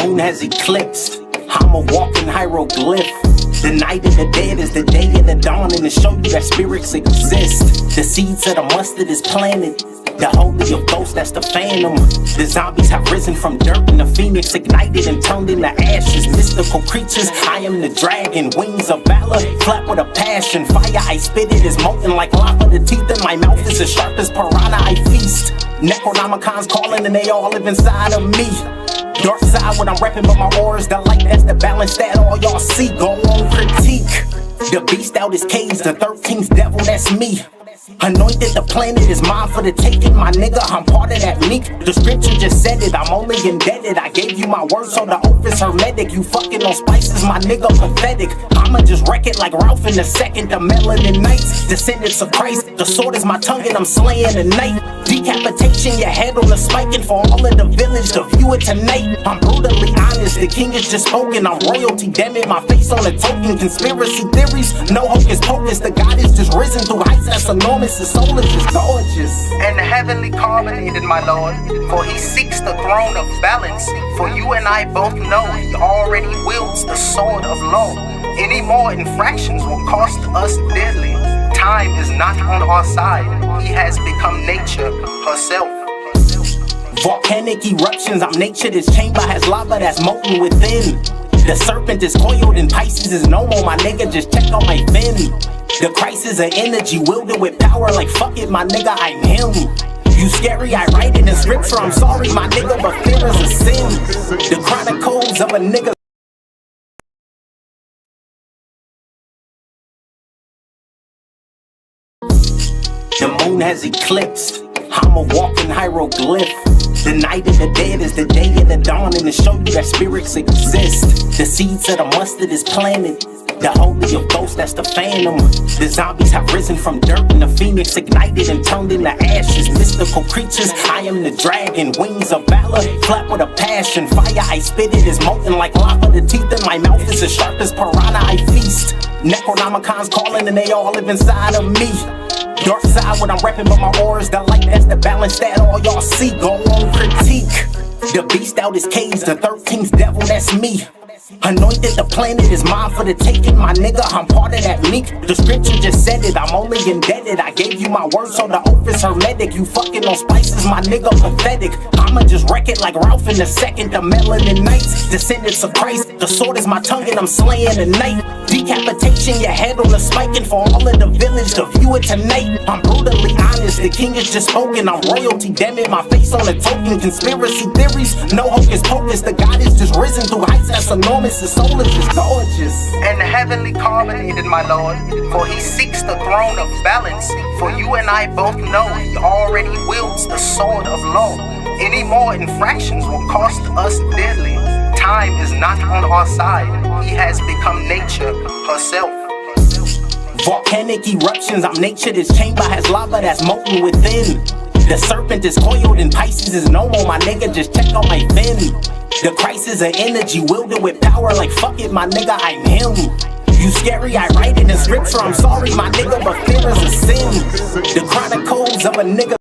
moon has eclipsed. I'm a walking hieroglyph. The night of the dead is the day of the dawn, and to show you that spirits exist. The seeds of the mustard is planted. The holy of ghosts, that's the phantom. The zombies have risen from dirt, and the phoenix ignited and turned into ashes. Mystical creatures, I am the dragon. Wings of valor, flat with a passion. Fire, I spit it is molten like lava. The teeth in my mouth is as sharp as piranha, I feast. Necronomicon's calling and they all live inside of me. Dark side, what I'm repping, but my aura is the light. That's the balance that all y'all see. Go on, critique. The beast out his cage, the 13th devil, that's me. Anointed, the planet is mine for the taking, my nigga, I'm part of that meek. The scripture just said it, I'm only indebted. I gave you my word, so the oath is hermetic. You fucking on spices, my nigga, pathetic. I'ma just wreck it like Ralph in the second. The melanin knights, descendants of Christ. The sword is my tongue and I'm slaying the night. Decapitation, your head on the spike, and for all of the village to view it tonight. I'm brutally honest, the king is just spoken. I'm royalty, damn it, my face on a token. Conspiracy theories, no hocus pocus. The God is just risen through heights that's enormous. The soul is just gorgeous. And the heavenly carbonated, my lord, for he seeks the throne of balance. For you and I both know he already wields the sword of law. Any more infractions will cost us dearly. Time is not on our side. He has become nature herself. Volcanic eruptions, I'm nature. This chamber has lava that's molten within. The serpent is coiled and Pisces is no more, my nigga, just check on my fin. The Christ is an energy wielded with power like fuck it, my nigga, I'm him. You scary, I write it in scripture, I'm sorry, my nigga, but fear is a sin. The chronicles of a nigga. The moon has eclipsed. I'm a walking hieroglyph. The night of the dead is the day of the dawn, and to show you that spirits exist. The seeds of the mustard is planted. The holy of ghosts, that's the phantom. The zombies have risen from dirt, and the phoenix ignited and turned into ashes. Mystical creatures, I am the dragon. Wings of valor, flat with a passion. Fire, I spit it is molten like lava. The teeth in my mouth is as sharp as piranha, I feast. Necronomicon's calling and they all live inside of me. Dark side, what I'm repping, but my aura is the light. That's the balance that all y'all see. Go on, critique. The beast out his cage, the 13th devil, that's me. Anointed, the planet is mine for the taking, my nigga, I'm part of that meek. The scripture just said it, I'm only indebted. I gave you my word, so the oath is hermetic. You fucking on spices, my nigga, pathetic. I'ma just wreck it like Ralph in the second. The melanin knights, descendants of Christ. The sword is my tongue and I'm slaying the night. Decapitation, your head on the spike, and for all of the village to view it tonight. I'm brutally honest, the king is just spoken. I'm royalty, damn it, my face on a token. Conspiracy theories, no hocus pocus. The God is just risen through heights that's enormous. The soul is just gorgeous. And the heavenly carbonated, my lord, for he seeks the throne of balance. For you and I both know he already wields the sword of law. Any more infractions will cost us dearly. Time is not on our side. He has become nature herself. Volcanic eruptions, I'm nature. This chamber has lava that's molten within. The serpent is coiled and Pisces is no more, my nigga, just check on my fin. The Christ is an energy wielded with power like fuck it, my nigga, I'm him. You scary, I write it in scripture, I'm sorry, my nigga, but fear is a sin. The chronicles of a nigga.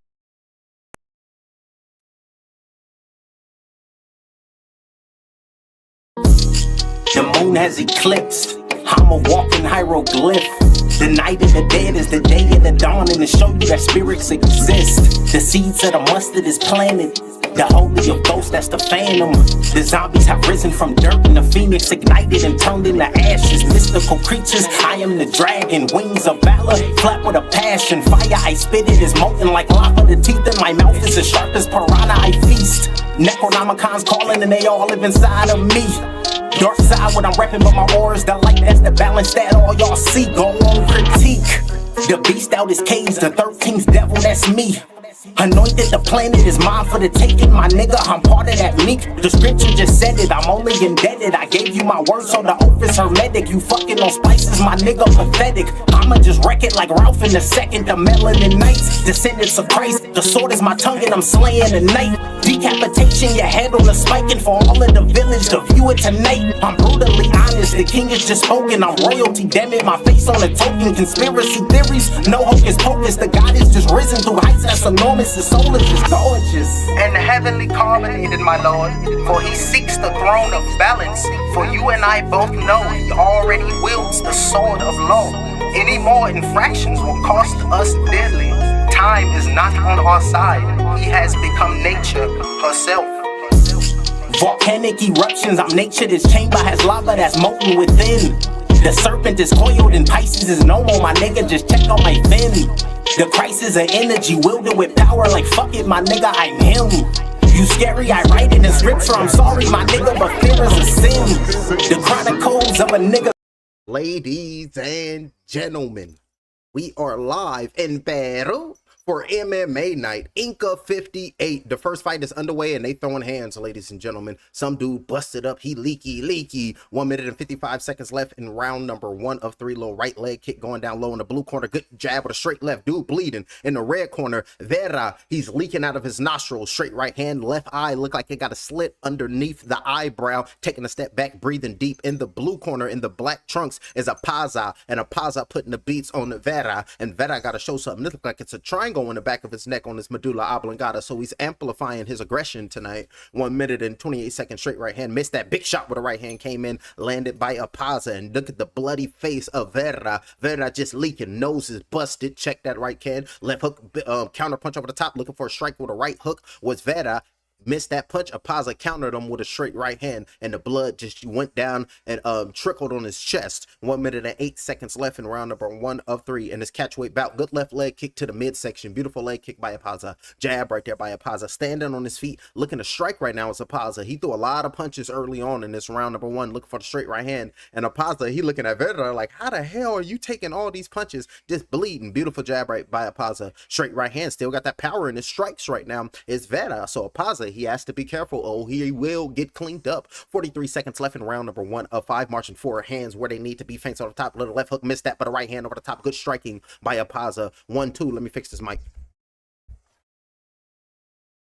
The moon has eclipsed. I'm a walking hieroglyph. The night of the dead is the day of the dawn, and to show you that spirits exist. The seeds of the mustard is planted. The holy of ghosts, that's the phantom. The zombies have risen from dirt, and the phoenix ignited and turned into ashes. Mystical creatures, I am the dragon. Wings of valor, flat with a passion. Fire, I spit it is molten like lava. The teeth in my mouth is as sharp as piranha, I feast. Necronomicon's calling and they all live inside of me. Dark side, what I'm repping, but my aura is the light. That's the balance that all y'all see. Go on, critique. The beast out his cage, the 13th devil, that's me. Anointed, the planet is mine for the taking, my nigga, I'm part of that meek. The scripture just said it, I'm only indebted. I gave you my word, so the oath is hermetic. You fucking on spices, my nigga, pathetic. I'ma just wreck it like Ralph in the second. The melanin knights, descendants of Christ. The sword is my tongue and I'm slaying the night. Decapitation, your head on the spike, and for all of the village to view it tonight. I'm brutally honest, the king is just spoken. I'm royalty, damn it, my face on a token. Conspiracy theories, no hocus pocus. The God is just risen through heights that's enormous. performance, the soul is just gorgeous and heavenly carbonated, my lord. For he seeks the throne of balance. For you and I both know he already wields the sword of law. Any more infractions will cost us dearly. Time is not on our side. He has become nature herself. Volcanic eruptions, I'm nature. This chamber has lava that's molten within. The serpent is coiled and Pisces is no more, my nigga, just check on my fin. The crisis of energy, wielded with power like fuck it, my nigga, I'm him. You scary, I write it in scripture, I'm sorry, my nigga, but fear is a sin. The chronicles of a nigga. Ladies and gentlemen, we are live in Peru for MMA night, Inka 58. The first fight is underway and they throwing hands, ladies and gentlemen. Some dude busted up, he leaky. 1 minute and 55 seconds left in round number 1 of 3. Little right leg kick going down low in the blue corner. Good jab with a straight left, dude bleeding. In the red corner, Vera, he's leaking out of his nostrils. Straight right hand, left eye, look like it got a slit underneath the eyebrow. Taking a step back, breathing deep. In the blue corner, in the black trunks, is a Paza, and a Paza putting the beats on Vera, and Vera got to show something. This looks like it's a triangle in the back of his neck on his medulla oblongata, so he's amplifying his aggression tonight. 1 minute and 28 seconds straight right hand. Missed that big shot with a right hand, came in, landed by a Paza, and look at the bloody face of Vera. Vera just leaking, nose is busted. Check that right hand. Left hook, counter punch over the top, looking for a strike with a right hook was Vera. Missed that punch. Apaza countered him with a straight right hand, and the blood just went down and trickled on his chest. 1 minute and 8 seconds left in round number 1 of 3 in this catchweight bout. Good left leg kick to the midsection. Beautiful leg kick by Apaza. Jab right there by Apaza. Standing on his feet, looking to strike right now is Apaza. He threw a lot of punches early on in this round number 1, looking for the straight right hand. And Apaza, he looking at Vera like, how the hell are you taking all these punches? Just bleeding. Beautiful jab right by Apaza. Straight right hand. Still got that power in his strikes right now. It's Vera. So Apaza, he has to be careful. Oh, he will get cleaned up. 43 seconds left in round number 1 of 5. Marching forward, hands where they need to be. Feints on the top. Little left hook. Missed that, but a right hand over the top. Good striking by Apaza. 1-2. Let me fix this mic.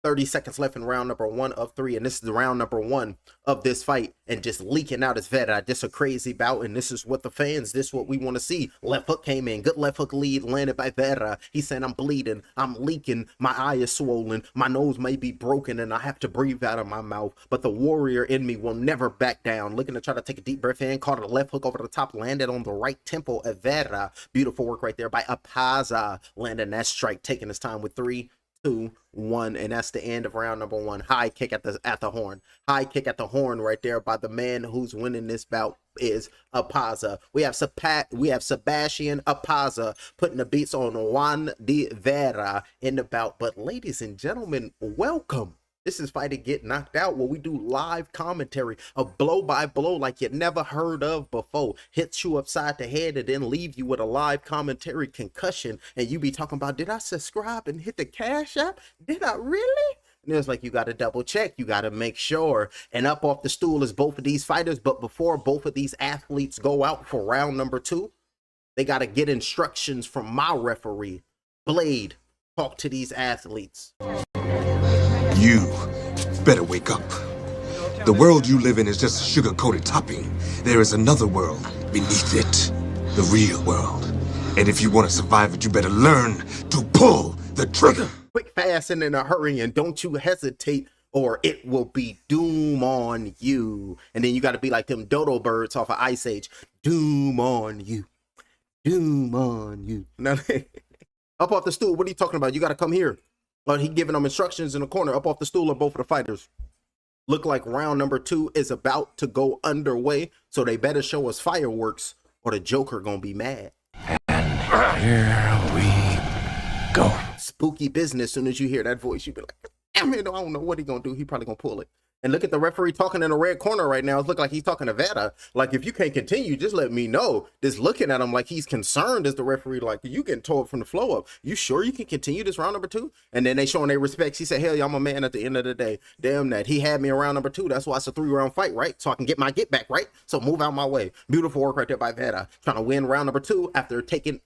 30 seconds left in round number 1 of 3, and this is the round number 1 of this fight, and just leaking out his Vera. Just a crazy bout, and this is what the fans, this is what we want to see. Left hook came in, good left hook lead, landed by Vera. He said, I'm bleeding, I'm leaking, my eye is swollen, my nose may be broken, and I have to breathe out of my mouth, but the warrior in me will never back down. Looking to try to take a deep breath in, caught a left hook over the top, landed on the right temple of Vera. Beautiful work right there by Apaza, landing that strike, taking his time with 3, 2, 1, and that's the end of round number 1. High kick at the horn. High kick at the horn right there by the man who's winning this bout is Apaza. We have Sebastian Apaza putting the beats on Juan de Vera in the bout. But ladies and gentlemen, welcome. This is Fight to Get Knocked Out, where we do live commentary of blow by blow like you never heard of before. Hits you upside the head and then leave you with a live commentary concussion. And you be talking about, did I subscribe and hit the cash app? Did I really? And it's like, you got to double check. You got to make sure. And up off the stool is both of these fighters. But before both of these athletes go out for round number 2, they got to get instructions from my referee. Blade, talk to these athletes. You better wake up. The world you live in is just a sugar-coated topping. There is another world beneath it, the real world. And if you want to survive it, you better learn to pull the trigger. Quick, fast, and in a hurry, and don't you hesitate, or it will be doom on you. And then you got to be like them dodo birds off of Ice Age. Doom on you. Doom on you. Now, up off the stool, what are you talking about? You got to come here. But he giving them instructions in the corner. Up off the stool of both of the fighters. Look like round number 2 is about to go underway. So they better show us fireworks or the Joker gonna be mad. And here we go. Spooky business. As soon as you hear that voice, you be like, damn it, I don't know what he gonna do. He probably gonna pull it. And look at the referee talking in the red corner right now. It looks like he's talking to Vera. Like, if you can't continue, just let me know. Just looking at him like he's concerned as the referee, like, you getting tore from the flow up. You sure you can continue this round number 2? And then they showing their respects. He said, hell yeah, I'm a man at the end of the day. Damn that. He had me in round number 2. That's why it's a 3-round fight, right? So I can get my get back, right? So move out my way. Beautiful work right there by Vera. Trying to win round number 2 after getting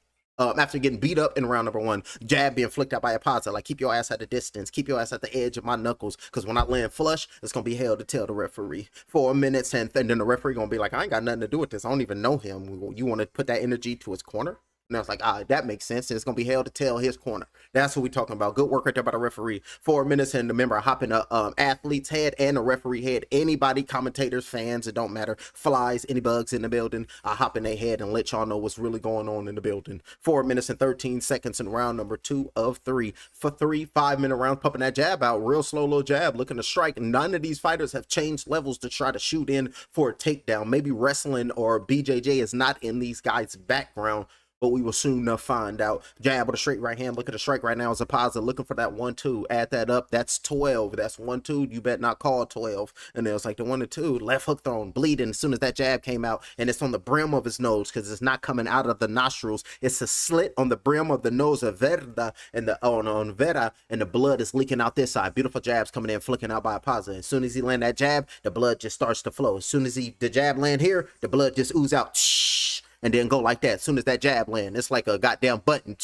beat up in round number 1. Jab being flicked out by Apaza. Like, keep your ass at the distance. Keep your ass at the edge of my knuckles. Because when I land flush, it's going to be hell to tell the referee. 4 minutes, and then the referee going to be like, I ain't got nothing to do with this. I don't even know him. You want to put that energy to his corner? And I was like, that makes sense. It's going to be hell to tell his corner. That's what we're talking about. Good work right there by the referee. 4 minutes, and remember, hopping a athlete's head and a referee head. Anybody, commentators, fans, it don't matter. Flies, any bugs in the building, I hop in their head and let y'all know what's really going on in the building. 4 minutes and 13 seconds in round number 2 of 3. For 3 5-minute rounds, pumping that jab out. Real slow little jab, looking to strike. None of these fighters have changed levels to try to shoot in for a takedown. Maybe wrestling or BJJ is not in these guys' background, but we will soon enough find out. Jab with a straight right hand, looking to strike right now as a positive, looking for that 1-2. Add that up, that's 12. That's 1-2. You bet not call 12. And it was like the 1-2, left hook thrown, bleeding as soon as that jab came out, and it's on the brim of his nose because it's not coming out of the nostrils. It's a slit on the brim of the nose of Verda and on Vera, and the blood is leaking out this side. Beautiful jabs coming in, flicking out by a positive. As soon as he land that jab, the blood just starts to flow. As soon as the jab land here, the blood just ooze out. And then go like that. As soon as that jab land, it's like a goddamn button.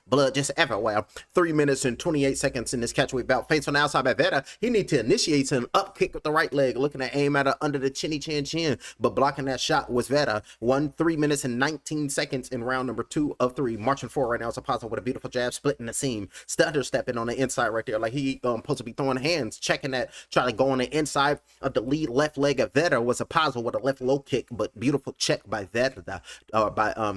Blood just everywhere. 3 minutes and 28 seconds in this catchweight bout. Feints on the outside by Vera. He needs to initiate some up kick with the right leg, looking to aim at her under the chinny chin, but blocking that shot was Vera. 3 minutes and 19 seconds in round number 2 of 3. Marching forward right now is a positive with a beautiful jab, splitting the seam. Stutter stepping on the inside right there, like he supposed to be throwing hands, checking that, trying to go on the inside of the lead left leg of Vera. Was a positive with a left low kick, but beautiful check by Vera.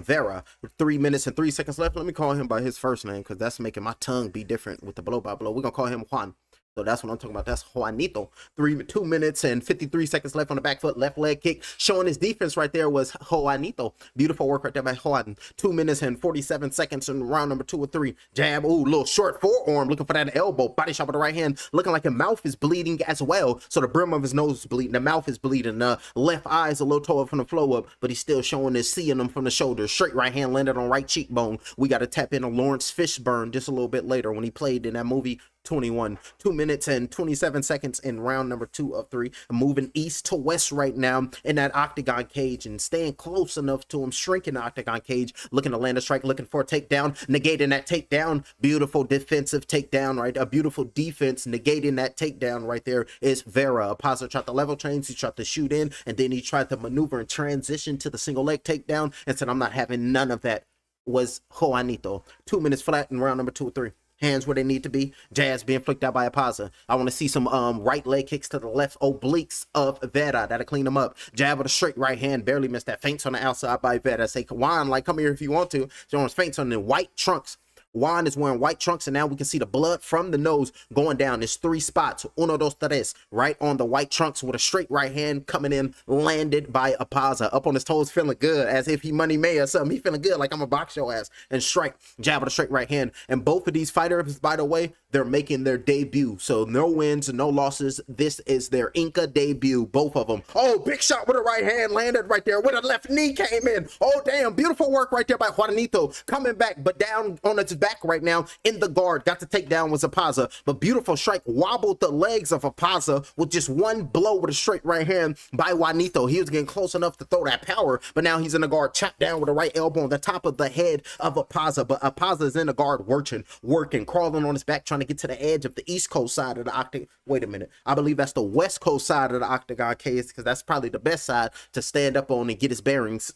Vera. 3 minutes and 3 seconds left. Let me call him by his first name because that's making my tongue be different with the blow by blow. We're gonna call him Juan. So that's what I'm talking about. That's Juanito. 2 minutes and 53 seconds left on the back foot. Left leg kick. Showing his defense right there was Juanito. Beautiful work right there by Juan. 2 minutes and 47 seconds in round number 2 or 3. Jab. Ooh, little short forearm. Looking for that elbow. Body shot with the right hand. Looking like his mouth is bleeding as well. So the brim of his nose is bleeding. The mouth is bleeding. Left eye is a little toe up from the flow up. But he's still showing this, seeing them from the shoulder. Straight right hand landed on right cheekbone. We got to tap in on Lawrence Fishburne just a little bit later when he played in that movie 21. 2 minutes and 27 seconds in round number 2 of 3. I'm moving east to west right now in that octagon cage and staying close enough to him, shrinking the octagon cage, looking to land a strike, looking for a takedown, negating that takedown. Beautiful defensive takedown, right? A beautiful defense negating that takedown right there is Vera. A positive tried to level change, he tried to shoot in, and then he tried to maneuver and transition to the single leg takedown and said, I'm not having none of that. Was Juanito. 2 minutes flat in round number 2 or 3. Hands where they need to be. Jabs being flicked out by Apaza. I want to see some right leg kicks to the left obliques of Vera. That'll clean them up. Jab with a straight right hand. Barely missed that. Feints on the outside by Vera. Say, Juan, like, come here if you want to. Showing feints on the white trunks. Juan is wearing white trunks, and now we can see the blood from the nose going down. There's 3 spots. 1, 2, 3. Right on the white trunks with a straight right hand coming in, landed by Apaza. Up on his toes, feeling good, as if he Money May or something. He feeling good, like I'm a box your ass. And strike. Jab with a straight right hand. And both of these fighters, by the way, they're making their debut. So no wins, no losses. This is their Inca debut, both of them. Oh, big shot with a right hand, landed right there. With a left knee came in. Oh, damn. Beautiful work right there by Juanito. Coming back, but down on its back right now in the guard. Got the takedown was Apaza, but beautiful strike wobbled the legs of Apaza with just one blow with a straight right hand by Juanito. He was getting close enough to throw that power, but now he's in the guard, chopped down with a right elbow on the top of the head of Apaza. But Apaza is in the guard working, crawling on his back, trying to get to the edge of the East Coast side of the octagon. Wait a minute. I believe that's the West Coast side of the octagon case, because that's probably the best side to stand up on and get his bearings.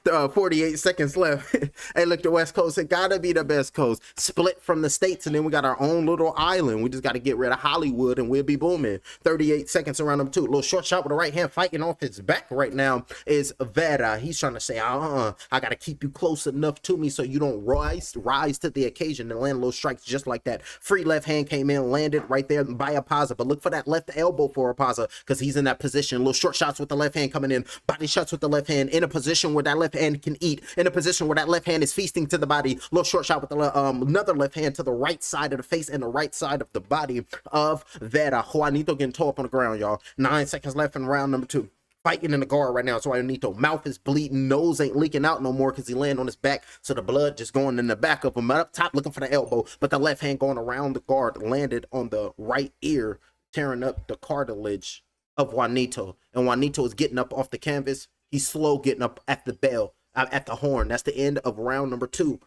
48 seconds left. Hey, look, the West Coast, it gotta be the best coast. Split from the States, and then we got our own little island. We just got to get rid of Hollywood, and we'll be booming. 38 seconds around number 2. Little short shot with the right hand, fighting off his back right now is Vera. He's trying to say, I got to keep you close enough to me so you don't rise to the occasion and land little strikes just like that. Free left hand came in, landed right there by Apaza, but look for that left elbow for Apaza, because he's in that position. Little short shots with the left hand coming in, body shots with the left hand, in a position where that left hand can eat, in a position where that left hand is feasting to the body. Little short shot with the another left hand to the right side of the face and the right side of the body of Vera. Juanito getting tore up on the ground, y'all. 9 seconds left in round number 2. Fighting in the guard right now. So Juanito, mouth is bleeding, nose ain't leaking out no more because he landed on his back. So the blood just going in the back of him. Up top looking for the elbow, but the left hand going around the guard landed on the right ear, tearing up the cartilage of Juanito. And Juanito is getting up off the canvas. He's slow getting up at the bell, at the horn. That's the end of round number 2.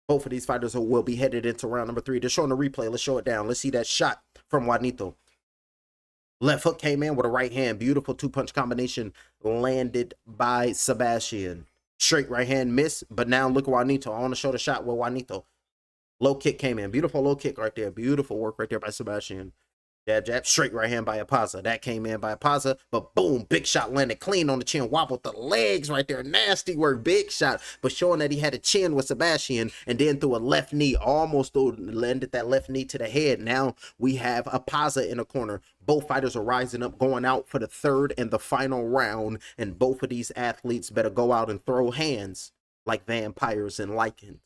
Both of these fighters will be headed into round number 3. They're showing the replay. Let's show it down. Let's see that shot from Juanito. Left hook came in with a right hand. Beautiful 2-punch combination landed by Sebastian. Straight right hand miss, but now look at Juanito. I want to show the shot where Juanito. Low kick came in. Beautiful low kick right there. Beautiful work right there by Sebastian. Jab, jab, straight right hand by Apaza. That came in by Apaza, but boom, big shot landed clean on the chin. Wobbled the legs right there. Nasty work, big shot. But showing that he had a chin with Sebastian, and then threw a left knee. Almost landed that left knee to the head. Now we have Apaza in the corner. Both fighters are rising up, going out for the third and the final round. And both of these athletes better go out and throw hands like vampires and lichens.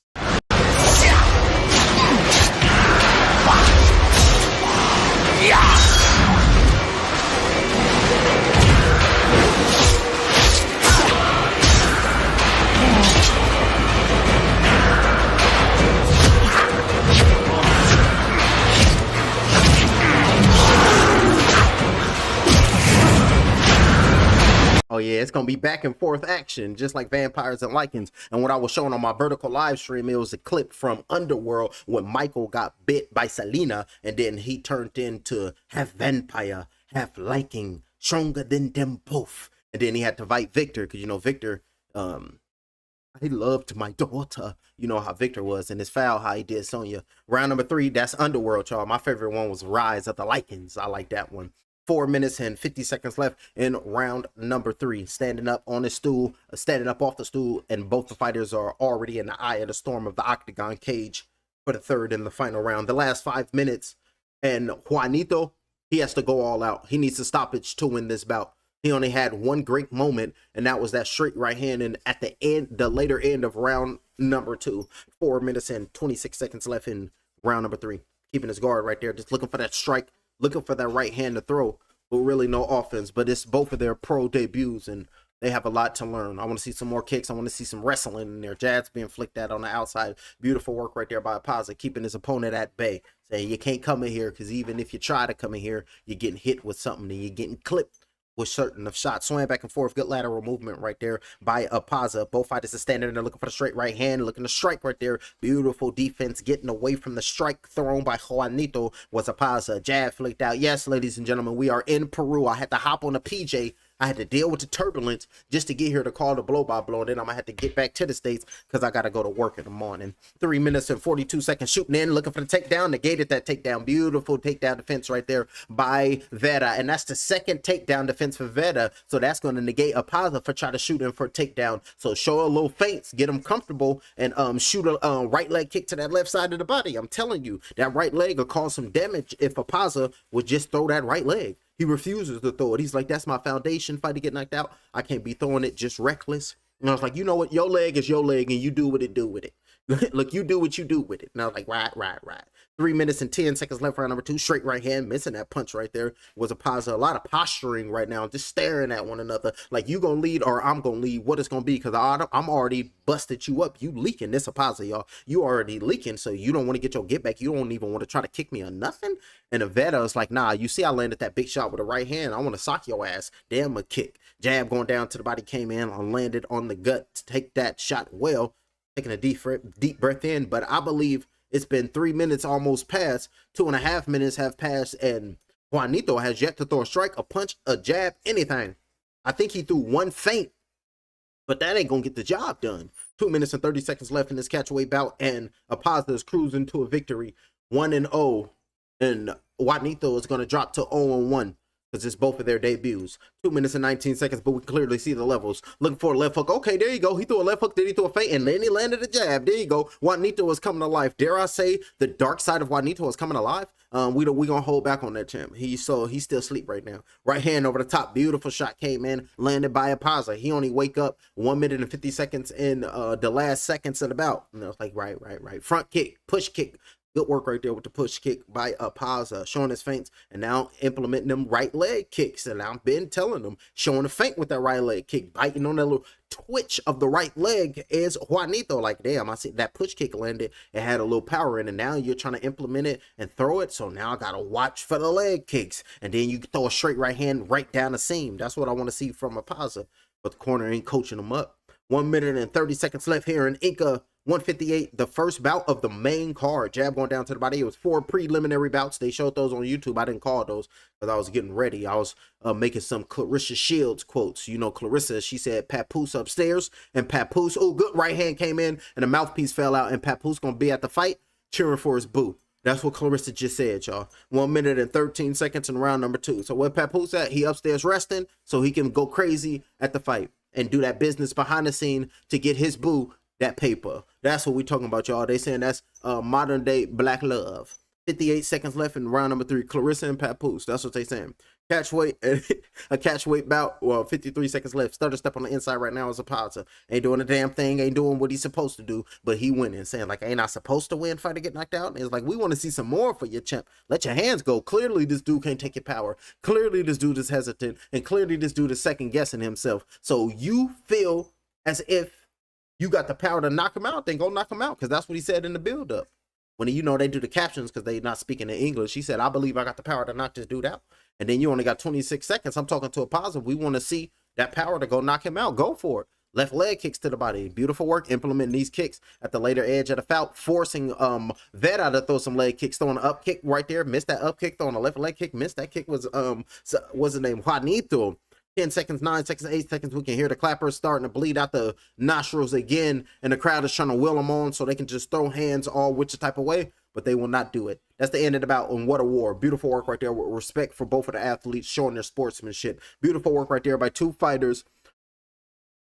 Oh yeah, it's gonna be back and forth action, just like vampires and lichens. And what I was showing on my vertical live stream, it was a clip from Underworld when Michael got bit by Selena, and then he turned into half vampire, half lichen, stronger than them both. And then he had to fight Victor, because you know Victor, he loved my daughter. You know how Victor was, and it's foul how he did Sonya. Round number 3, that's Underworld, y'all. My favorite one was Rise of the Lichens. I like that one. 4 minutes and 50 seconds left in round number 3. Standing up on the stool, standing up off the stool, and both the fighters are already in the eye of the storm of the octagon cage for the third and the final round. The last 5 minutes, and Juanito, he has to go all out. He needs a stoppage to win this bout. He only had one great moment, and that was that straight right hand. And at the end, the later end of round number 2, 4 minutes and 26 seconds left in round number 3. Keeping his guard right there, just looking for that strike, looking for that right hand to throw, but really no offense. But it's both of their pro debuts, and they have a lot to learn. I want to see some more kicks. I want to see some wrestling in there. Jabs being flicked at on the outside. Beautiful work right there by Apaza, keeping his opponent at bay, saying you can't come in here, because even if you try to come in here, you're getting hit with something and you're getting clipped with certain of shots. Swaying back and forth, good lateral movement right there by Apaza. Both fighters are standing there looking for the straight right hand, looking to strike right there. Beautiful defense, getting away from the strike thrown by Juanito was Apaza. Jab flicked out. Yes, ladies and gentlemen, we are in Peru. I had to hop on a PJ. I had to deal with the turbulence just to get here to call the blow-by-blow. And then I'm going to have to get back to the States because I got to go to work in the morning. 3 minutes and 42 seconds shooting in, looking for the takedown. Negated that takedown. Beautiful takedown defense right there by Vera. And that's the second takedown defense for Vera. So that's going to negate Apaza for trying to shoot him for a takedown. So show a little feints, get him comfortable, and shoot a right leg kick to that left side of the body. I'm telling you, that right leg will cause some damage if Apaza would just throw that right leg. He refuses to throw it. He's like, that's my foundation. Fight to get knocked out. I can't be throwing it just reckless. And I was like, you know what? Your leg is your leg, and you do what it do with it. Look, you do what you do with it. And I was like, right. 3 minutes and 10 seconds left, round number 2. Straight right hand, missing that punch right there was Apaza. A lot of posturing right now, just staring at one another. Like, you gonna lead or I'm gonna lead. What it's gonna be? Because I'm already busted you up. You leaking this Apaza, y'all. You already leaking, so you don't want to get your get back. You don't even want to try to kick me or nothing. And Aveda is like, nah, you see I landed that big shot with a right hand. I want to sock your ass. Damn, a kick. Jab going down to the body, came in, landed on the gut to take that shot well. Taking a deep breath in, but I believe it's been 3 minutes almost past. 2.5 minutes have passed, and Juanito has yet to throw a strike, a punch, a jab, anything. I think he threw one feint, but that ain't gonna get the job done. 2 minutes and 30 seconds left in this catchaway bout, and Apaza is cruising to a victory, 1-0, and Juanito is gonna drop to 0-1. Because it's both of their debuts. 2 minutes and 19 seconds, but we clearly see the levels. Looking for a left hook. Okay, there you go. He threw a left hook, then he threw a feint, and then he landed a jab. There you go. Juanito is coming to life. Dare I say the dark side of Juanito is coming alive? We gonna hold back on that, champ. He's still asleep right now. Right hand over the top. Beautiful shot came in, landed by Apaza. He only wake up 1 minute and 50 seconds in the last seconds of the bout. And I was like, right. Front kick, push kick. Good work right there with the push kick by Apaza, showing his feints and now implementing them right leg kicks. And I've been telling them, showing a feint with that right leg kick, biting on that little twitch of the right leg is Juanito. Like, damn, I see that push kick landed. It had a little power in it. Now you're trying to implement it and throw it. So now I got to watch for the leg kicks. And then you throw a straight right hand right down the seam. That's what I want to see from Apaza. But the corner ain't coaching him up. 1 minute and 30 seconds left here in Inka 158, the first bout of the main card. Jab going down to the body. It was 4 preliminary bouts. They showed those on YouTube. I didn't call those because I was getting ready. I was making some Clarissa Shields quotes. You know, Clarissa, she said Papoose upstairs, and Papoose, oh, good right hand came in, and the mouthpiece fell out, and Papoose going to be at the fight cheering for his boo. That's what Clarissa just said, y'all. 1 minute and 13 seconds in round number 2. So where Papoose at? He upstairs resting so he can go crazy at the fight and do that business behind the scene to get his boo that paper. That's what we talking about, y'all. They saying that's modern day black love. 58 seconds left in round number 3. Clarissa and Papoose. That's what they saying. Catch weight, a catch weight bout. Well, 53 seconds left. Stutter step on the inside right now is a positive. Ain't doing a damn thing. Ain't doing what he's supposed to do. But he winning. Saying like, ain't I supposed to win? Fight to get knocked out? And it's like, we want to see some more for your champ. Let your hands go. Clearly, this dude can't take your power. Clearly, this dude is hesitant. And clearly, this dude is second guessing himself. So you feel as if you got the power to knock him out, then go knock him out, because that's what he said in the build-up. When, you know, they do the captions because they not speaking in English. He said, I believe I got the power to knock this dude out. And then you only got 26 seconds. I'm talking to a positive. We want to see that power to go knock him out. Go for it. Left leg kicks to the body. Beautiful work. Implementing these kicks at the later edge of the foul. Forcing Vera to throw some leg kicks. Throwing an up kick right there. Missed that up kick. Throwing a left leg kick. Missed that kick was what's his name? Juanito. 10 seconds, 9 seconds, 8 seconds. We can hear the clappers starting to bleed out the nostrils again. And the crowd is trying to will them on so they can just throw hands all which type of way. But they will not do it. That's the end of the bout. And what a war. Beautiful work right there with respect for both of the athletes showing their sportsmanship. Beautiful work right there by two fighters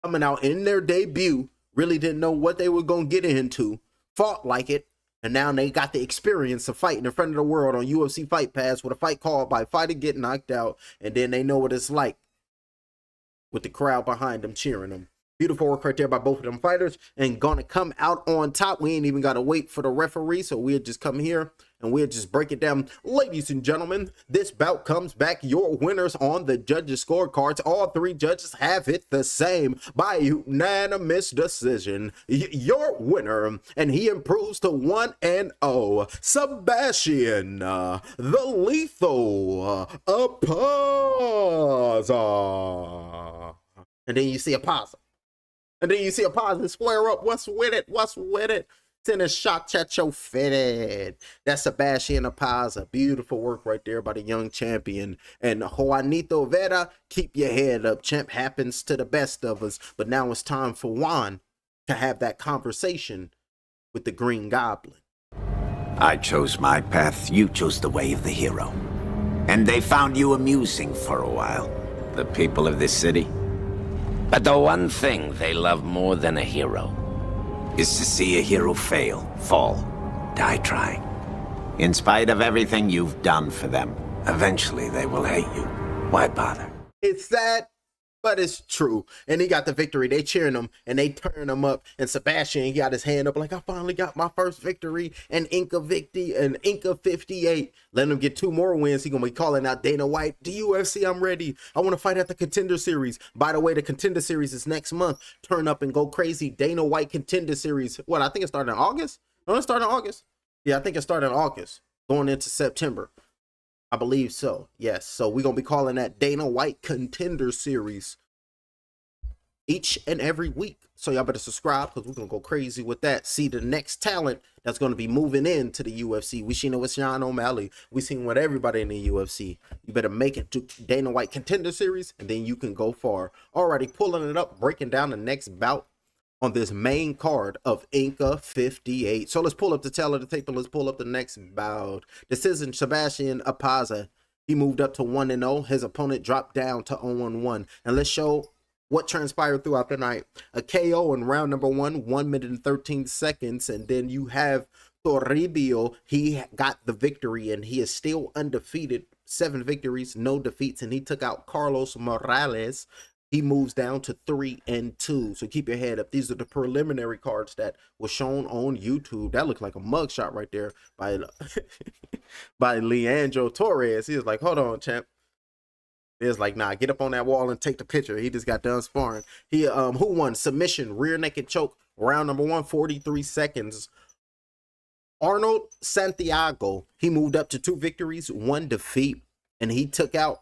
coming out in their debut. Really didn't know what they were going to get into. Fought like it. And now they got the experience of fighting in front of the world on UFC Fight Pass with a fight called by fighter get knocked out. And then they know what it's like with the crowd behind them cheering them. Beautiful work right there by both of them fighters, and gonna come out on top. We ain't even gotta wait for the referee, so we'll just come here and we'll just break it down. Ladies and gentlemen, this bout comes back. Your winners on the judges' scorecards. All 3 judges have it the same by unanimous decision. Your winner, and he improves to 1-0. Sebastian, the lethal Escuza. And then you see a pause. And then you see a positive square up. What's with it? What's with it? Send a shot at your fitted. That's Sebastian Escuza. Beautiful work right there by the young champion. And Juanito Vera, keep your head up. Champ happens to the best of us. But now it's time for Juan to have that conversation with the Green Goblin. I chose my path. You chose the way of the hero. And they found you amusing for a while. The people of this city. But the one thing they love more than a hero is to see a hero fail, fall, die trying. In spite of everything you've done for them, eventually they will hate you. Why bother? It's sad, but it's true. And he got the victory. They cheering him and they turn him up. And Sebastian, he got his hand up like, I finally got my first victory. And Inka 58. Let him get 2 more wins. He gonna be calling out Dana White. The UFC, I'm ready. I want to fight at the Contender Series. By the way, the Contender Series is next month. Turn up and go crazy. Dana White Contender Series. What, I think it started in August? No, it started in August. Yeah, I think it started in August. Going into September. I believe so. Yes. So we're going to be calling that Dana White Contender Series each and every week. So y'all better subscribe because we're going to go crazy with that. See the next talent that's going to be moving into the UFC. We seen it with Sean O'Malley. We seen with everybody in the UFC. You better make it to Dana White Contender Series and then you can go far. Alrighty, pulling it up, breaking down the next bout on this main card of Inka 58. So let's pull up the tail of the tape and let's pull up the next bout. Decision, Sebastian Escuza. He moved up to 1-0. His opponent dropped down to 0-1. And let's show what transpired throughout the night. A KO in round number 1, 1 minute and 13 seconds. And then you have Toribio. He got the victory and he is still undefeated. 7 victories, no defeats. And he took out Carlos Morales. He moves down to 3-2. So keep your head up. These are the preliminary cards that were shown on YouTube. That looked like a mugshot right there by by Leandro Torres. He was like, hold on, champ. He was like, nah, get up on that wall and take the picture. He just got done sparring. He who won? Submission, rear naked choke, round number 1, 43 seconds. Arnold Santiago. He moved up to 2 victories, 1 defeat, and he took out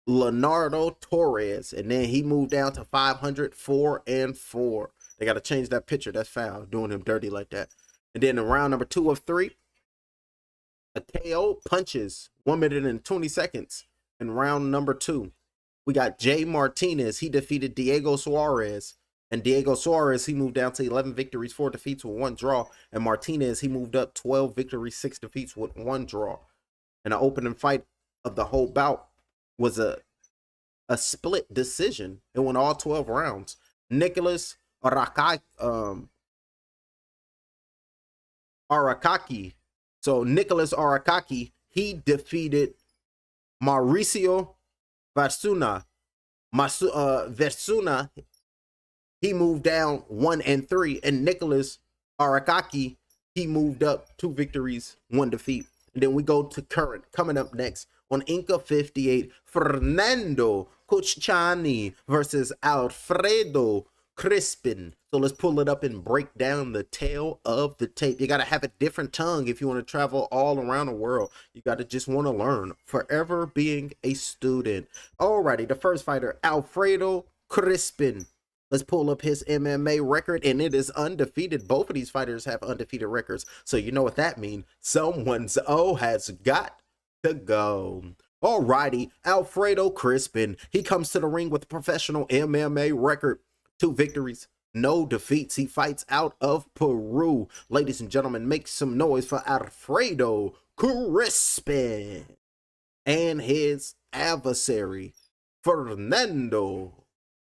Leonardo Torres, and then he moved down to 500, 4-4. They got to change that picture. That's foul, doing him dirty like that. And then in round number 2 of 3, a KO punches 1 minute and 20 seconds. In round number 2, we got Jay Martinez. He defeated Diego Suarez. And Diego Suarez, he moved down to 11 victories, 4 defeats with 1 draw. And Martinez, he moved up 12 victories, 6 defeats with 1 draw. And the opening fight of the whole bout was a split decision. It went all 12 rounds. Nicholas Arakaki. So Nicholas Arakaki, he defeated Mauricio Varsuna. Varsuna, he moved down 1 and 3, and Nicholas Arakaki, he moved up 2 victories, 1 defeat. And then we go to current. Coming up next on Inka 58, Fernando Cucciani versus Alfredo Crispin. So let's pull it up and break down the tale of the tape. You got to have a different tongue if you want to travel all around the world. You got to just want to learn. Forever being a student. Alrighty, the first fighter, Alfredo Crispin. Let's pull up his MMA record, and it is undefeated. Both of these fighters have undefeated records. So you know what that means. Someone's O has got to go. Alrighty, Alfredo Crispin. He comes to the ring with a professional MMA record. 2 victories, no defeats. He fights out of Peru. Ladies and gentlemen, make some noise for Alfredo Crispin and his adversary, Fernando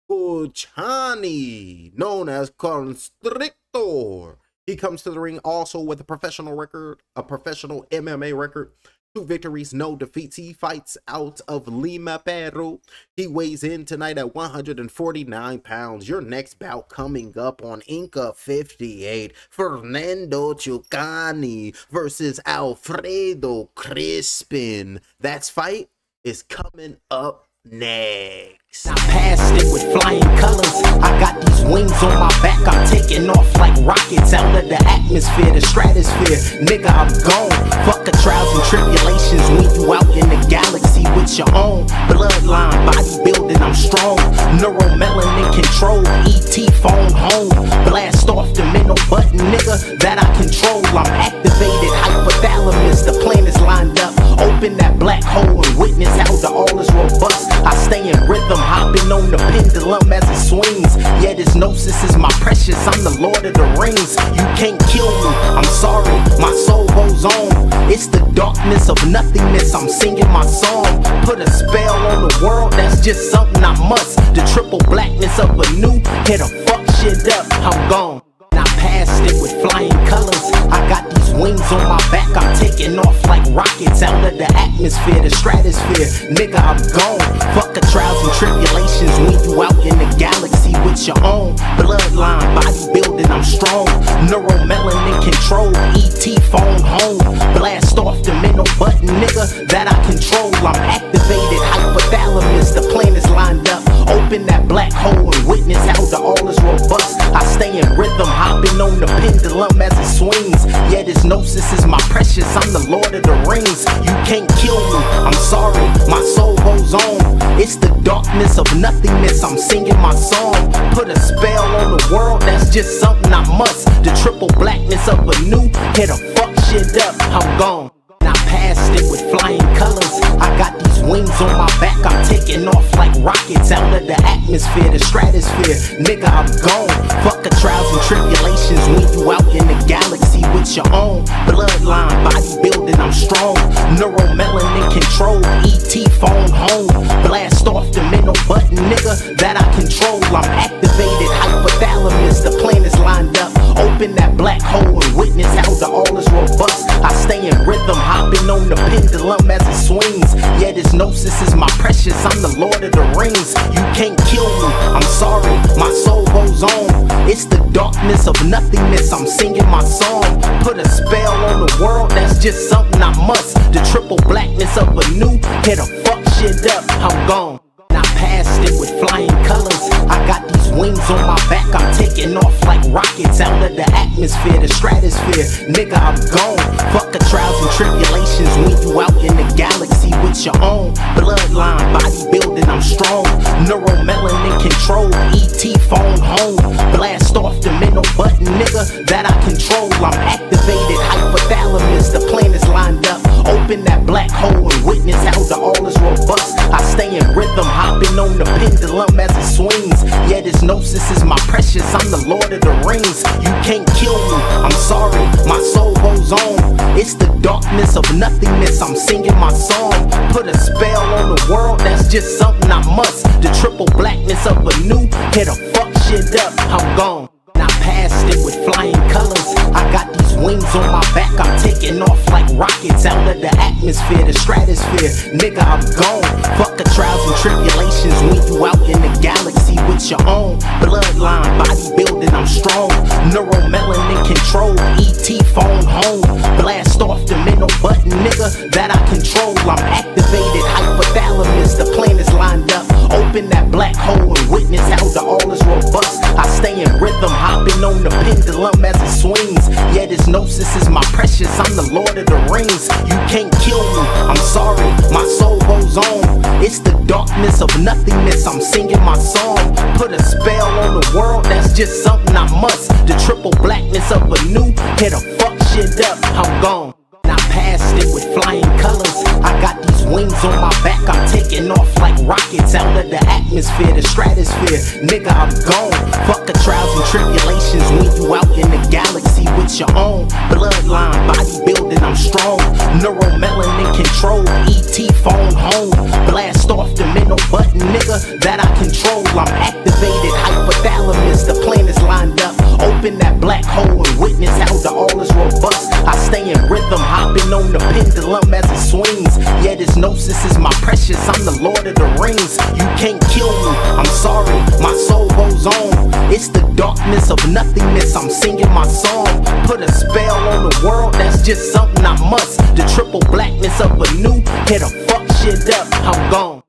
Cucciani, known as Constrictor. He comes to the ring also with a professional record, a professional MMA record. 2 victories, no defeats. He fights out of Lima, Peru. He weighs in tonight at 149 pounds. Your next bout coming up on Inka 58. Fernando Cucciani versus Alfredo Crispin. That fight is coming up next. I passed it with flying colors. I got these wings on my back. I'm taking off like rockets out of the atmosphere, the stratosphere. Nigga, I'm gone. Fuck the trials and tribulations when you out in the galaxy with your own bloodline, bodybuilding. I'm strong. Neuromelanin control. ET phone home. Blast off the middle button, nigga, that I control. I'm activated. Hypothalamus. The plan is lined up. Open that black hole and witness how the all is robust. I stay in rhythm, hopping on the pendulum as it swings. Yeah, this gnosis is my precious. I'm the Lord of the Rings. You can't kill me. I'm sorry, my soul goes on. It's the darkness of nothingness. I'm singing my song. Put a spell on the world. That's just something I must. The triple blackness of a new. Hit a fuck shit up. I'm gone. I passed it with flying colors. I got these wings on my back. I'm taking off like rockets out of the atmosphere, the stratosphere. Nigga, I'm gone. Fuck the trials and tribulations when you out in the galaxy with your own bloodline, bodybuilding. I'm strong. Neuromelanin control. ET phone home. Blast off the middle button, nigga, that I control. I'm activated. Hypothalamus. The plan is lined up. Open that black hole and witness how the all is robust. I stay in rhythm, hopping on the pendulum as it swings. Yeah, this gnosis is my precious. I'm the Lord of the Rings. You can't kill me. I'm sorry, my soul goes on. It's the darkness of nothingness. I'm singing my song. Put a spell on the world. That's just something I must. The triple blackness of a new. Hit a fuck shit up. I'm gone. I passed it with flying colors. I got these wings on my back. I'm taking off like rockets out of the atmosphere, the stratosphere. Nigga, I'm gone. Fuck the trials and tribulations when you out in the galaxy with your own bloodline, bodybuilding. I'm strong. Neuromelanin control. ET phone home. Blast off the middle button, nigga, that I control. I'm activated. Hypothalamus. The plan is lined up. Open that black hole and witness how the all is robust. I stay in rhythm, hopping on the pendulum as it swings. Yeah, this gnosis is my precious. I'm the Lord of the Rings. You can't kill me. I'm sorry, my soul goes on. It's the darkness of nothingness. I'm singing my song. Put a spell on the world. That's just something I must. The triple blackness of a new. Hit a fuck shit up. I'm gone. I passed it with flying colors. I got these wings on my back. I'm taking off like rockets out of the atmosphere, the stratosphere. Nigga, I'm gone. Fuck the trials and tribulations when you out in the galaxy with your own bloodline, bodybuilding. I'm strong. Neuromelanin control. ET phone home. Blast Blast off the middle button, nigga, that I control. I'm activated, hypothalamus, the plan is lined up. Open that black hole and witness how the all is robust. I stay in rhythm, hopping on the pendulum as it swings. Yeah, this gnosis is my precious, I'm the Lord of the Rings. You can't kill me, I'm sorry, my soul goes on. It's the darkness of nothingness, I'm singing my song. Put a spell on the world, that's just something I must. The triple blackness of a new, hit a fuck shit up, I'm gone. I passed it with flying colors. I got these wings on my back, I'm taking off like rockets out of the atmosphere, the stratosphere. Nigga, I'm gone. Fuck the trials and tribulations when you out in the galaxy with your own bloodline, bodybuilding, I'm strong. Neuromelanin control, ET phone home. Blast off the middle button, nigga, that I control. I'm activated, hypothalamus, the plan is lined up. Open that black hole and witness how the all is robust. I stay in rhythm, hopping on the pendulum as it swings. Yeah, this gnosis is my precious, I'm the Lord of the Rings. You can't kill me, I'm sorry, my soul goes on. It's the darkness of nothingness, I'm singing my song. Put a spell on the world, that's just something I must. The triple blackness of a new, hit a fuck shit up, I'm gone. I passed it with flying colors. I got these wings on my back, I'm taking off like rockets out of the atmosphere, the stratosphere. Nigga, I'm gone. Fuck the trials and tribulations when you out in the galaxy with your own bloodline, bodybuilding, I'm strong. Neuromelanin control, ET phone home. Blast off the middle button, nigga, that I control. I'm activated, hypothalamus, the plan is lined up. Open that black hole and witness how the all is robust. I stay in rhythm, hopping on the pendulum as it swings. Yeah, this gnosis is my precious, I'm the Lord of the Rings. You can't kill me, I'm sorry, my soul goes on. It's the darkness of nothingness, I'm singing my song. Put a spell on the world, that's just something I must. The triple blackness of a new, hit a fuck shit up, I'm gone.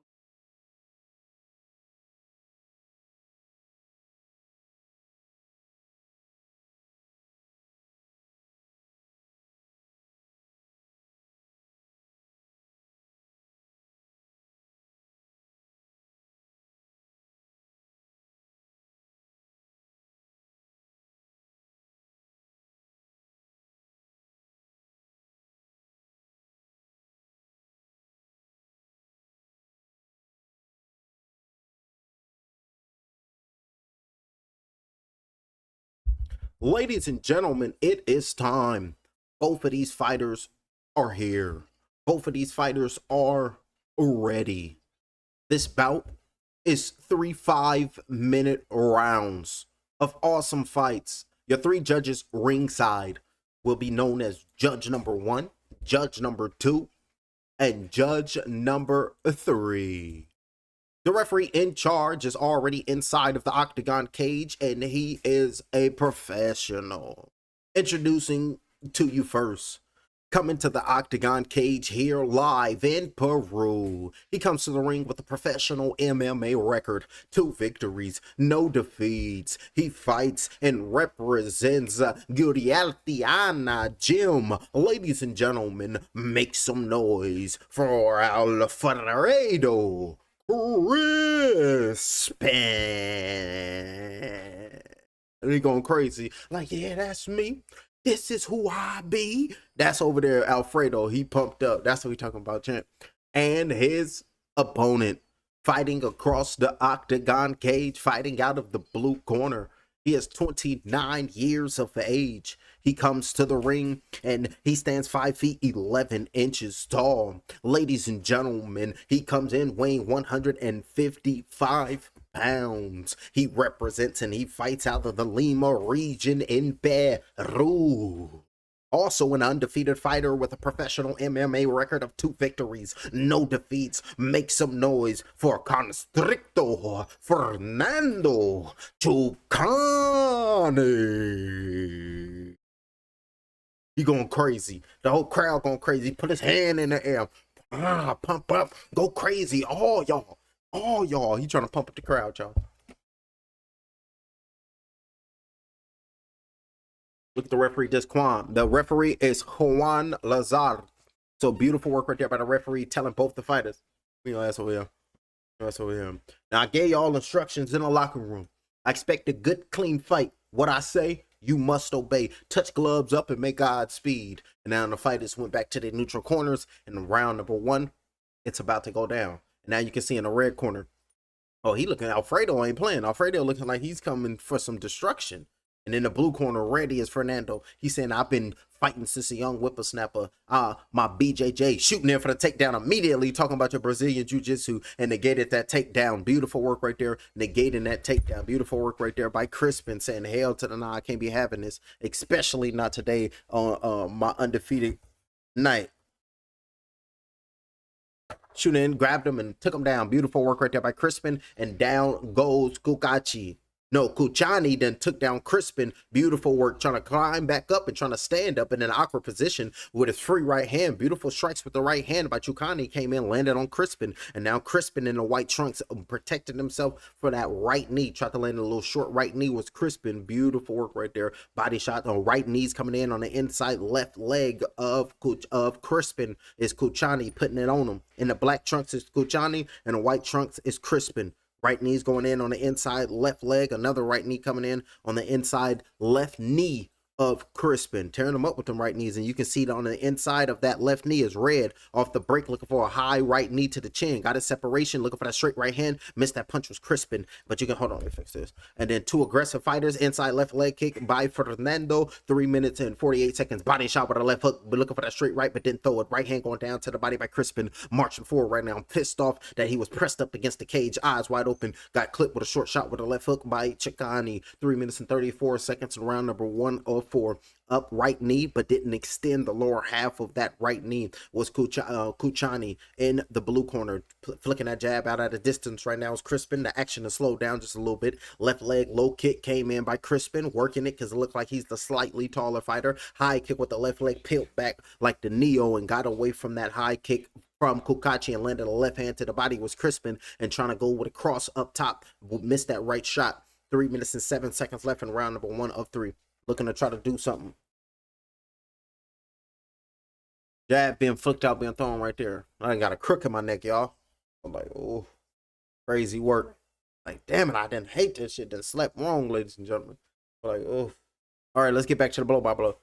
Ladies and gentlemen, it is time. Both of these fighters are here. Both of these fighters are ready. This bout is 3 5-minute rounds of awesome fights. Your three judges ringside will be known as Judge number 1, Judge number 2, and Judge number 3. The referee in charge is already inside of the octagon cage, and he is a professional. Introducing to you first, coming to the octagon cage here live in Peru. He comes to the ring with a professional MMA record, 2 victories, no defeats. He fights and represents Gurialtiana Gym. Ladies and gentlemen, make some noise for Alfredo Crispin. And he going crazy like, yeah, that's me, this is who I be. That's over there, Alfredo. He pumped up. That's what we talking about, champ. And his opponent fighting across the octagon cage, fighting out of the blue corner. He is 29 years of age. He comes to the ring and he stands 5 feet 11 inches tall. Ladies and gentlemen, he comes in weighing 155 pounds. He represents and he fights out of the Lima region in Peru. Also an undefeated fighter with a professional MMA record of 2 victories, no defeats. Make some noise for Constrictor Fernando Chucani. He going crazy. The whole crowd going crazy. Put his hand in the air. Pump up. Go crazy. All y'all. All y'all. He trying to pump up the crowd, y'all. Look at the referee, just Juan. The referee is Juan Lazar. So beautiful work right there by the referee telling both the fighters. You know, that's what we are. That's what we are. Now, I gave y'all instructions in the locker room. I expect a good, clean fight What I say, you must obey. Touch gloves up and make Godspeed. And now the fighters went back to their neutral corners. In round number 1, it's about to go down. And now you can see in the red corner, oh, he looking, Alfredo ain't playing. Alfredo looking like he's coming for some destruction. And in the blue corner, ready is Fernando. He's saying, I've been fighting since a young whippersnapper. My BJJ shooting in for the takedown immediately, talking about your Brazilian jiu-jitsu, and negated that takedown. Beautiful work right there, negating that takedown. Beautiful work right there by Crispin, saying, hell to the nah, I can't be having this, especially not today on my undefeated night. Shooting in, grabbed him, and took him down. Beautiful work right there by Crispin, and down goes Kuchani then took down Crispin. Beautiful work, trying to climb back up and trying to stand up in an awkward position with his free right hand. Beautiful strikes with the right hand by Kuchani, came in, landed on Crispin, and now Crispin in the white trunks protected himself for that right knee. Tried to land a little short right knee was Crispin. Beautiful work right there. Body shot on right knees coming in on the inside left leg of Crispin is Kuchani, putting it on him. In the black trunks is Kuchani, and the white trunks is Crispin. Right knee's going in on the inside left leg. Another right knee coming in on the inside left knee of Crispin, tearing him up with them right knees. And you can see that on the inside of that left knee is red off the break, looking for a high right knee to the chin. Got his separation, looking for that straight right hand. Missed that punch was Crispin, but you can, hold on, let me fix this. And then 2 aggressive fighters, inside left leg kick by Fernando, 3 minutes and 48 seconds. Body shot with a left hook, but looking for that straight right, but didn't throw it. Right hand going down to the body by Crispin, marching forward right now. I'm pissed off that he was pressed up against the cage, eyes wide open. Got clipped with a short shot with a left hook by Chikani. 3 minutes and 34 seconds in round number 1 of 4. Up right knee, but didn't extend the lower half of that right knee was Kuchani in the blue corner, flicking that jab out at a distance right now is Crispin. The action has slowed down just a little bit. Left leg low kick came in by Crispin, working it because it looked like he's the slightly taller fighter. High kick with the left leg peeled back like the Neo and got away from that high kick from Kukachi and landed a left hand to the body was Crispin, and trying to go with a cross up top, missed that right shot. 3 minutes and 7 seconds left in round number 1 of 3. Looking to try to do something. Jab being flicked out, being thrown right there. I done got a crook in my neck, y'all. I'm like, oh, crazy work. Like, damn it, I didn't hate this shit. Done slept wrong, ladies and gentlemen. Like, oh. All right, let's get back to the blow by blow.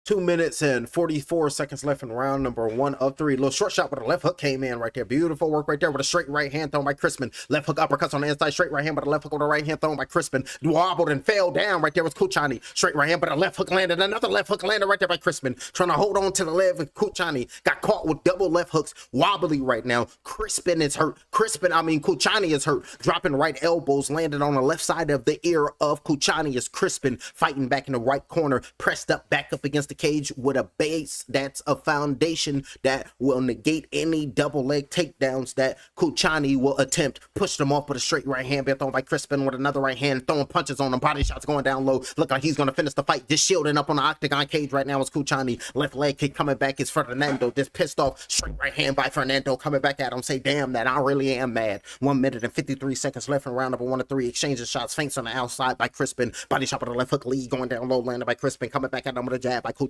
2 minutes and 44 seconds left in round number 1 of 3. Little short shot with a left hook came in right there. Beautiful work right there with a straight right hand thrown by Crispin. Left hook uppercuts on the inside. Straight right hand, but a left hook with a right hand thrown by Crispin. Wobbled and fell down right there with Kuchani. Straight right hand, but a left hook landed. Another left hook landed right there by Crispin. Trying to hold on to the leg with Kuchani. Got caught with double left hooks. Wobbly right now. Crispin is hurt. Kuchani is hurt. Dropping right elbows. Landed on the left side of the ear of Kuchani is Crispin. Fighting back in the right corner. Pressed up, back up against the cage with a base that's a foundation that will negate any double leg takedowns that Kuchani will attempt. Pushed him off with a straight right hand, being thrown by Crispin with another right hand, throwing punches on him, body shots going down low. Look like he's going to finish the fight. Just shielding up on the octagon cage right now is Kuchani. Left leg kick coming back is Fernando. Just pissed off, straight right hand by Fernando coming back at him. Say, damn, that I really am mad. 1 minute and 53 seconds left in round number 1 of 3. Exchanges shots, feints on the outside by Crispin. Body shot with a left hook lead going down low, landed by Crispin. Coming back at him with a jab by Kuchani.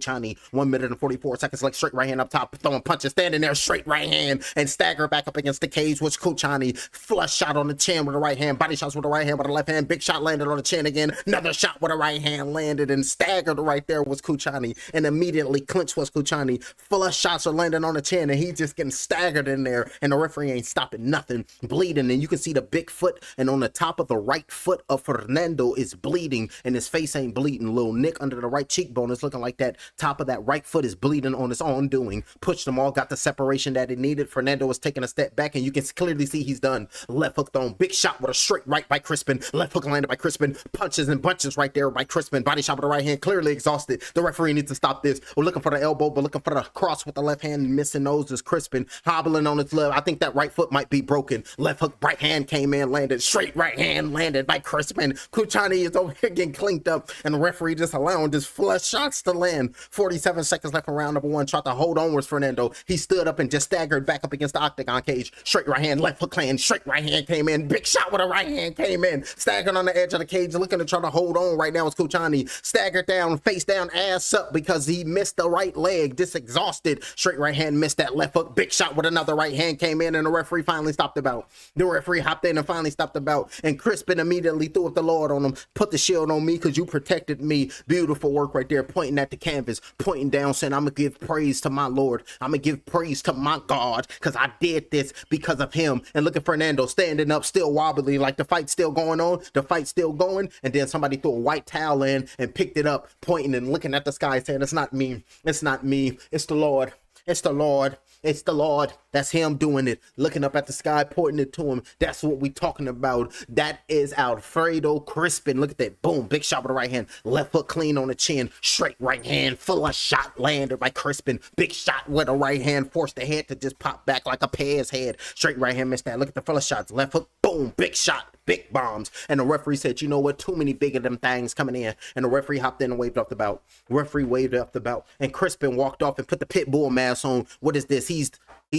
1 minute and 44 seconds, like straight right hand up top, throwing punches, standing there, straight right hand, and stagger back up against the cage was Kuchani. Flush shot on the chin with the right hand, body shots with the right hand, with the left hand, big shot landed on the chin again, another shot with the right hand landed, and staggered right there was Kuchani, and immediately clinched was Kuchani. Flush shots are landing on the chin, and he's just getting staggered in there, and the referee ain't stopping nothing, bleeding, and you can see the big foot, and on the top of the right foot of Fernando is bleeding, and his face ain't bleeding. Little nick under the right cheekbone is looking like that top of that right foot is bleeding on its own doing. Pushed them all, got the separation that he needed. Fernando was taking a step back, and you can clearly see he's done. Left hook thrown, big shot with a straight right by Crispin. Left hook landed by Crispin. Punches and bunches right there by Crispin. Body shot with the right hand, clearly exhausted. The referee needs to stop this. We're looking for the elbow, but looking for the cross with the left hand, missing those is Crispin. Hobbling on his left. I think that right foot might be broken. Left hook, right hand came in, landed. Straight right hand landed by Crispin. Kuchani is over here getting clinked up, and the referee just allowing just flush shots to land 47 seconds left in round number one. Tried to hold on with Fernando. He stood up and just staggered back up against the octagon cage. Straight right hand, left hook land. Straight right hand came in. Big shot with a right hand came in. Staggered on the edge of the cage, looking to try to hold on right now. It's Kuchani. Staggered down, face down, ass up because he missed the right leg. Just exhausted. Straight right hand missed that left hook. Big shot with another right hand came in, and the referee finally stopped the bout. The referee hopped in and finally stopped the bout. And Crispin immediately threw up the Lord on him. Put the shield on me because you protected me. Beautiful work right there, pointing at the canvas, pointing down, saying, I'm going to give praise to my Lord. I'm going to give praise to my God because I did this because of him. And look at Fernando standing up, still wobbly, like the fight's still going on. The fight's still going. And then somebody threw a white towel in and picked it up, pointing and looking at the sky, saying, it's not me. It's not me. It's the Lord. It's the Lord. It's the Lord. That's him doing it. Looking up at the sky, pointing it to him. That's what we talking about. That is Alfredo Crispin. Look at that. Boom. Big shot with the right hand. Left foot clean on the chin. Straight right hand. Full of shot landed by Crispin. Big shot with the right hand. Forced the head to just pop back like a pear's head. Straight right hand. Missed that. Look at the full of shots. Left hook. Boom. Big shot. Big bombs. And the referee said, you know what? Too many big of them things coming in. And the referee hopped in and waved off the bout. Referee waved off the bout. And Crispin walked off and put the pit bull mask on. What is this? He's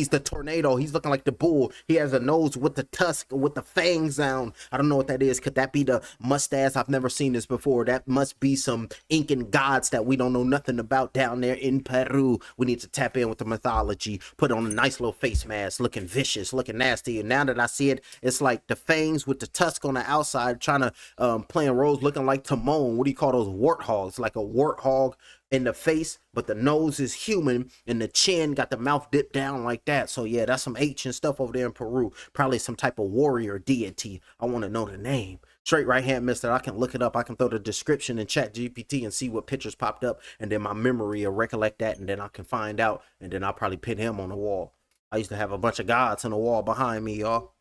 the tornado. He's looking like the bull. He has a nose with the tusk, with the fangs down. I don't know what that is. Could that be the mustache? I've never seen this before. That must be some Incan gods that we don't know nothing about down there in Peru. We need to tap in with the mythology. Put on a nice little face mask, looking vicious, looking nasty. And now that I see it, it's like the fangs with the tusk on the outside, trying to playing roles, looking like Timon. What do you call those warthogs? Like a warthog in the face, but the nose is human and the chin got the mouth dipped down like that. So yeah, that's some ancient stuff over there in Peru. Probably some type of warrior deity. I want to know the name. Straight right hand, mister. I can look it up. I can throw the description in Chat GPT and see what pictures popped up, and then my memory will recollect that, and then I can find out, and then I'll probably pin him on the wall. I used to have a bunch of gods on the wall behind me, y'all.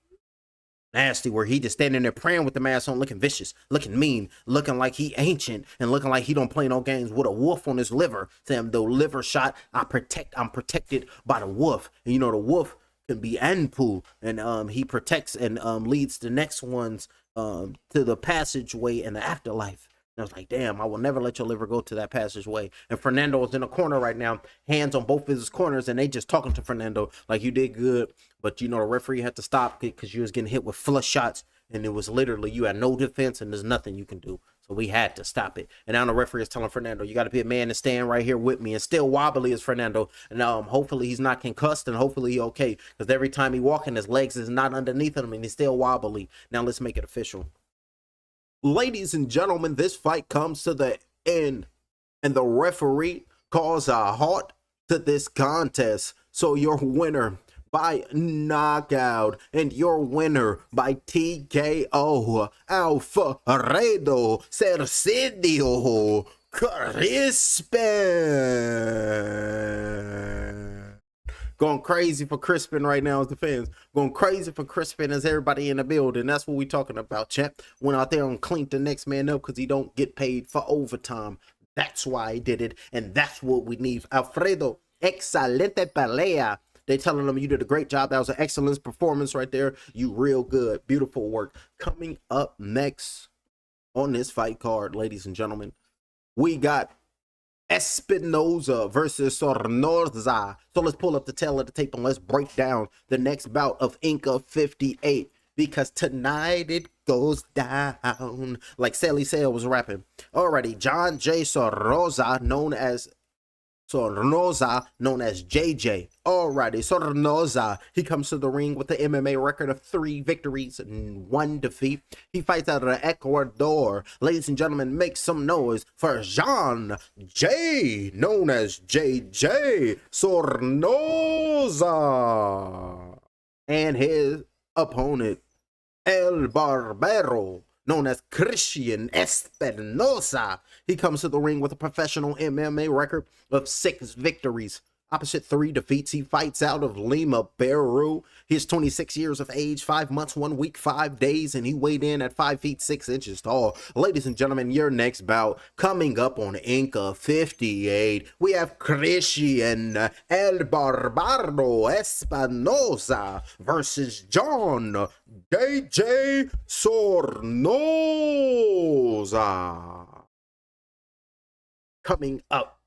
Nasty, where he just standing there praying with the mask on, looking vicious, looking mean, looking like he ancient, and looking like he don't play no games with a wolf on his liver. Saying the liver shot, I'm protected by the wolf. And you know the wolf can be Anpu, and he protects and leads the next ones to the passageway in the afterlife. And I was like, damn, I will never let your liver go to that passageway. And Fernando is in a corner right now, hands on both of his corners, and they just talking to Fernando like, you did good. But, you know, the referee had to stop because you was getting hit with flush shots, and it was literally, you had no defense, and there's nothing you can do. So we had to stop it. And now the referee is telling Fernando, you got to be a man and stand right here with me. And still wobbly is Fernando. And hopefully he's not concussed, and hopefully he's okay. Because every time he walking, his legs is not underneath him, and he's still wobbly. Now let's make it official. Ladies and gentlemen, this fight comes to the end, and the referee calls a halt to this contest. So your winner by knockout and your winner by TKO, Alfredo Cercidio Crispin. Going crazy for Crispin right now as the fans. Going crazy for Crispin as everybody in the building. That's what we talking about, champ. Went out there and cleaned the next man up because he don't get paid for overtime. That's why he did it. And that's what we need. Alfredo, excelente pelea. They telling him you did a great job. That was an excellent performance right there. You real good. Beautiful work. Coming up next on this fight card, ladies and gentlemen, we got Espinoza versus Sornoza. So let's pull up the tail of the tape and let's break down the next bout of Inka 58. Because tonight it goes down. Like Sally Sale was rapping. Alrighty, John J. Sornoza, known as JJ. Alrighty, Sornoza. He comes to the ring with the MMA record of 3 victories and 1 defeat. He fights out of Ecuador. Ladies and gentlemen, make some noise for John J, known as JJ Sornoza. And his opponent, El Barbero, known as Christian Espinosa. He comes to the ring with a professional MMA record of 6 victories, opposite 3 defeats. He fights out of Lima, Peru. He's 26 years of age, 5 months, 1 week, 5 days, and he weighed in at 5 feet 6 inches tall. Ladies and gentlemen, your next bout coming up on Inka 58. We have Christian El Barbaro Espinosa versus John JJ Sornoza. Coming up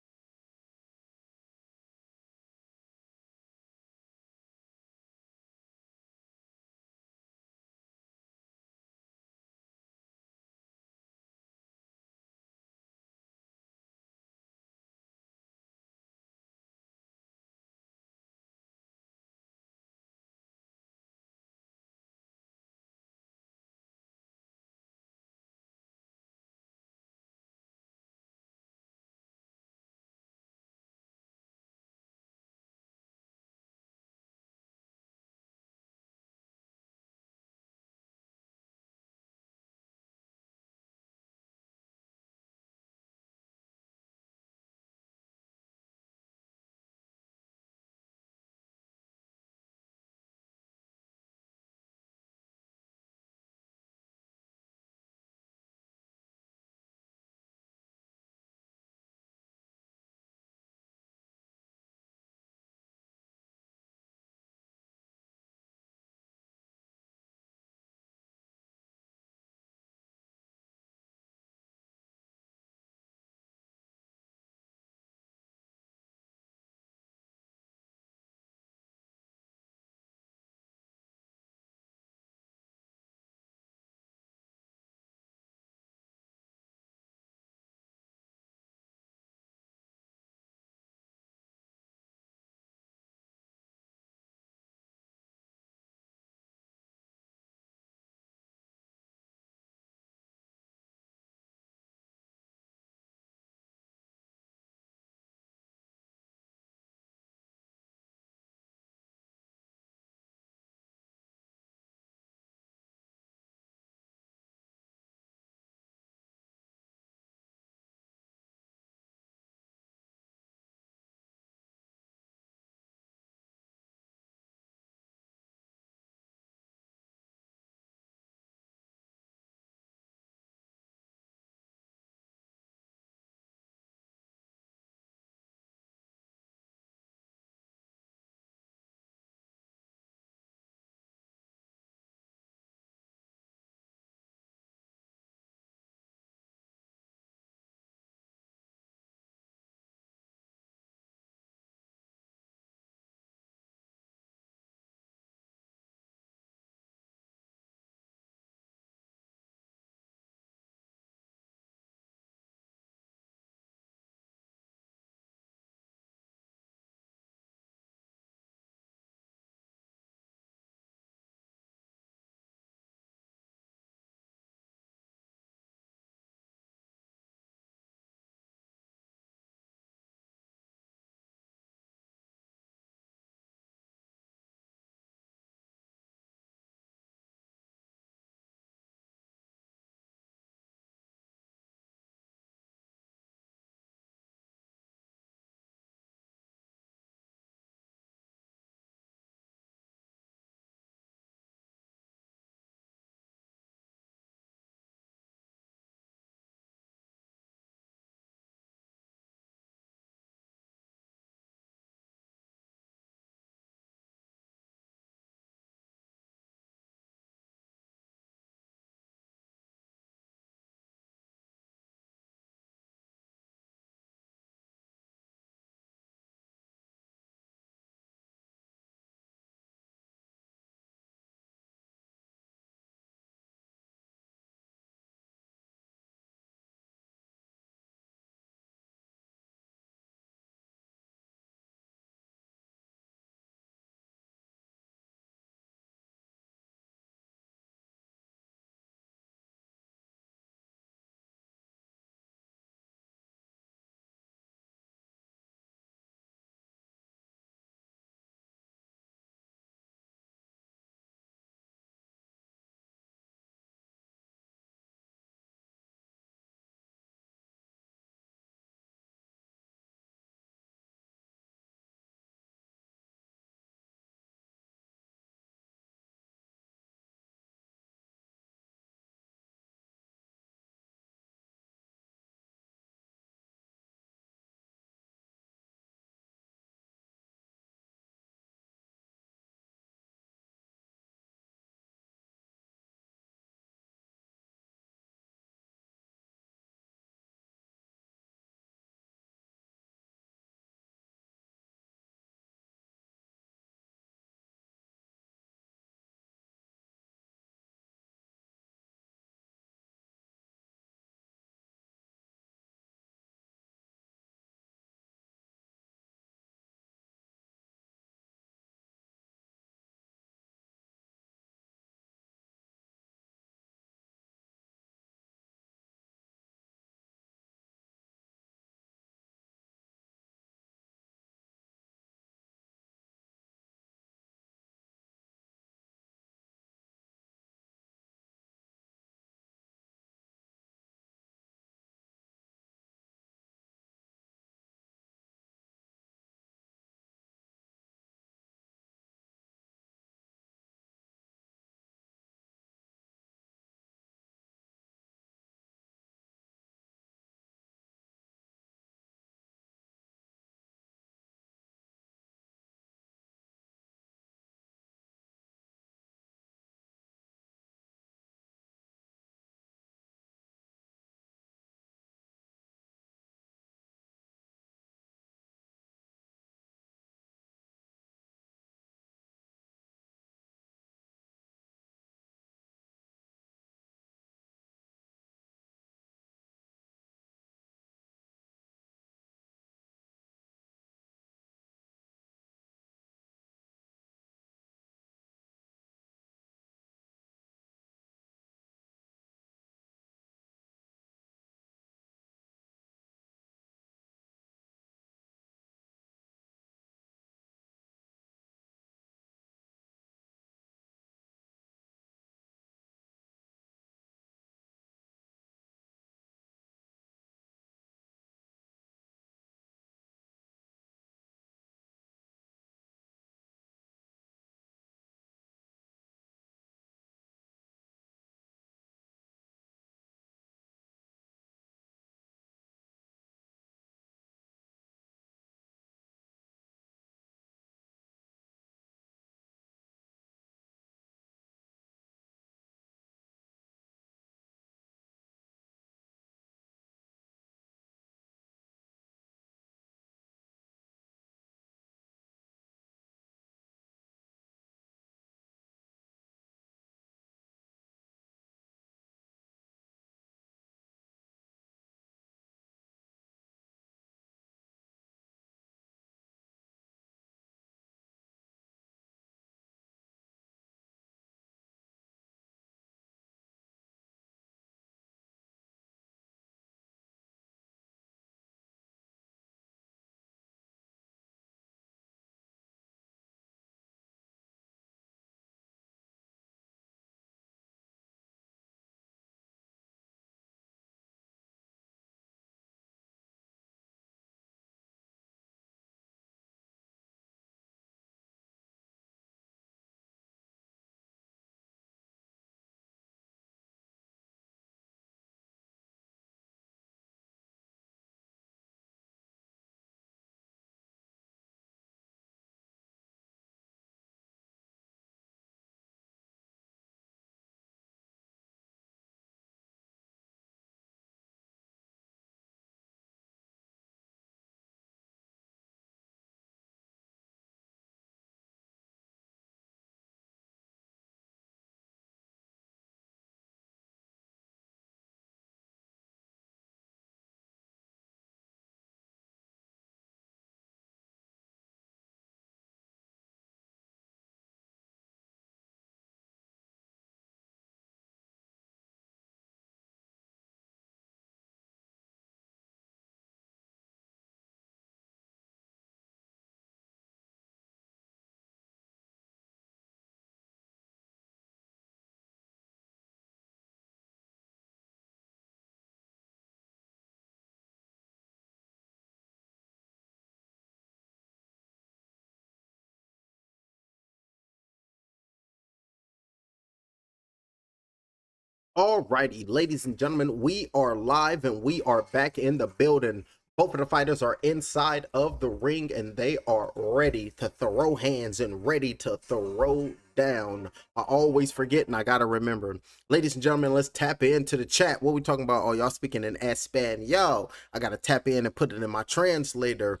Alrighty, ladies and gentlemen, we are live and we are back in the building. Both of the fighters are inside of the ring and they are ready to throw hands and ready to throw down. I always forget and I gotta remember. Ladies and gentlemen, let's tap into the chat. What we talking about? Oh, y'all speaking in Espanol. I gotta tap in and put it in my translator.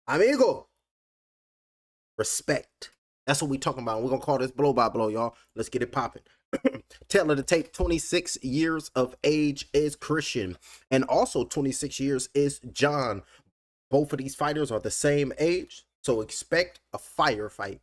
Amigo, respect. That's what we talking about. We're gonna call this blow by blow, y'all. Let's get it popping. Tail of the tape, 26 years of age is Christian, and also 26 years is John. Both of these fighters are the same age, so expect a firefight.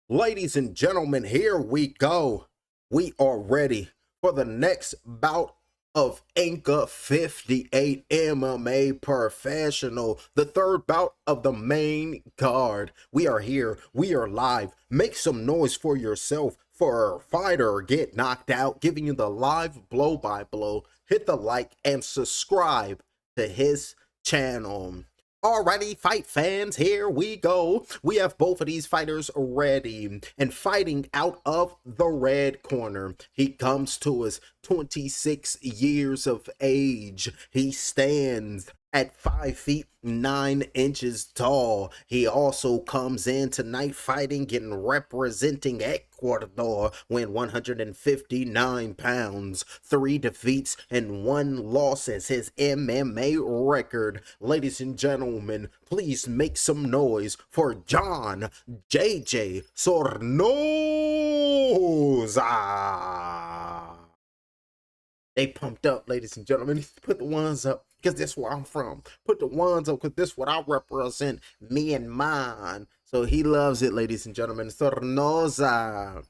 Ladies and gentlemen, here we go. We are ready for the next bout of Inka 58 MMA Professional, the third bout of the main card. We are here. We are live. Make some noise for yourself for a fighter get knocked out, giving you the live blow by blow. Hit the like and subscribe to his channel. Alrighty, fight fans, here we go. We have both of these fighters ready and fighting out of the red corner. He comes to us 26 years of age. He stands at 5 feet 9 inches tall. He also comes in tonight fighting and representing Ecuador, weighing 159 pounds, 3 defeats and 1 loss as his MMA record. Ladies and gentlemen, please make some noise for John JJ Sornosa. They pumped up, ladies and gentlemen. Put the ones up, because that's where I'm from. Put the ones up, because this is what I represent, me and mine. So he loves it, ladies and gentlemen. Sornosa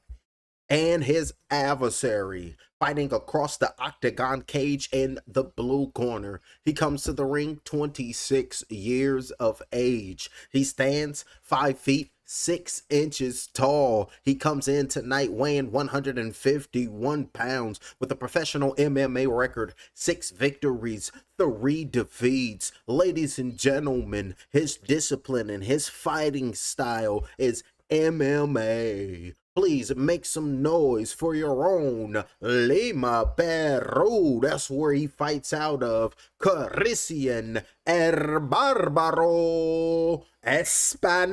and his adversary fighting across the octagon cage in the blue corner. He comes to the ring 26 years of age. He stands 5 feet 6 inches tall. He comes in tonight weighing 151 pounds with a professional MMA record, 6 victories, 3 defeats. Ladies and gentlemen, his discipline and his fighting style is MMA. Please make some noise for your own Lima, Peru. That's where he fights out of. Christian El Bárbaro Espinosa.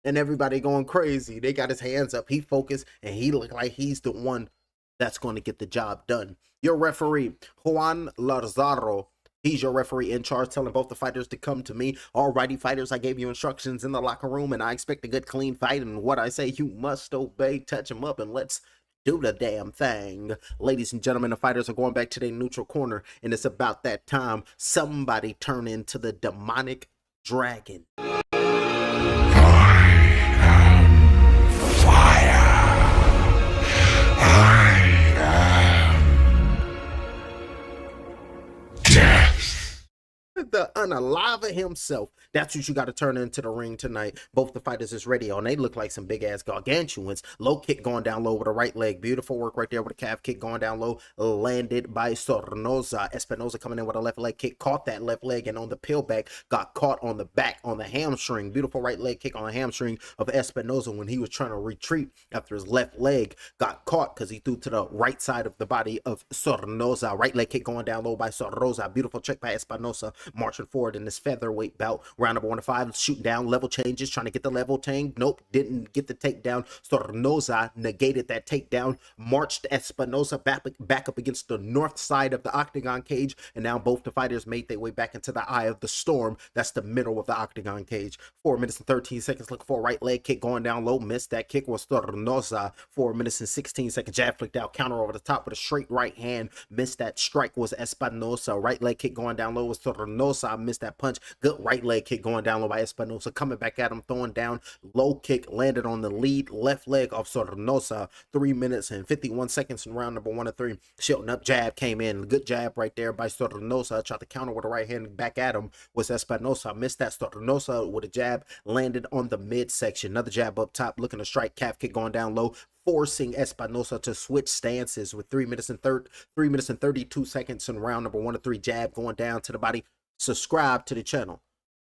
And everybody going crazy. They got his hands up. He focused and he looked like he's the one that's going to get the job done. Your referee, Juan Lazaro. He's your referee in charge, telling both the fighters to come to me. Alrighty, fighters, I gave you instructions in the locker room, and I expect a good, clean fight. And what I say, you must obey. Touch him up, and let's do the damn thing. Ladies and gentlemen, the fighters are going back to their neutral corner, and it's about that time somebody turn into the demonic dragon. The unaliver himself. That's what you got to turn into the ring tonight. Both the fighters is ready on. They look like some big ass gargantuans. Low kick going down low with a right leg. Beautiful work right there with a calf kick going down low. Landed by Sornosa. Espinosa coming in with a left leg kick. Caught that left leg and on the peel back got caught on the back on the hamstring. Beautiful right leg kick on the hamstring of Espinosa when he was trying to retreat after his left leg got caught because he threw to the right side of the body of Sornosa. Right leg kick going down low by Sornosa. Beautiful check by Espinosa. Marching forward in this featherweight bout. Round number 1 to 5, shooting down, level changes, trying to get the level tank. Nope, didn't get the takedown. Sornosa negated that takedown, marched Espinosa back up against the north side of the octagon cage, and now both the fighters made their way back into the eye of the storm. That's the middle of the octagon cage. 4 minutes and 13 seconds, looking for a right leg kick going down low. Missed that kick was Sornosa. 4 minutes and 16 seconds, jab flicked out, counter over the top with a straight right hand. Missed that strike was Espinosa. Right leg kick going down low was Sornosa. I missed that punch. Good right leg kick going down low by Espinosa. Coming back at him, throwing down. Low kick landed on the lead left leg of Sornosa. 3 minutes and 51 seconds in round number 1 to 3. Shooting up jab came in. Good jab right there by Sornosa. Tried to counter with a right hand back at him was Espinosa. Missed that. Sornosa with a jab landed on the midsection. Another jab up top, looking to strike. Calf kick going down low, forcing Espinosa to switch stances with 3 minutes and 32 seconds in round number 1 to 3. Jab going down to the body. Subscribe to the channel.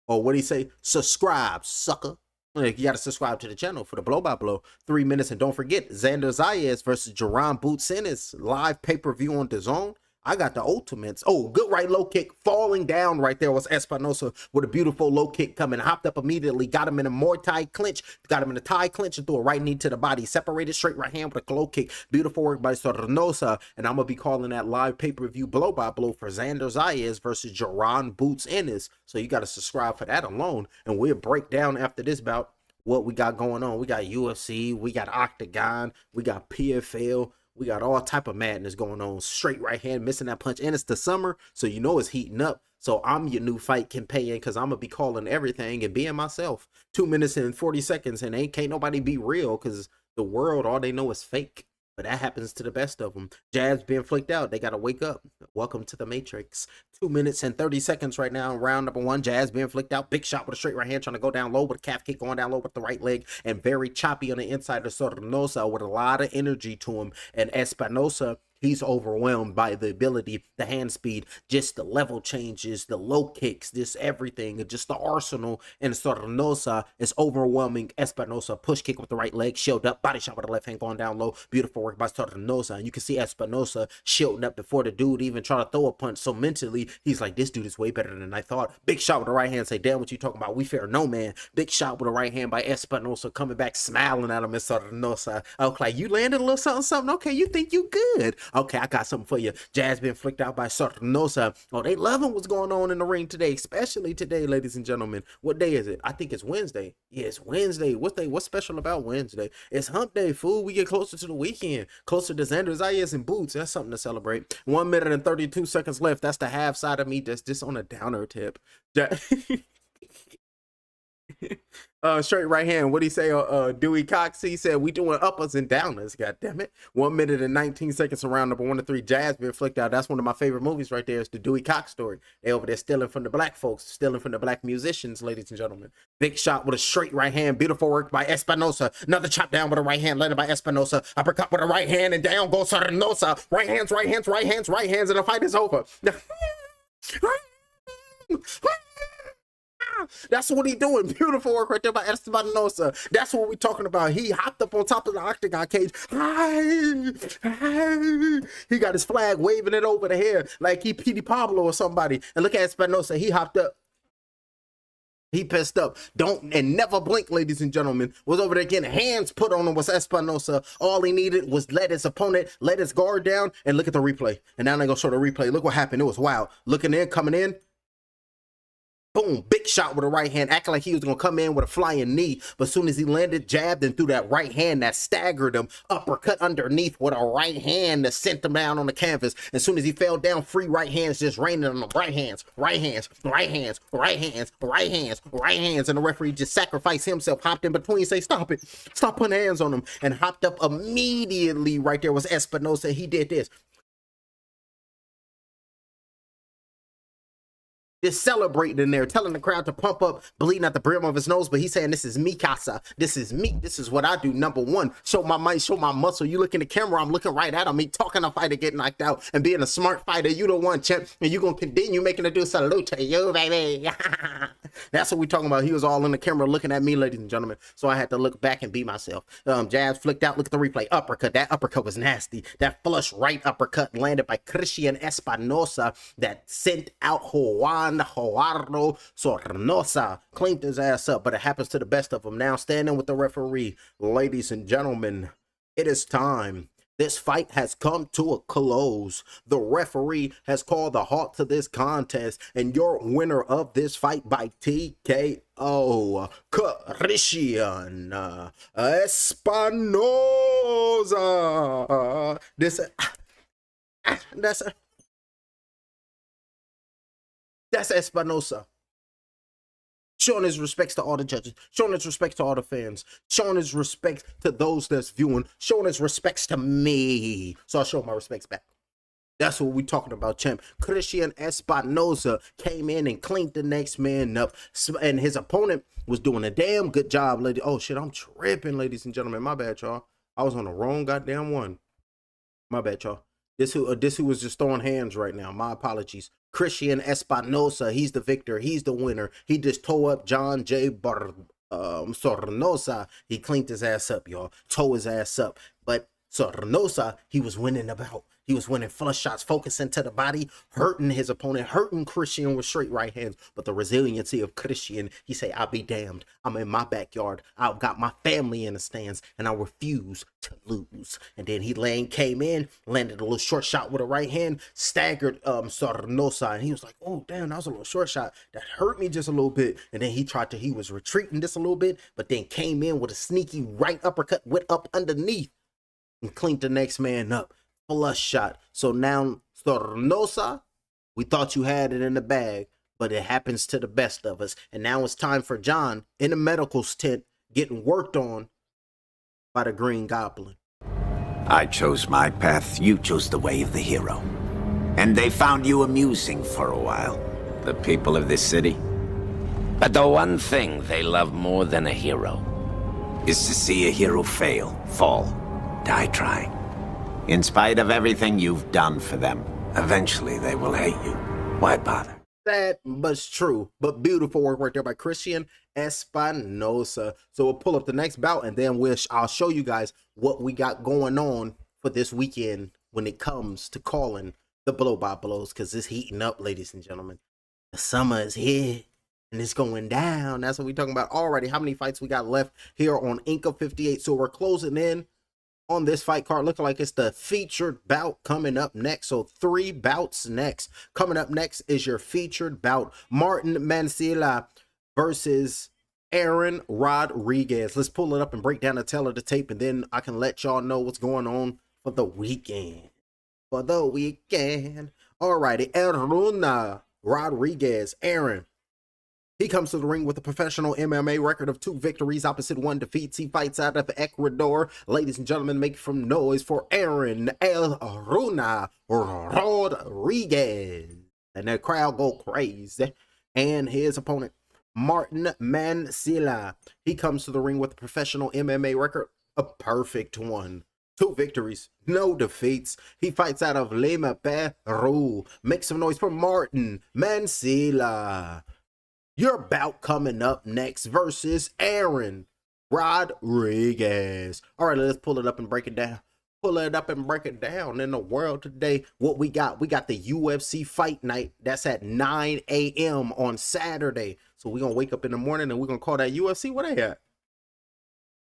Or what do he say? Subscribe, sucker. Like, you got to subscribe to the channel for the blow by blow. 3 minutes. And don't forget, Xander Zayas versus Jerron Boots Ennis. Live pay-per-view on DAZN. I got the ultimates. Oh, good right low kick. Falling down right there was Espinosa with a beautiful low kick coming. Hopped up immediately. Got him in a Muay Thai clinch. Got him in a Thai clinch and threw a right knee to the body. Separated straight right hand with a low kick. Beautiful work by Sornosa. And I'm going to be calling that live pay-per-view blow by blow for Xander Zayas versus Jerron Boots Ennis. So you got to subscribe for that alone. And we'll break down after this bout what we got going on. We got UFC. We got Octagon. We got PFL. We got all type of madness going on. Straight right hand, missing that punch. And it's the summer, so you know it's heating up. So I'm your new fight campaign because I'm going to be calling everything and being myself. 2 minutes and 40 seconds, and can't nobody be real because the world, all they know is fake. But that happens to the best of them. Jabs being flicked out. They got to wake up. Welcome to the Matrix. 2 minutes and 30 seconds right now. Round number one. Jabs being flicked out. Big shot with a straight right hand trying to go down low with a calf kick going down low with the right leg. And very choppy on the inside of Sornosa with a lot of energy to him. And Espinosa, he's overwhelmed by the ability, the hand speed, just the level changes, the low kicks, just everything, just the arsenal. And Sornosa is overwhelming Espinosa. Push kick with the right leg, shield up, body shot with the left hand going down low. Beautiful work by Sornosa. And you can see Espinosa shielding up before the dude even trying to throw a punch. So mentally, he's like, this dude is way better than I thought. Big shot with the right hand. Say, damn, what you talking about? We fear no man. Big shot with the right hand by Espinosa, coming back, smiling at him. And Sornosa, I was like, you landed a little something. Okay, you think you good. Okay, I got something for you. Jazz been flicked out by Sornosa. Oh, they loving what's going on in the ring today, especially today, ladies and gentlemen. What day is it? I think it's Wednesday. Yeah, it's Wednesday. What's special about Wednesday? It's hump day, fool. We get closer to the weekend, closer to Xander Zayas and Boots. That's something to celebrate. 1 minute and 32 seconds left. That's the half side of me that's just on a downer tip. Straight right hand. What do he say? Dewey Cox. He said we doing uppers and downers. God damn it. 1 minute and 19 seconds around number 1 to 3. Jazz been flicked out. That's one of my favorite movies right there. It's the Dewey Cox story. They over there stealing from the black folks, stealing from the black musicians, ladies and gentlemen. Big shot with a straight right hand. Beautiful work by Espinosa. Another chop down with a right hand, landed by Espinosa. Uppercut with a right hand, and down goes Sornosa. Right hands, right hands, right hands, right hands, and the fight is over. That's what he doing. Beautiful work right there by Espinosa. That's what we talking about. He hopped up on top of the octagon cage. He got his flag waving it over the hair like he Petey Pablo or somebody. And look at Espinosa. He hopped up. He pissed up. Don't and never blink, ladies and gentlemen. Was over there getting hands put on him was Espinosa. All he needed was let his opponent let his guard down and look at the replay. And now they're gonna show the replay. Look what happened. It was wild. Looking in, coming in. Boom, big shot with a right hand, acting like he was going to come in with a flying knee. But as soon as he landed, jabbed, and threw that right hand that staggered him, uppercut underneath with a right hand that sent him down on the canvas. As soon as he fell down, free right hands just raining on him. Right hands, right hands, right hands, right hands, right hands, right hands. And the referee just sacrificed himself, hopped in between, say, stop it. Stop putting hands on him. And hopped up immediately. Right there was Espinosa. He did this. Just celebrating in there, telling the crowd to pump up, bleeding at the brim of his nose. But he's saying, this is me, casa. This is me. This is what I do. Number one, show my might, show my muscle. You look in the camera, I'm looking right at him. Me talking a fighter, get knocked out. And being a smart fighter, you the one, champ. And you going to continue making a do salute to you, baby. That's what we talking about. He was all in the camera looking at me, ladies and gentlemen. So I had to look back and be myself. Jabs flicked out. Look at the replay. Uppercut. That uppercut was nasty. That flush right uppercut landed by Christian Espinosa that sent out Juan Gerardo Sornosa. Cleaned his ass up, but it happens to the best of them. Now standing with the referee, ladies and gentlemen, it is time. This fight has come to a close. The referee has called a halt to this contest, and your winner of this fight by TKO, Christian Espinosa. That's Espinosa. Showing his respects to all the judges, showing his respects to all the fans, showing his respects to those that's viewing, showing his respects to me. So I'll show my respects back. That's what we talking about, champ. Christian Espinosa came in and cleaned the next man up, and his opponent was doing a damn good job, lady. Oh shit, I'm tripping, ladies and gentlemen. My bad, y'all. I was on the wrong goddamn one. My bad, y'all. This who was just throwing hands right now. My apologies. Christian Espinosa, he's the victor. He's the winner. He just tore up John J. Sornosa. He cleaned his ass up, y'all. Tore his ass up. But Sornosa, he was winning the bout. He was winning flush shots, focusing to the body, hurting his opponent, hurting Christian with straight right hands. But the resiliency of Christian, he say, I'll be damned. I'm in my backyard. I've got my family in the stands, and I refuse to lose. And then he came in, landed a little short shot with a right hand, staggered Sornosa, and he was like, oh, damn, that was a little short shot. That hurt me just a little bit. And then he was retreating just a little bit, but then came in with a sneaky right uppercut, went up underneath, and cleaned the next man up. Flush shot. So now Sornosa, we thought you had it in the bag, but it happens to the best of us. And now it's time for John in the medical's tent getting worked on by the Green Goblin. I chose my path, you chose the way of the hero. And they found you amusing for a while, the people of this city. But the one thing they love more than a hero is to see a hero fail, fall, die trying. In spite of everything you've done for them, eventually they will hate you. Why bother? Sad but true, but beautiful work right there by Christian Espinosa. So we'll pull up the next bout, and then I'll show you guys what we got going on for this weekend when it comes to calling the blow-by-blows, because it's heating up, ladies and gentlemen. The summer is here, and it's going down. That's what we're talking about already. How many fights we got left here on Inka 58? So we're closing in on this fight card, looking like it's the featured bout coming up next. So 3 bouts next. Coming up next is your featured bout. Martin Mancilla versus Aaron Rodriguez. Let's pull it up and break down the tail of the tape, and then I can let y'all know what's going on for the weekend. Alrighty, Aaron Rodriguez. Aaron, he comes to the ring with a professional MMA record of 2 victories, opposite 1 defeats. He fights out of Ecuador. Ladies and gentlemen, make some noise for Aaron Rodriguez. And the crowd go crazy. And his opponent, Martin Mancilla. He comes to the ring with a professional MMA record, a perfect 1. 2 victories, no defeats. He fights out of Lima, Peru. Make some noise for Martin Mancilla. Your bout coming up next versus Aaron Rodriguez. All right, let's pull it up and break it down. In the world today, what we got the UFC fight night. That's at 9 a.m. on Saturday. So we're going to wake up in the morning and we're going to call that UFC. Where they at?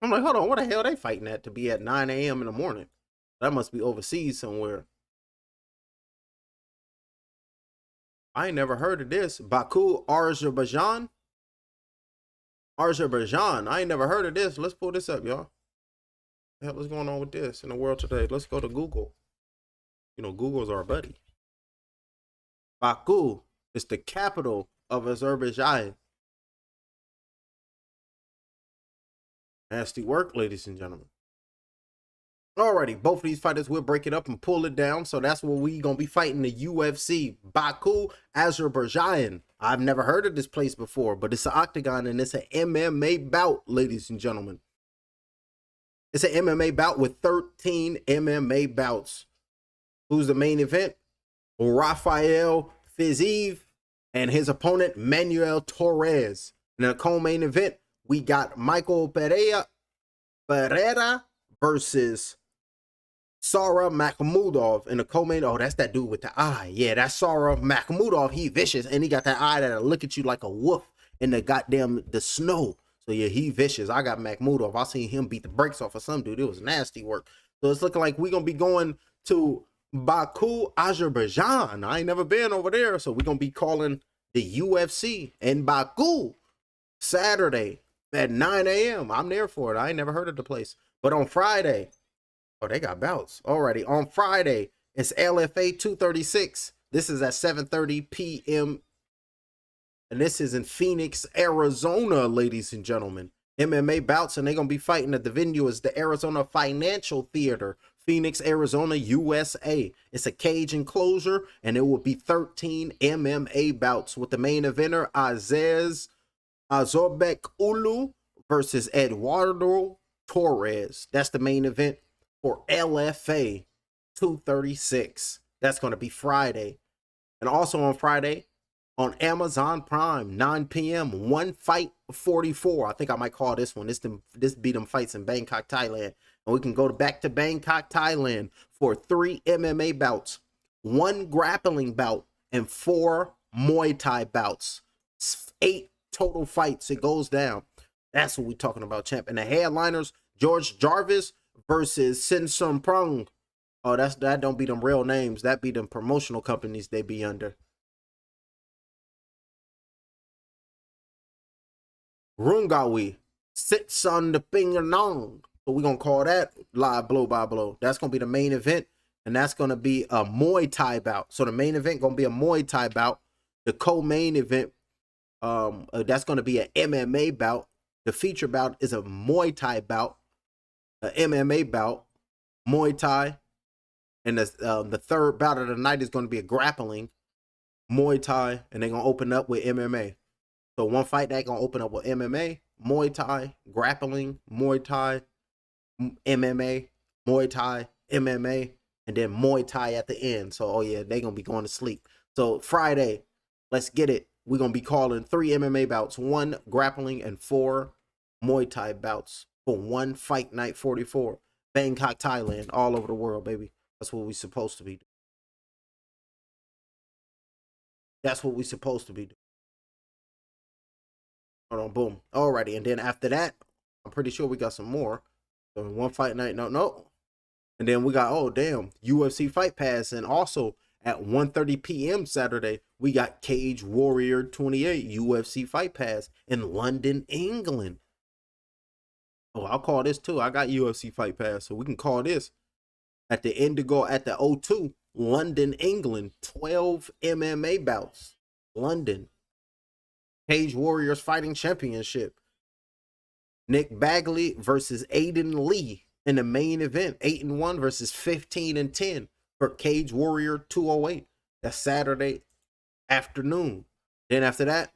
I'm like, hold on, what the hell they fighting at to be at 9 a.m. in the morning? That must be overseas somewhere. I ain't never heard of this. Baku, Azerbaijan. I ain't never heard of this. Let's pull this up, y'all. What the hell is going on with this in the world today? Let's go to Google. You know, Google's our buddy. Baku is the capital of Azerbaijan. Nasty work, ladies and gentlemen. Alrighty, both of these fighters will break it up and pull it down. So that's what we gonna be fighting, the UFC. Baku, Azerbaijan. I've never heard of this place before, but it's an octagon and it's an MMA bout, ladies and gentlemen. It's an MMA bout with 13 MMA bouts. Who's the main event? Rafael Fiziev and his opponent Manuel Torres. In the co-main event, we got Michael Pereira versus Sara Makhmudov in the co-main. Oh, that's that dude with the eye. Yeah, that's Sara Makhmudov. He vicious, and he got that eye that'll look at you like a wolf in the snow. So yeah, he vicious. I got Makhmudov. I seen him beat the brakes off of some dude. It was nasty work. So it's looking like we're gonna be going to Baku, Azerbaijan. I ain't never been over there, so we're gonna be calling the UFC in Baku Saturday at 9 a.m. I'm there for it. I ain't never heard of the place. But on Friday, oh, they got bouts already. On Friday, it's LFA 236. This is at 7:30 p.m. And this is in Phoenix, Arizona, ladies and gentlemen. MMA bouts, and they're going to be fighting at the venue is the Arizona Financial Theater, Phoenix, Arizona, USA. It's a cage enclosure, and it will be 13 MMA bouts with the main eventer, Aziz Azobek Ulu versus Eduardo Torres. That's the main event for LFA 236. That's going to be Friday. And also on Friday, on Amazon Prime, 9 p.m., One Fight 44. I think I might call this one. This be them fights in Bangkok, Thailand. And we can go back to Bangkok, Thailand for 3 MMA bouts, 1 grappling bout, and 4 Muay Thai bouts. 8 total fights. It goes down. That's what we're talking about, champ. And the headliners, George Jarvis versus Sin Sun Prung. Oh, that don't be them real names. That be them promotional companies they be under. Rungawi sits on the Pinganong. So we're going to call that live blow by blow. That's going to be the main event. And that's going to be a Muay Thai bout. So the main event going to be a Muay Thai bout. The co-main event, that's going to be an MMA bout. The feature bout is a Muay Thai bout, an MMA bout, Muay Thai. And the third bout of the night is going to be a grappling, Muay Thai. And they're going to open up with MMA. So one fight that going to open up with MMA, Muay Thai, grappling, Muay Thai, MMA, Muay Thai, MMA, and then Muay Thai at the end. So, oh yeah, they're going to be going to sleep. So Friday, let's get it. We're going to be calling 3 MMA bouts, 1 grappling, and 4 Muay Thai bouts for One Fight Night 44. Bangkok, Thailand, all over the world, baby. That's what we're supposed to be doing. That's what we're supposed to be doing. Hold on, boom. Alrighty, and then after that, I'm pretty sure we got some more. So One Fight Night, no. And then we got, oh damn, UFC Fight Pass. And also at 1:30 p.m. Saturday, we got Cage Warrior 28 UFC Fight Pass in London, England. Oh, I'll call this too. I got UFC Fight Pass, so we can call this at the Indigo at the O2, London, England. 12 MMA bouts, London. Cage Warriors Fighting Championship. Nick Bagley versus Aiden Lee in the main event. 8-1 versus 15-10 for Cage Warrior 208. That's Saturday afternoon. Then after that,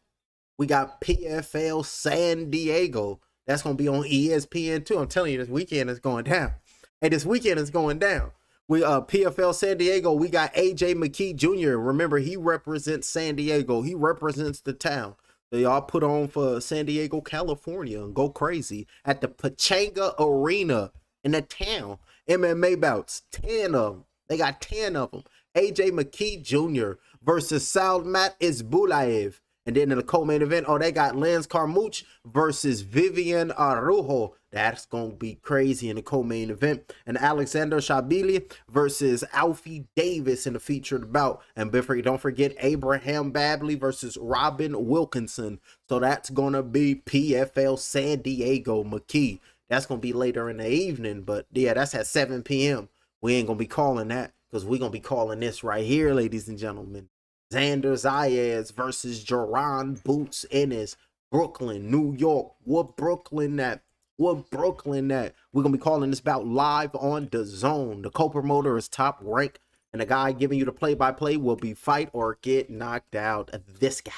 we got PFL San Diego. That's going to be on ESPN too. I'm telling you, this weekend is going down. Hey, this weekend is going down. We PFL San Diego, we got AJ McKee Jr. Remember, he represents San Diego. He represents the town. So y'all put on for San Diego, California, and go crazy at the Pachanga Arena in the town. MMA bouts, 10 of them. They got 10 of them. AJ McKee Jr. versus Salmat Isbulaev. And then in the co-main event, oh, they got Lance Carmouche versus Vivian Araujo. That's going to be crazy in the co-main event. And Alexander Shabili versus Alfie Davis in the featured bout. And don't forget Abraham Babley versus Robin Wilkinson. So that's going to be PFL San Diego McKee. That's going to be later in the evening. But yeah, that's at 7 p.m. We ain't going to be calling that because we're going to be calling this right here, ladies and gentlemen. Xander Zayas versus Jerron Boots Ennis, Brooklyn, New York. What Brooklyn at? What Brooklyn at? We're going to be calling this bout live on DAZN. The co-promoter is Top Rank, and the guy giving you the play-by-play will be Fight or Get Knocked Out. This guy.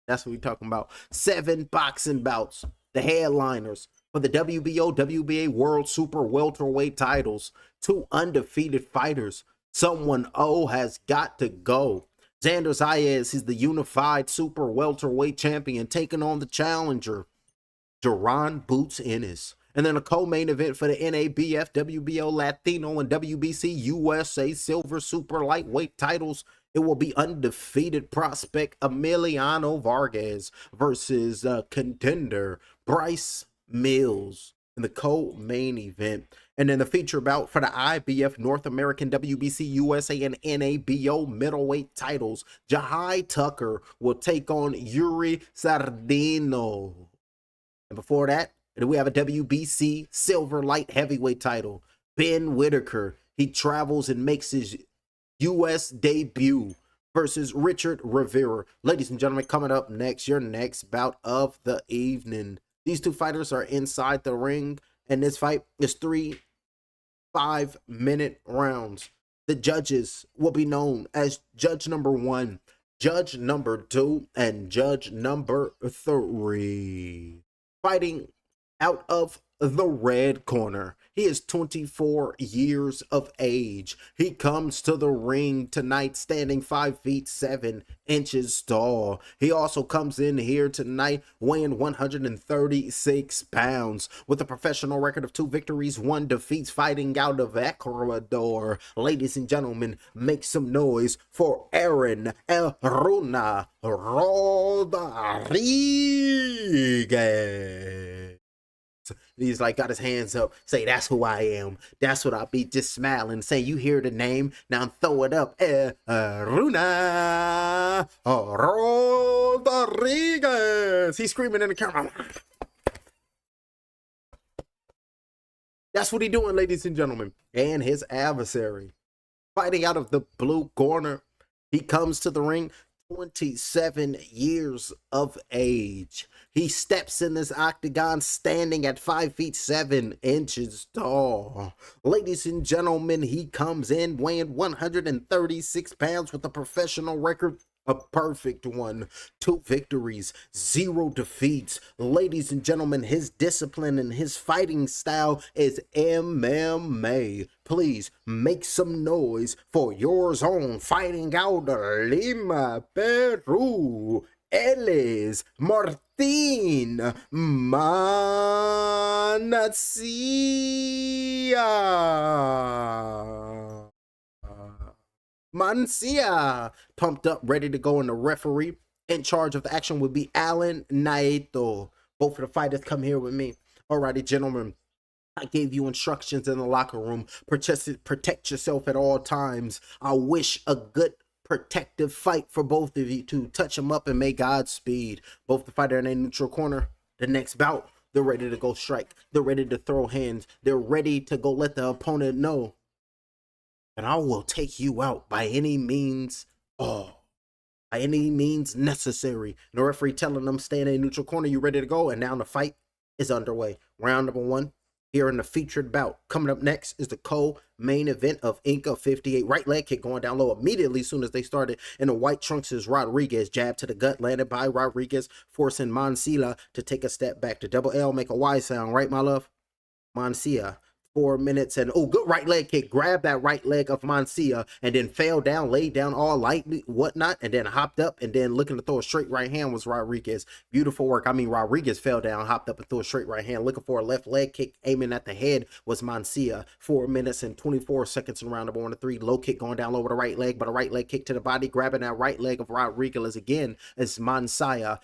That's what we're talking about. 7 boxing bouts. The headliners for the WBO, WBA World Super Welterweight titles. 2 undefeated fighters. Someone has got to go. Xander Zayas is the unified super welterweight champion, taking on the challenger, Jerron Boots Ennis. And then a co-main event for the NABF, WBO Latino, and WBC USA Silver Super Lightweight titles. It will be undefeated prospect Emiliano Vargas versus contender Bryce Mills in the co-main event. And then the feature bout for the IBF North American, WBC USA, and NABO middleweight titles. Jahai Tucker will take on Yuri Sardino. And before that, we have a WBC silver light heavyweight title. Ben Whitaker, he travels and makes his US debut versus Richard Rivera. Ladies and gentlemen, coming up next, your next bout of the evening. These 2 fighters are inside the ring, and this fight is 3 5-minute rounds. The judges will be known as Judge number 1, Judge number 2, and Judge number 3. Fighting out of the red corner, He is 24 years of age. He comes to the ring tonight standing 5 feet 7 inches tall. He also comes in here tonight weighing 136 pounds with a professional record of 2 victories, 1 defeat, fighting out of Ecuador. Ladies and gentlemen, make some noise for Aaron Elruna Rodriguez. He's like got his hands up, say that's who I am. That's what I be, just smiling, say you hear the name, now throw it up. Runa Rodriguez. He's screaming in the camera. That's what he doing, ladies and gentlemen. And his adversary, fighting out of the blue corner, he comes to the ring, 27 years of age. He steps in this octagon standing at 5 feet 7 inches tall. Ladies and gentlemen, he comes in weighing 136 pounds with a professional record, a perfect one. 2 victories, 0 defeats. Ladies and gentlemen, his discipline and his fighting style is MMA. Please make some noise for yours own, fighting out of Lima, Peru. Él es Martín Mancia. Pumped up, ready to go, and the referee in charge of the action would be Alan Naito. Both of the fighters come here with me. Alrighty, gentlemen. I gave you instructions in the locker room. Protect yourself at all times. I wish a good protective fight for both of you to touch them up and may Godspeed. Both the fighter in a neutral corner. The next bout, they're ready to go strike. They're ready to throw hands. They're ready to go let the opponent know that I will take you out by any means, by any means necessary. And the referee telling them stay in a neutral corner. You ready to go? And now the fight is underway. Round number 1. Here in the featured bout. Coming up next is the co-main event of Inka 58. Right leg kick going down low immediately as soon as they started. In the white trunks is Rodriguez. Jab to the gut landed by Rodriguez, forcing Mancia to take a step back. The double L make a Y sound, right, my love? Mancia. 4 minutes and good right leg kick. Grabbed that right leg of Mancia and then fell down, laid down all lightly, whatnot, and then hopped up and then looking to throw a straight right hand was Rodriguez. Beautiful work. I mean, Rodriguez fell down, hopped up and threw a straight right hand. Looking for a left leg kick, aiming at the head was Mancia. 4 minutes and 24 seconds in round number 1 to 3. Low kick going down low with a right leg, but a right leg kick to the body, grabbing that right leg of Rodriguez again is Mancia.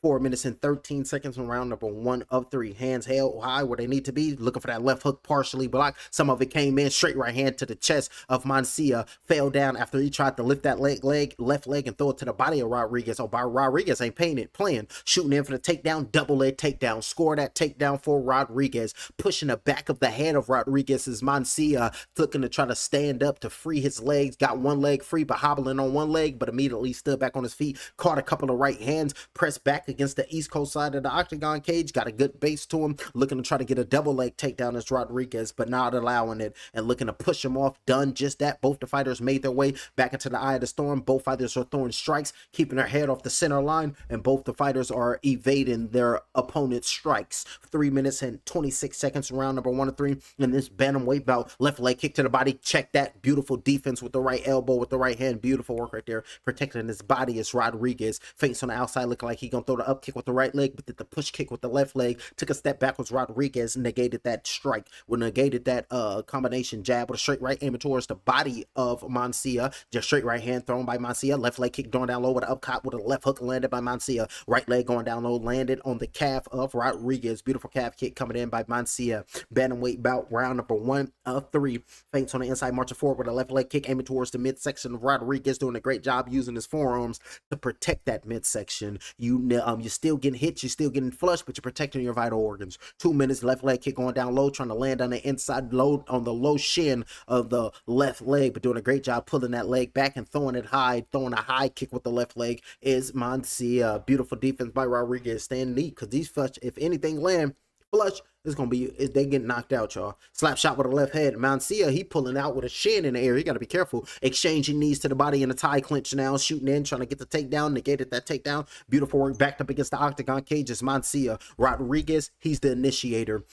4 minutes and 13 seconds in round number 1 of 3. Hands held high where they need to be. Looking for that left hook, partially blocked. Some of it came in. Straight right hand to the chest of Mancia. Fell down after he tried to lift that left leg and throw it to the body of Rodriguez. Oh, Rodriguez ain't playing. Shooting in for the takedown. Double leg takedown. Score that takedown for Rodriguez. Pushing the back of the head of Rodriguez is Mancia. Looking to try to stand up to free his legs. Got one leg free, but hobbling on one leg, but immediately stood back on his feet. Caught a couple of right hands. Pressed back against the East Coast side of the octagon cage. Got a good base to him. Looking to try to get a double leg takedown as Rodriguez, but not allowing it and looking to push him off. Done just that. Both the fighters made their way back into the eye of the storm. Both fighters are throwing strikes, keeping their head off the center line, and both the fighters are evading their opponent's strikes. 3 minutes and 26 seconds in round number 1 of 3 in this bantamweight bout. Left leg kick to the body. Check that. Beautiful defense with the right elbow, with the right hand. Beautiful work right there. Protecting his body is Rodriguez. Face on the outside, looking like he gonna throw the up kick with the right leg, but did the push kick with the left leg. Took a step backwards. Rodriguez negated that strike. Negated that combination jab with a straight right aiming towards the body of Mancia. Just straight right hand thrown by Mancia. Left leg kick going down low with an upcut with a left hook landed by Mancia. Right leg going down low, landed on the calf of Rodriguez. Beautiful calf kick coming in by Mancia. Bantamweight bout round number 1 of 3. Feints on the inside, marching forward with a left leg kick aiming towards the midsection of Rodriguez, doing a great job using his forearms to protect that midsection. You're still getting hit, you're still getting flushed, but you're protecting your vital organs. 2 minutes, left leg kick going down low, trying to land on the inside low on the low shin of the left leg, but doing a great job pulling that leg back and throwing it high. Throwing a high kick with the left leg is Mancia. Beautiful defense by Rodriguez, staying neat because these flush, if anything land, flush It's gonna be, they get knocked out, y'all. Slap shot with a left head. Mancia, he pulling out with a shin in the air. You gotta be careful. Exchanging knees to the body in a tie clinch now. Shooting in, trying to get the takedown. Negated that takedown. Beautiful work backed up against the octagon cage is Mancia. Rodriguez, he's the initiator.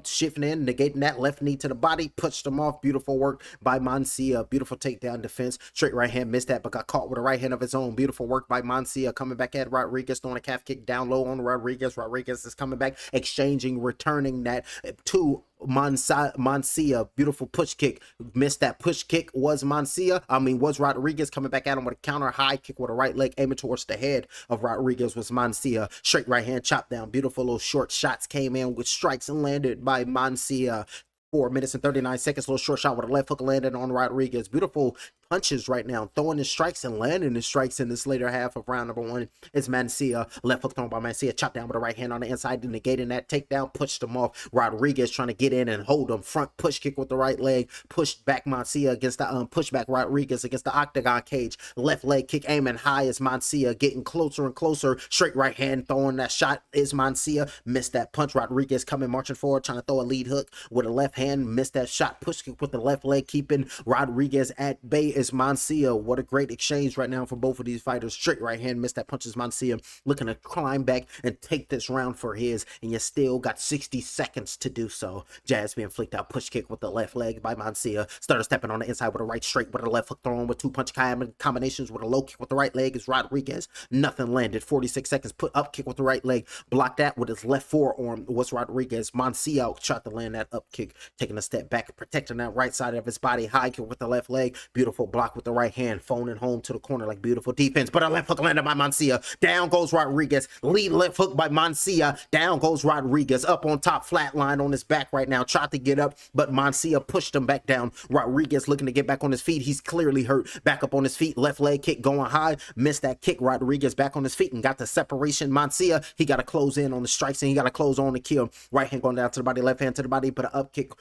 Shifting in, negating that left knee to the body. Pushed him off. Beautiful work by Mancia. Beautiful takedown defense. Straight right hand, missed that, but got caught with a right hand of his own. Beautiful work by Mancia. Coming back at Rodriguez, throwing a calf kick down low on Rodriguez. Rodriguez is coming back, exchanging, returning that to Mancia. Beautiful push kick. Missed that push kick was was Rodriguez. Coming back at him with a counter high kick with a right leg aiming towards the head of Rodriguez was Mancia. Straight right hand chop down. Beautiful little short shots came in with strikes and landed by Mancia. 4 minutes and 39 seconds. Little short shot with a left hook landed on Rodriguez. Beautiful punches right now, throwing his strikes and landing his strikes in this later half of round number 1 is Mancia. Left hook thrown by Mancia, chopped down with a right hand on the inside, negating that takedown, pushed him off. Rodriguez trying to get in and hold him. Front push kick with the right leg, pushed back Mancia against the pushback Rodriguez against the octagon cage. Left leg kick aiming high is Mancia, getting closer and closer. Straight right hand throwing that shot is Mancia. Missed that punch. Rodriguez coming marching forward, trying to throw a lead hook with a left hand. Missed that shot. Push kick with the left leg, keeping Rodriguez at bay is Mancia. What a great exchange right now for both of these fighters. Straight right hand, missed that punch is Mancia. Looking to climb back and take this round for his, and you still got 60 seconds to do so. Jazz being flicked out, push kick with the left leg by Mancia. Started stepping on the inside with a right straight with a left hook thrown with 2 punch combinations with a low kick with the right leg is Rodriguez. Nothing landed. 46 seconds. Put up kick with the right leg. Blocked that with his left forearm was Rodriguez. Mancia tried to land that up kick, taking a step back, protecting that right side of his body. High kick with the left leg. Beautiful block with the right hand, phoning home to the corner like beautiful defense, but a left hook landed by Mancia. Down goes Rodriguez. Lead left hook by Mancia. Down goes Rodriguez. Up on top, flat line on his back right now. Tried to get up, but Mancia pushed him back down. Rodriguez looking to get back on his feet. He's clearly hurt. Back up on his feet. Left leg kick going high. Missed that kick. Rodriguez back on his feet and got the separation. Mancia, he got to close in on the strikes and he got to close on the kill. Right hand going down to the body. Left hand to the body, but an up kick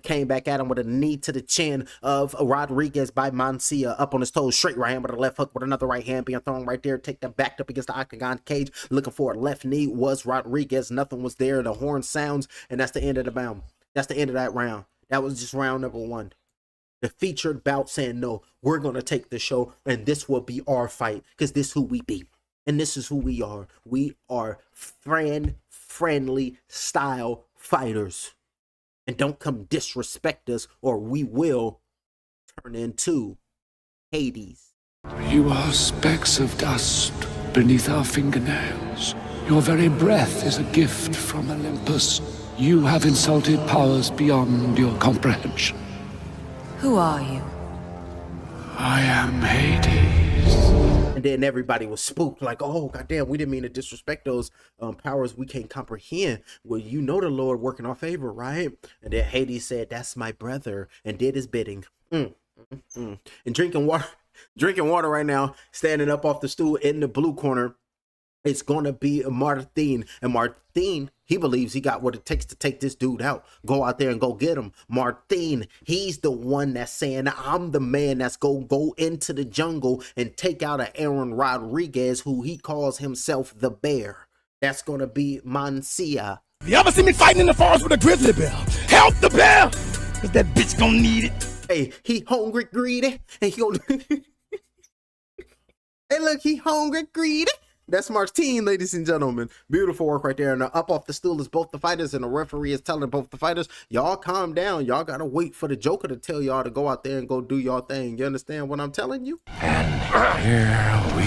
came back at him with a knee to the chin of Rodriguez by Mancia. Up on his toes, straight right hand with a left hook with another right hand being thrown right there. Take that back up against the octagon cage. Looking for a left knee was Rodriguez. Nothing was there. The horn sounds, and that's the end of the round. That's the end of that round. That was just round number 1. The featured bout saying, no, we're going to take the show, and this will be our fight, because this is who we be. And this is who we are. We are friendly style fighters. And don't come disrespect us, or we will turn into Hades. You are specks of dust beneath our fingernails. Your very breath is a gift from Olympus. You have insulted powers beyond your comprehension. Who are you? I am Hades. And then everybody was spooked, like, oh, goddamn, we didn't mean to disrespect those powers we can't comprehend. Well, you know the Lord working our favor, right? And then Hades said, that's my brother, and did his bidding. And drinking water right now, standing up off the stool in the blue corner. It's going to be Martin. And Martin, he believes he got what it takes to take this dude out. Go out there and go get him. Martin, he's the one that's saying, I'm the man that's going to go into the jungle and take out a Aaron Rodriguez, who he calls himself the bear. That's going to be Mancia. If you ever see me fighting in the forest with a grizzly bear, help the bear, because that bitch going to need it. Hey, he hungry, greedy, and he gonna... Hey, look, he hungry, greedy. That's Martin, ladies and gentlemen. Beautiful work right there. And up off the stool is both the fighters, and the referee is telling both the fighters, y'all calm down. Y'all gotta wait for the Joker to tell y'all to go out there and go do y'all thing. You understand what I'm telling you? And here we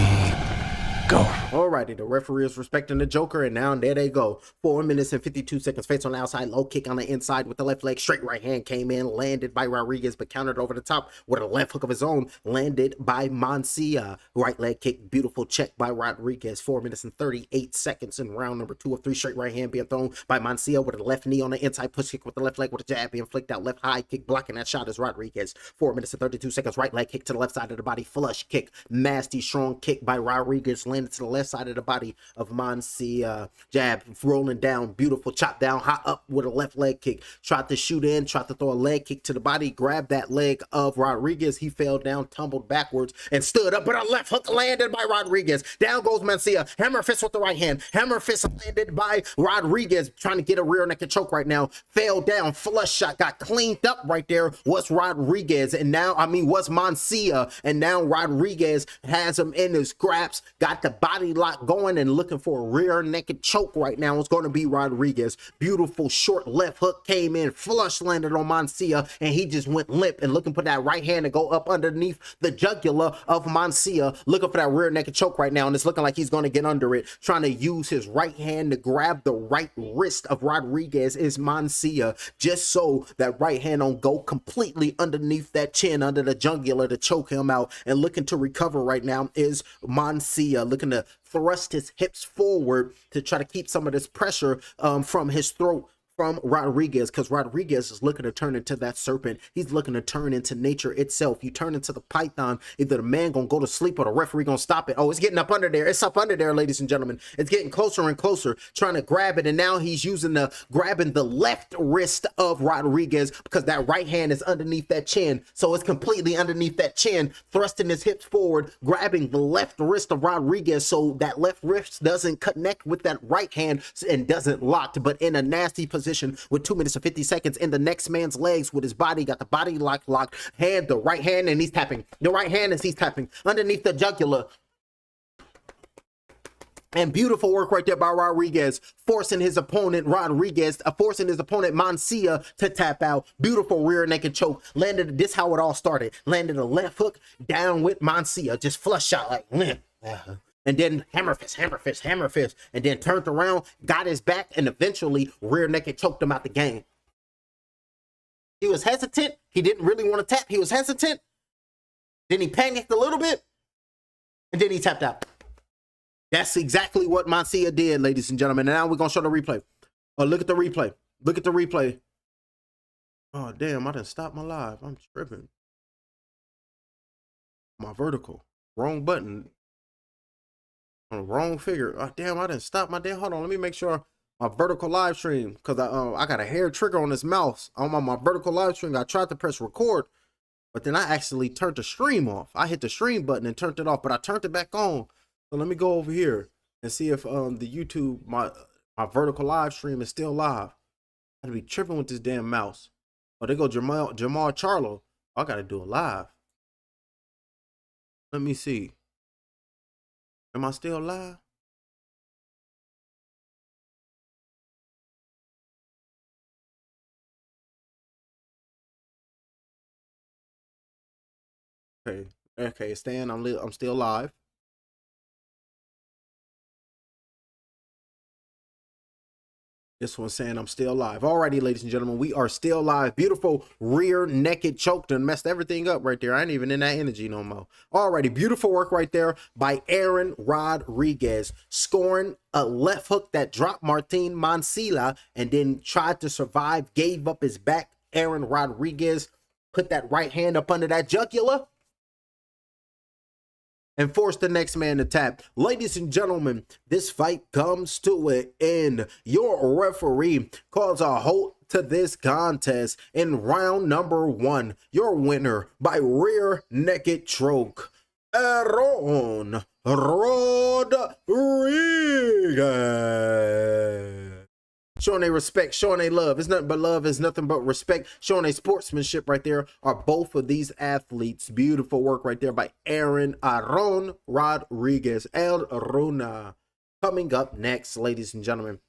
go. Alrighty, the referee is respecting the Joker, and now there they go. 4 minutes and 52 seconds. Face on the outside, low kick on the inside with the left leg. Straight right hand came in, landed by Rodriguez, but countered over the top with a left hook of his own, landed by Mancia. Right leg kick, beautiful check by Rodriguez. 4 minutes and 38 seconds in round number 2 of 3. Straight right hand being thrown by Mancia with a left knee on the inside, push kick with the left leg with a jab being flicked out. Left high kick blocking that shot is Rodriguez. 4 minutes and 32 seconds. Right leg kick to the left side of the body, flush kick. Nasty strong kick by Rodriguez, landed to the left left side of the body of Mancia. Jab rolling down, beautiful chop down, hot up with a left leg kick. Tried to shoot in, tried to throw a leg kick to the body, grabbed that leg of Rodriguez. He fell down, tumbled backwards, and stood up, but a left hook landed by Rodriguez. Down goes Mancia. Hammer fist with the right hand. Hammer fist landed by Rodriguez, trying to get a rear naked choke right now. Fell down, flush shot, got cleaned up right there. Was Rodriguez, and now, was Mancia, and now Rodriguez has him in his scraps, got the body lock going and looking for a rear naked choke right now. It's going to be Rodriguez. Beautiful short left hook came in, flush landed on Mancia, and he just went limp and looking for that right hand to go up underneath the jugular of Mancia, looking for that rear naked choke right now, and it's looking like he's going to get under it, trying to use his right hand to grab the right wrist of Rodriguez is Mancia, just so that right hand don't go completely underneath that chin, under the jugular, to choke him out. And looking to recover right now is Mancia, looking to thrust his hips forward to try to keep some of this pressure from his throat from Rodriguez, because Rodriguez is looking to turn into that serpent. He's looking to turn into nature itself. You turn into the python, either the man gonna go to sleep or the referee gonna stop it. Oh, it's getting up under there. It's up under there, ladies and gentlemen. It's getting closer and closer, trying to grab it, and now he's grabbing the left wrist of Rodriguez, because that right hand is underneath that chin, so it's completely underneath that chin, thrusting his hips forward, grabbing the left wrist of Rodriguez, so that left wrist doesn't connect with that right hand and doesn't lock, but in a nasty position with 2 minutes and 50 seconds in the next man's legs with his body, got the body locked, hand, the right hand, and he's tapping. The right hand as he's tapping underneath the jugular. And beautiful work right there by Rodriguez, forcing his opponent Mancia to tap out. Beautiful rear naked choke. Landed, this how it all started. Landed a left hook down with Mancia, just flush shot like limp. And then hammer fist, and then turned around, got his back, and eventually rear naked choked him out the game. He was hesitant. He didn't really want to tap. He was hesitant. Then he panicked a little bit, and then he tapped out. That's exactly what Mancia did, ladies and gentlemen. And now we're going to show the replay. Oh, look at the replay. Look at the replay. Oh, damn, I done stopped my live. I'm tripping. My vertical. Wrong button. On the wrong figure. Oh, damn, I didn't stop my damn. Hold on, let me make sure my vertical live stream, because I got a hair trigger on this mouse. I'm on my vertical live stream. I tried to press record, but then I actually turned the stream off. I hit the stream button and turned it off, but I turned it back on. So let me go over here and see if the YouTube, my vertical live stream is still live. I gotta be tripping with this damn mouse. Oh, there go Jamal Charlo. I gotta do it live. Let me see. Am I still live? Okay, Stan, I'm still live. This one's saying I'm still live. Alrighty, ladies and gentlemen, we are still live. Beautiful rear naked choke and messed everything up right there. I ain't even in that energy no more. Alrighty, beautiful work right there by Aaron Rodriguez, scoring a left hook that dropped Martin Mancia and then tried to survive, gave up his back. Aaron Rodriguez put that right hand up under that jugular and force the next man to tap. Ladies and gentlemen, this fight comes to an end. Your referee calls a halt to this contest in round number 1. Your winner by rear naked choke, Aaron Rodriguez. Showing they respect, showing they love. It's nothing but love, it's nothing but respect. Showing they sportsmanship right there are both of these athletes. Beautiful work right there by Aaron Rodriguez. El Runa. Coming up next, ladies and gentlemen,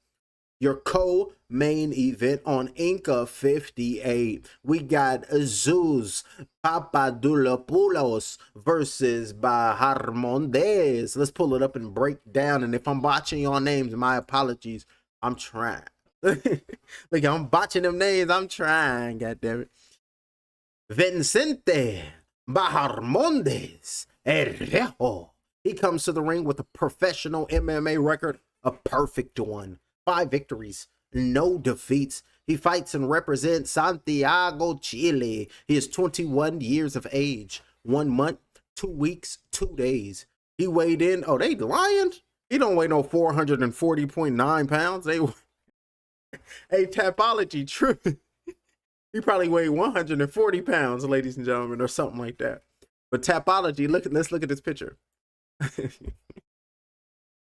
your co-main event on Inka 58. We got Zeus Papadulopoulos versus Baharmondes. Let's pull it up and break down. And if I'm botching your names, my apologies. I'm trying. Look, I'm botching them names. I'm trying, goddammit. Vicente Baharmondes Herrero. He comes to the ring with a professional MMA record, a perfect one. 5 victories, no defeats. He fights and represents Santiago, Chile. He is 21 years of age, 1 month, 2 weeks, 2 days. He weighed in. Oh, they lying? He don't weigh no 440.9 pounds. Hey, Tapology, true. He probably weighed 140 pounds, ladies and gentlemen, or something like that. But Tapology, let's look at this picture.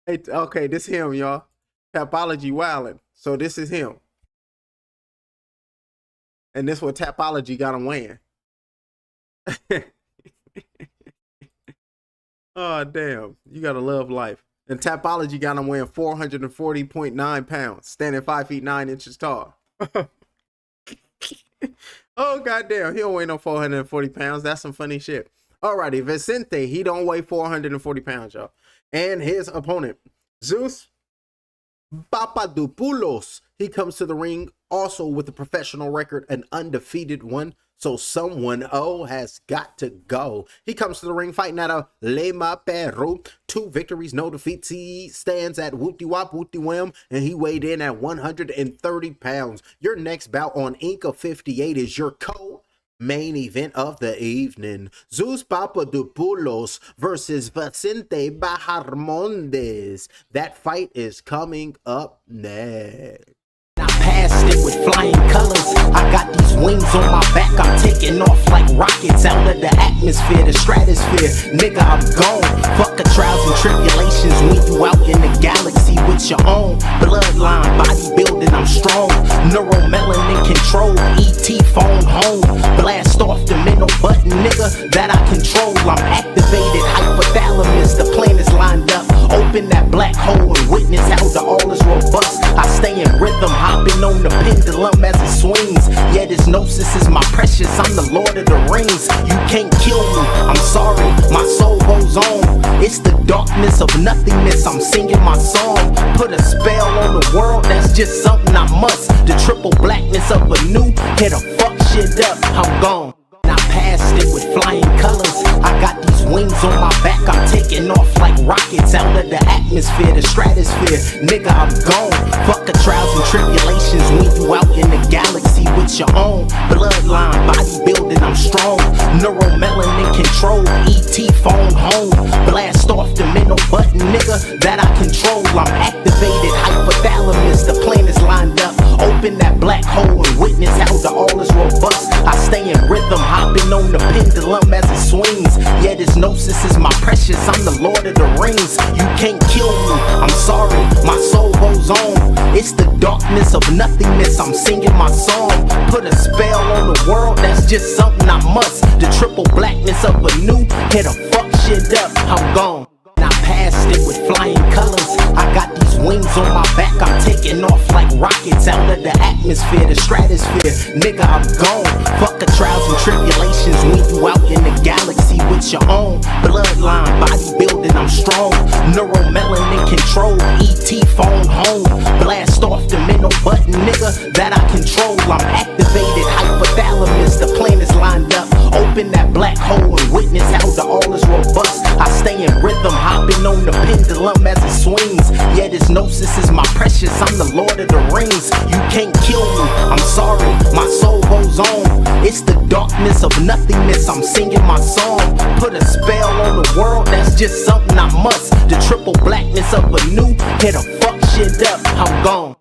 Hey, okay, this him, y'all. Tapology wildin'. So this is him. And this what Tapology got him weighing. Oh, damn. You gotta love life. And Tapology got him weighing 440.9 pounds, standing 5 feet 9 inches tall. Oh, goddamn. He don't weigh no 440 pounds. That's some funny shit. Alrighty, Vicente, he don't weigh 440 pounds, y'all. And his opponent, Zeus Papadopoulos, he comes to the ring also with a professional record, an undefeated one. So someone has got to go. He comes to the ring fighting out of Lima, Peru. 2 victories, no defeats. He stands at whoopty wop, whoopty wham, and he weighed in at 130 pounds. Your next bout on Inka 58 is your main event of the evening. Zeus Papadopoulos versus Vicente Baharmondes. That fight is coming up next. I passed it with flying colors. I got these wings on my back. I'm taking off like rockets out of the atmosphere, the stratosphere. Nigga, I'm gone. Fuck the trials and tribulations when you out in the galaxy with your own bloodline, bodybuilding. I'm strong. Neuromelanin control. ET phone home. Blast off the middle button, nigga, that I control. I'm activated. Hypothalamus. The plan is lined up. Open that black hole and witness how the all is robust. I stay in rhythm, hopping on the pendulum as it swings. Yeah, this gnosis is my precious. I'm the Lord of the Rings. You can't kill me. I'm sorry. My soul goes on. It's the darkness of nothingness. I'm singing my song. Put a spell on the world. That's just something I must. The triple blackness of a new. Hit a fuck shit up. I'm gone. I passed it with flying colors. I got these wings on my back. I'm taking off like rockets out of the atmosphere, the stratosphere. Nigga, I'm gone. Fuck the trials and tribulations when you out in the galaxy with your own bloodline, bodybuilding. I'm strong. Neuromelanin control. ET phone home. Blast off the middle button, nigga, that I control. I'm activated. Hypothalamus. The plan is lined up. Open that black hole and witness how the all is robust. I stay in rhythm, hopping on the pendulum as it swings. Yeah, this gnosis is my precious. I'm the Lord of the Rings. You can't kill me. I'm sorry. My soul goes on. It's the darkness of nothingness. I'm singing my song. Put a spell on the world. That's just something I must. The triple blackness of a new. Hit a fuck shit up. I'm gone. I passed it with flying colors. I got these wings on my back. I'm taking off like rockets out of the atmosphere, the stratosphere. Nigga, I'm gone. Fuck the trials and tribulations when you out in the galaxy with your own bloodline, bodybuilding. I'm strong. Neuromelanin control. ET phone home. Blast off the middle button, nigga, that I control. I'm activated. Hypothalamus. The plan is lined up. Open that black hole and witness how the all is robust. I stay in rhythm, hopping on the pendulum as it swings. Yeah, this gnosis is my precious. I'm the Lord of the Rings. You can't kill me. I'm sorry. My soul goes on. It's the darkness of nothingness. I'm singing my song. Put a spell on the world. That's just something I must. The triple blackness of a new. Hit a fuck shit up. I'm gone.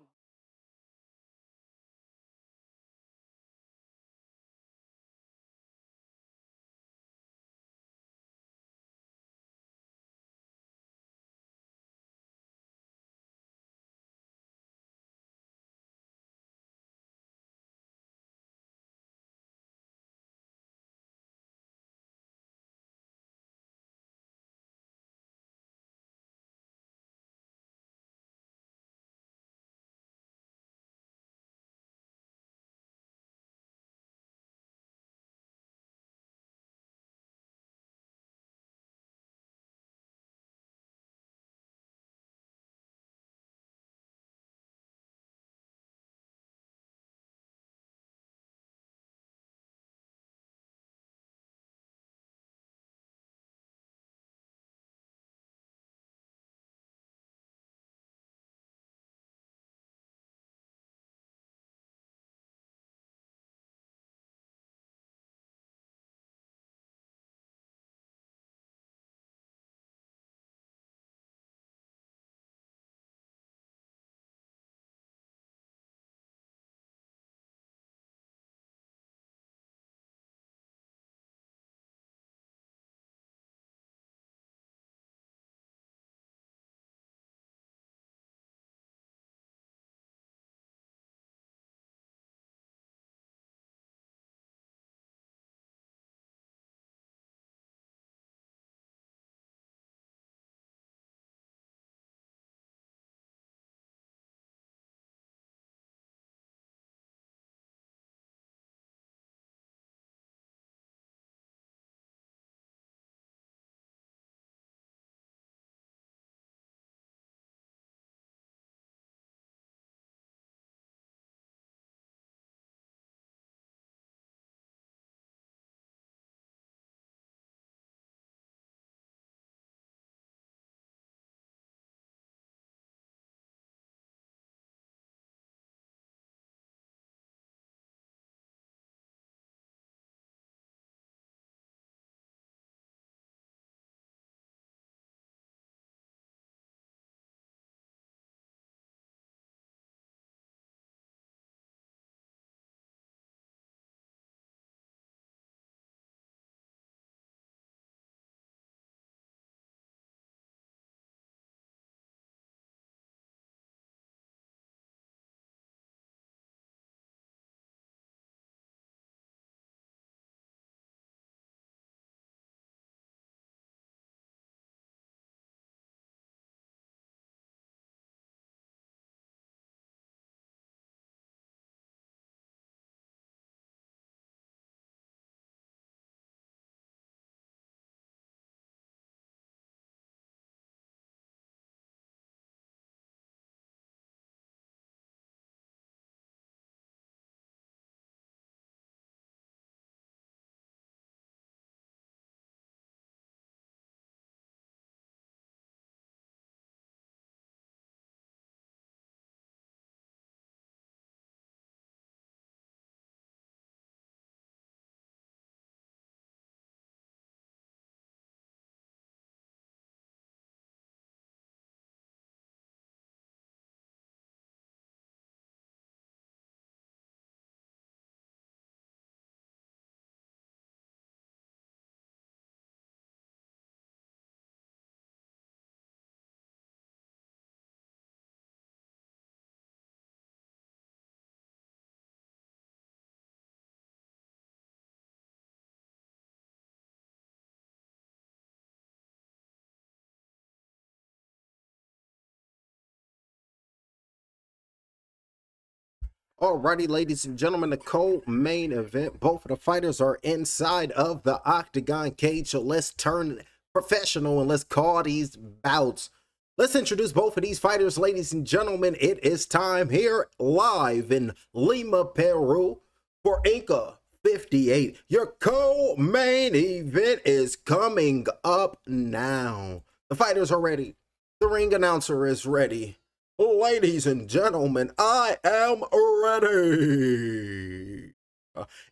Alrighty, ladies and gentlemen, the co-main event. Both of the fighters are inside of the octagon cage, so let's turn professional and let's call these bouts. Let's introduce both of these fighters, ladies and gentlemen. It is time here live in Lima, Peru for Inka 58. Your co-main event is coming up now. The fighters are ready. The ring announcer is ready. Ladies and gentlemen, I am ready.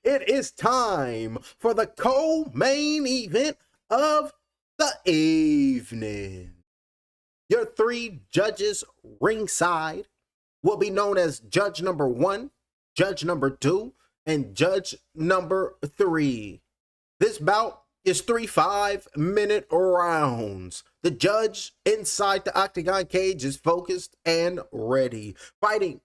It is time for the co-main event of the evening. Your three judges ringside will be known as Judge number 1, Judge number 2, and Judge number 3. This bout is 3 5-minute rounds. The judge inside the octagon cage is focused and ready. Fighting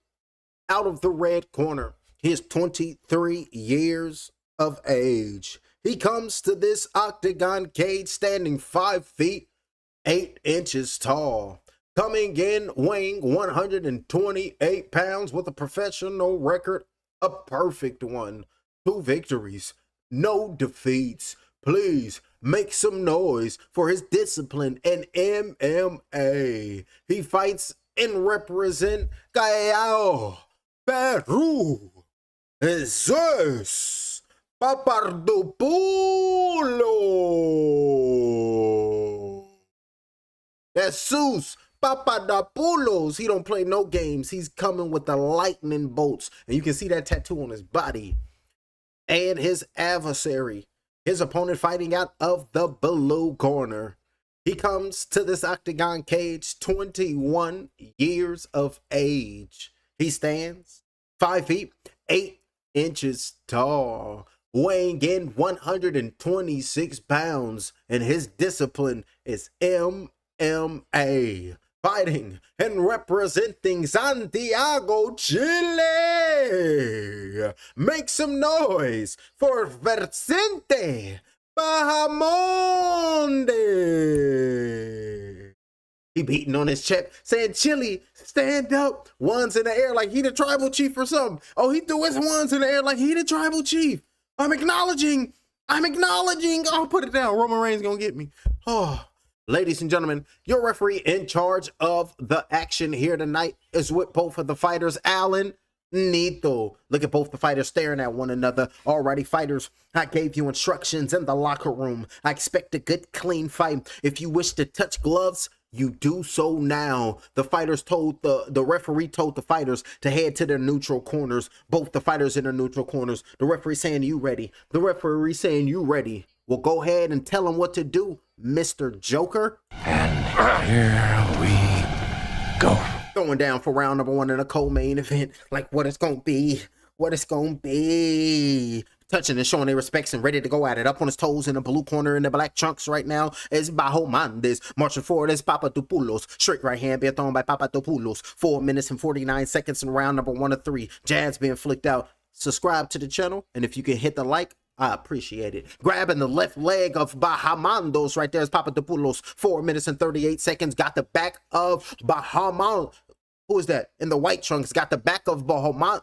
out of the red corner, he is 23 years of age. He comes to this octagon cage standing 5 feet 8 inches tall. Coming in weighing 128 pounds with a professional record, a perfect one. 2 victories, no defeats. Please make some noise for his discipline in MMA. He fights and represent Callao, Peru. Jesus Papadopoulos. Jesus Papadopoulos. He don't play no games. He's coming with the lightning bolts. And you can see that tattoo on his body. And his adversary, his opponent, fighting out of the blue corner. He comes to this octagon cage 21 years of age. He stands 5 feet 8 inches tall, weighing in 126 pounds, and his discipline is MMA. Fighting and representing Santiago, Chile. Make some noise for Vicente Bahamonde. He beating on his chest, saying, Chile, stand up. Ones in the air like he the tribal chief or something. Oh, he threw his ones in the air like he the tribal chief. I'm acknowledging. Oh, put it down. Roman Reigns gonna get me. Oh. Ladies and gentlemen, your referee in charge of the action here tonight is with both of the fighters, Alan Nito. Look at both the fighters staring at one another. Alrighty, fighters, I gave you instructions in the locker room. I expect a good, clean fight. If you wish to touch gloves, you do so now. The fighters told the referee told the fighters to head to their neutral corners. Both the fighters in their neutral corners. The referee saying you ready. The referee saying you ready. Well, go ahead and tell him what to do, Mr. Joker. And here we go. Throwing down for round number 1 in a co-main event. Like what it's gonna be. What it's gonna be. Touching and showing their respects and ready to go at it. Up on his toes in the blue corner in the black trunks right now is Bahamondes. Marching forward is Papadopoulos. Straight right hand being thrown by Papadopoulos. 4 minutes and 49 seconds in round number 1 of 3. Jabs being flicked out. Subscribe to the channel, and if you can hit the like, I appreciate it. Grabbing the left leg of Bahamondes right there is Papadopoulos. 4 minutes and 38 seconds. Got the back of Bahamondes. Who is that? In the white trunks. Got the back of Bahamondes.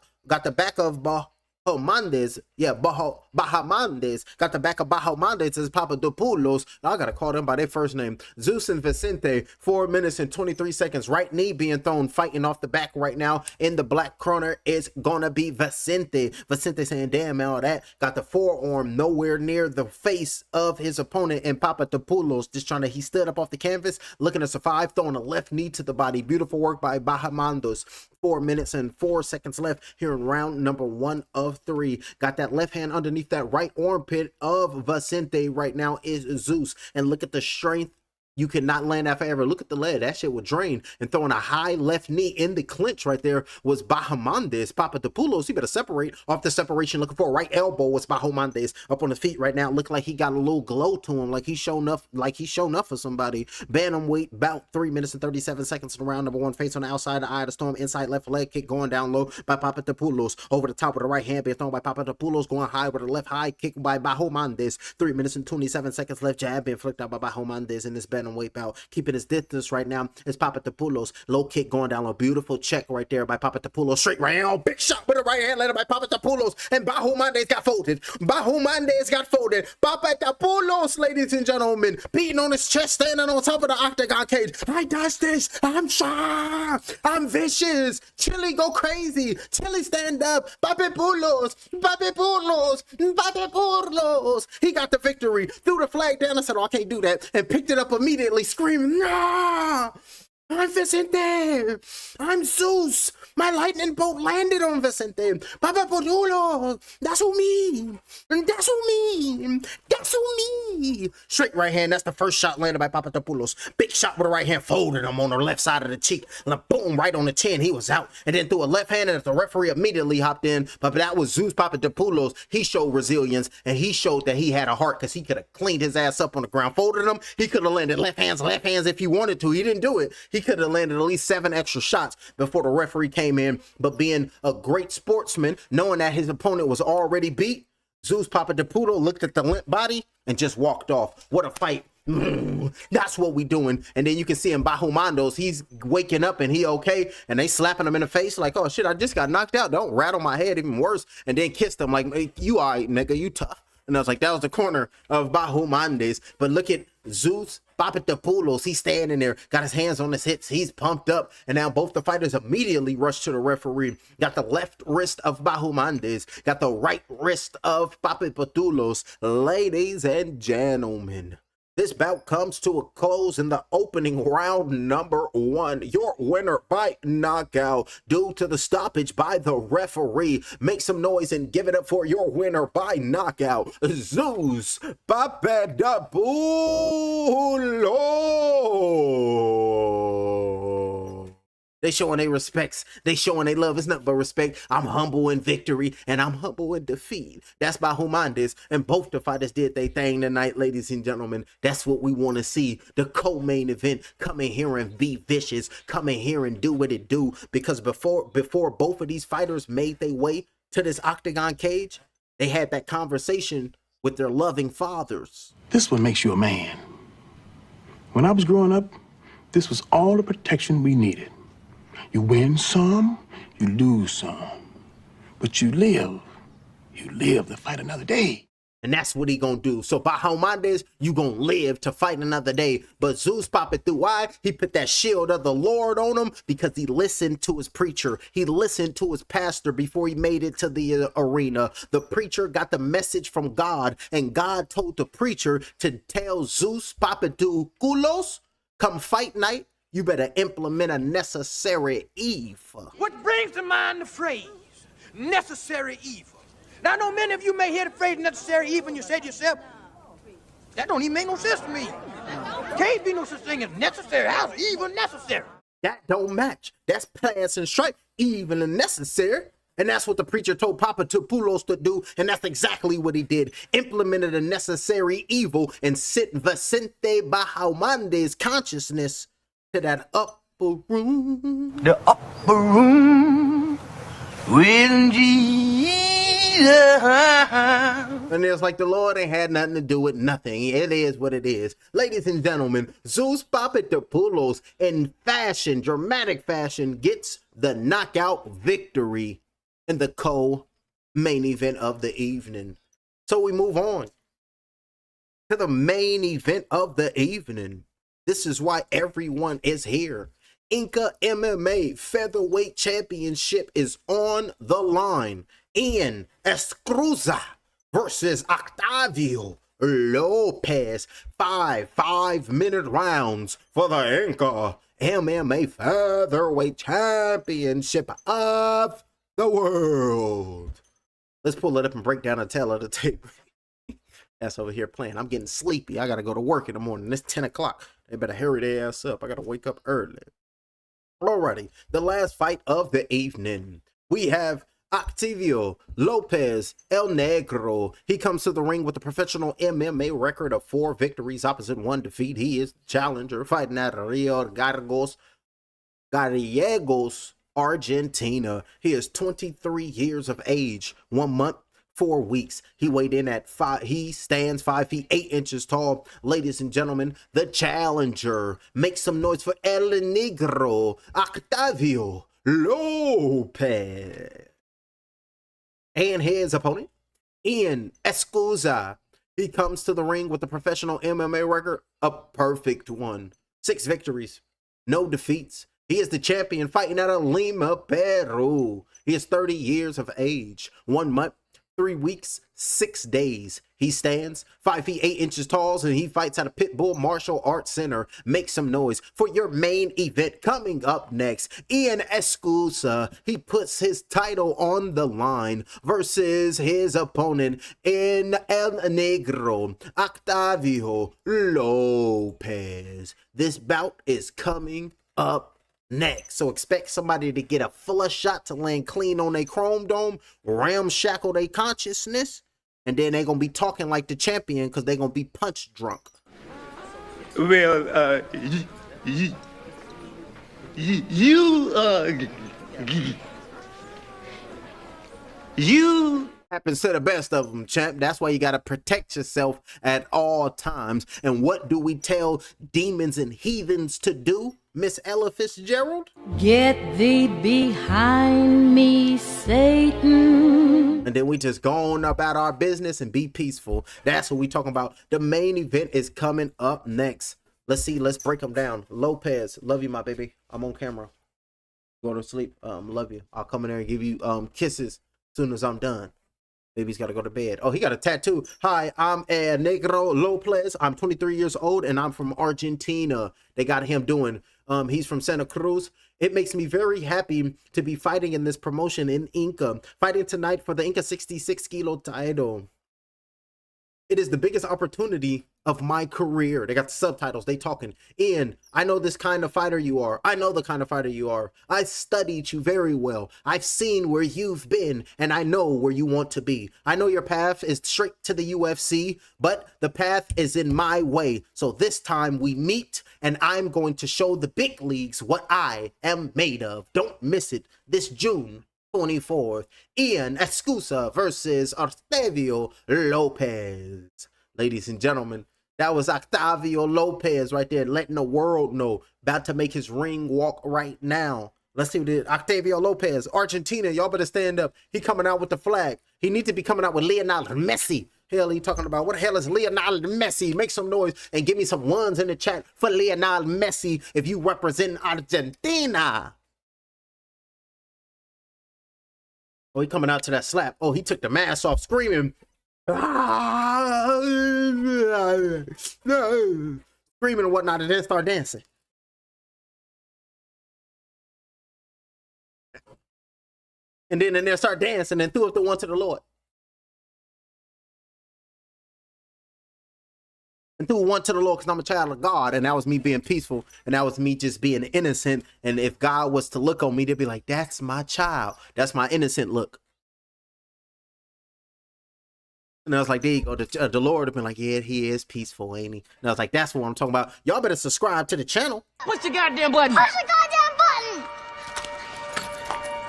Yeah, Bahamondes. Got the back of Bahamondes as Papadopoulos. I gotta call them by their first name. Zeus and Vicente. 4 minutes and 23 seconds. Right knee being thrown, fighting off the back right now. In the black corner is gonna be Vicente. Vicente saying, damn, all that. Got the forearm nowhere near the face of his opponent, and Papadopoulos just trying to, he stood up off the canvas, looking to survive, throwing a left knee to the body. Beautiful work by Bahamondes. 4 minutes and 4 seconds left here in round number 1 of 3. Got that left hand underneath that right armpit of Vicente right now is Zeus. And look at the strength. You cannot land that forever. Look at the leg. That shit would drain. And throwing a high left knee in the clinch right there was Bahamondes. Papadopoulos, he better separate. Off the separation, looking for a right elbow was Bahamondes. Up on his feet right now. Look like he got a little glow to him. Like he's shown up for somebody. Bantamweight, about 3 minutes and 37 seconds in round number 1. Face on the outside, the eye of the storm. Inside left leg kick going down low by Papadopoulos. Over the top with the right hand being thrown by Papadopoulos. Going high with a left high kick by Bahamondes. 3 minutes and 27 seconds left. Jab being flicked out by Bahamondes in this bet. bantamweight bout. Keeping his distance right now is Papadopoulos. Low kick going down, a beautiful check right there by Papadopoulos. Straight right hand, big shot with the right hand later by Papadopoulos. And Bahumandes got folded. Bahumandes got folded. Papadopoulos, ladies and gentlemen, beating on his chest, standing on top of the octagon cage. I does this. I'm shy. I'm vicious. Chili go crazy. Chili stand up. Papadopoulos. Papadopoulos. Papadopoulos. He got the victory. Threw the flag down and said, oh, I can't do that. And picked it up immediately, screaming, nah! I'm Vicente. I'm Zeus. My lightning bolt landed on Vicente. Papadopoulos. That's who me. That's who me. That's who me. Straight right hand. That's the first shot landed by Papadopoulos. Big shot with the right hand. Folded him on the left side of the cheek. And boom, right on the chin. He was out. And then threw a left hand and the referee immediately hopped in. But that was Zeus Papadopoulos. He showed resilience and he showed that he had a heart because he could have cleaned his ass up on the ground. Folded him. He could have landed left hands if he wanted to. He didn't do it. He could have landed at least 7 extra shots before the referee came in, but being a great sportsman, knowing that his opponent was already beat, Zeus Papadopoulos looked at the limp body and just walked off. What a fight. That's what we doing. And then you can see in Bahumandos, he's waking up and he okay, and they slapping him in the face like, oh shit, I just got knocked out. Don't rattle my head, even worse. And then kissed him like, hey, you all right, nigga, you tough. And I was like, that was the corner of Bahumandes. But look at Zeus Papadopoulos. He's standing there, got his hands on his hips. He's pumped up. And now both the fighters immediately rush to the referee. Got the left wrist of Bahumandes. Got the right wrist of Papadopoulos. Ladies and gentlemen, this bout comes to a close in the opening round number 1. Your winner by knockout due to the stoppage by the referee. Make some noise and give it up for your winner by knockout, Zeus Papadopoulos. They showing their respects. They showing they love. It's nothing but respect. I'm humble in victory and I'm humble in defeat. That's Bahumandes. And both the fighters did their thing tonight, ladies and gentlemen. That's what we want to see. The co-main event. Come in here and be vicious. Come in here and do what it do. Because before both of these fighters made their way to this octagon cage, they had that conversation with their loving fathers. This is what makes you a man. When I was growing up, this was all the protection we needed. You win some, you lose some, but you live to fight another day. And that's what he gonna do. So Bahumandes, you gonna live to fight another day. But Zeus Papadopoulos, why? He put that shield of the Lord on him because he listened to his preacher. He listened to his pastor before he made it to the arena. The preacher got the message from God, and God told the preacher to tell Zeus Papadopoulos, come fight night, you better implement a necessary evil. What brings to mind the phrase, necessary evil? Now, I know many of you may hear the phrase necessary evil and you say to yourself, that don't even make no sense to me. Can't be no such thing as necessary. How's evil necessary? That don't match. That's pass and strike, evil and necessary. And that's what the preacher told Papadopoulos to do, and that's exactly what he did. Implemented a necessary evil and sent Vicente Bahumandes' consciousness to that upper room. The upper room with Jesus. And it's like the Lord ain't had nothing to do with nothing. It is what it is. Ladies and gentlemen, Zeus Papadopoulos in fashion, dramatic fashion, gets the knockout victory in the co-main event of the evening. So we move on to the main event of the evening. This is why everyone is here. Inka MMA Featherweight Championship is on the line. Ian Escuza versus Octavio Lopez. 5-minute rounds for the Inka MMA Featherweight Championship of the world. Let's pull it up and break down the tail of the tape. That's over here playing. I'm getting sleepy. I gotta go to work in the morning. It's 10 o'clock. They better hurry their ass up. I gotta wake up early. Alrighty, the last fight of the evening. We have Octavio Lopez El Negro. He comes to the ring with a professional MMA record of 4 victories, opposite 1 defeat. He is the challenger, fighting at Rio Gallegos, Argentina. He is 23 years of age, 1 month, 4 weeks. He weighed in at he stands 5 feet 8 inches tall. Ladies and gentlemen, the challenger. Make some noise for El Negro, Octavio Lopez. And his opponent, Ian Escuza. He comes to the ring with a professional MMA record, a perfect one. 6 victories, no defeats. He is the champion fighting out of Lima, Peru. He is 30 years of age, 1 month, 3 weeks, 6 days. He stands 5 feet 8 inches tall, and he fights at a Pitbull Martial Arts Center. Make some noise for your main event coming up next. Ian Escuza, he puts his title on the line versus his opponent in El Negro, Octavio Lopez. This bout is coming up next. So expect somebody to get a flush shot to land clean on their chrome dome, ramshackle their consciousness, and then they're going to be talking like the champion because they're going to be punch drunk. Well, you Happens to the best of them, champ. That's why you got to protect yourself at all times. And what do we tell demons and heathens to do, Miss Ella Fitzgerald? Get thee behind me, Satan. And then we just go on about our business and be peaceful. That's what we talking about. The main event is coming up next. Let's see. Let's break them down. Lopez, love you, my baby. I'm on camera. Go to sleep. Love you. I'll come in there and give you kisses as soon as I'm done. Baby's got to go to bed. Oh, he got a tattoo. Hi, I'm El Negro Lopez. I'm 23 years old, and I'm from Argentina. They got him doing. He's from Santa Cruz. It makes me very happy to be fighting in this promotion in Inka. Fighting tonight for the Inka 66 kilo title. It is the biggest opportunity of my career. They got the subtitles. They talking. Ian, I know this kind of fighter you are. I know the kind of fighter you are. I studied you very well. I've seen where you've been, and I know where you want to be. I know your path is straight to the UFC, but the path is in my way. So this time we meet, and I'm going to show the big leagues what I am made of. Don't miss it this June 24th. Ian Escuza versus Octavio Lopez. Ladies and gentlemen, that was Octavio Lopez right there, letting the world know, about to make his ring walk right now. Let's see what it is. Octavio Lopez, Argentina, y'all better stand up. He coming out with the flag. He needs to be coming out with Lionel Messi. Hell, he talking about, what the hell is Lionel Messi? Make some noise and give me some ones in the chat for Lionel Messi if you represent Argentina. Oh, he coming out to that slap. Oh, he took the mask off, screaming. Screaming and whatnot, and then start dancing. And then start dancing and threw up the one to the Lord. And threw one to the Lord because I'm a child of God, and that was me being peaceful, and that was me just being innocent. And if God was to look on me, they'd be like, that's my child. That's my innocent look. And I was like, there you go. The Lord have been like, yeah, he is peaceful, ain't he? And I was like, that's what I'm talking about. Y'all better subscribe to the channel. Push the goddamn button. Push the goddamn button.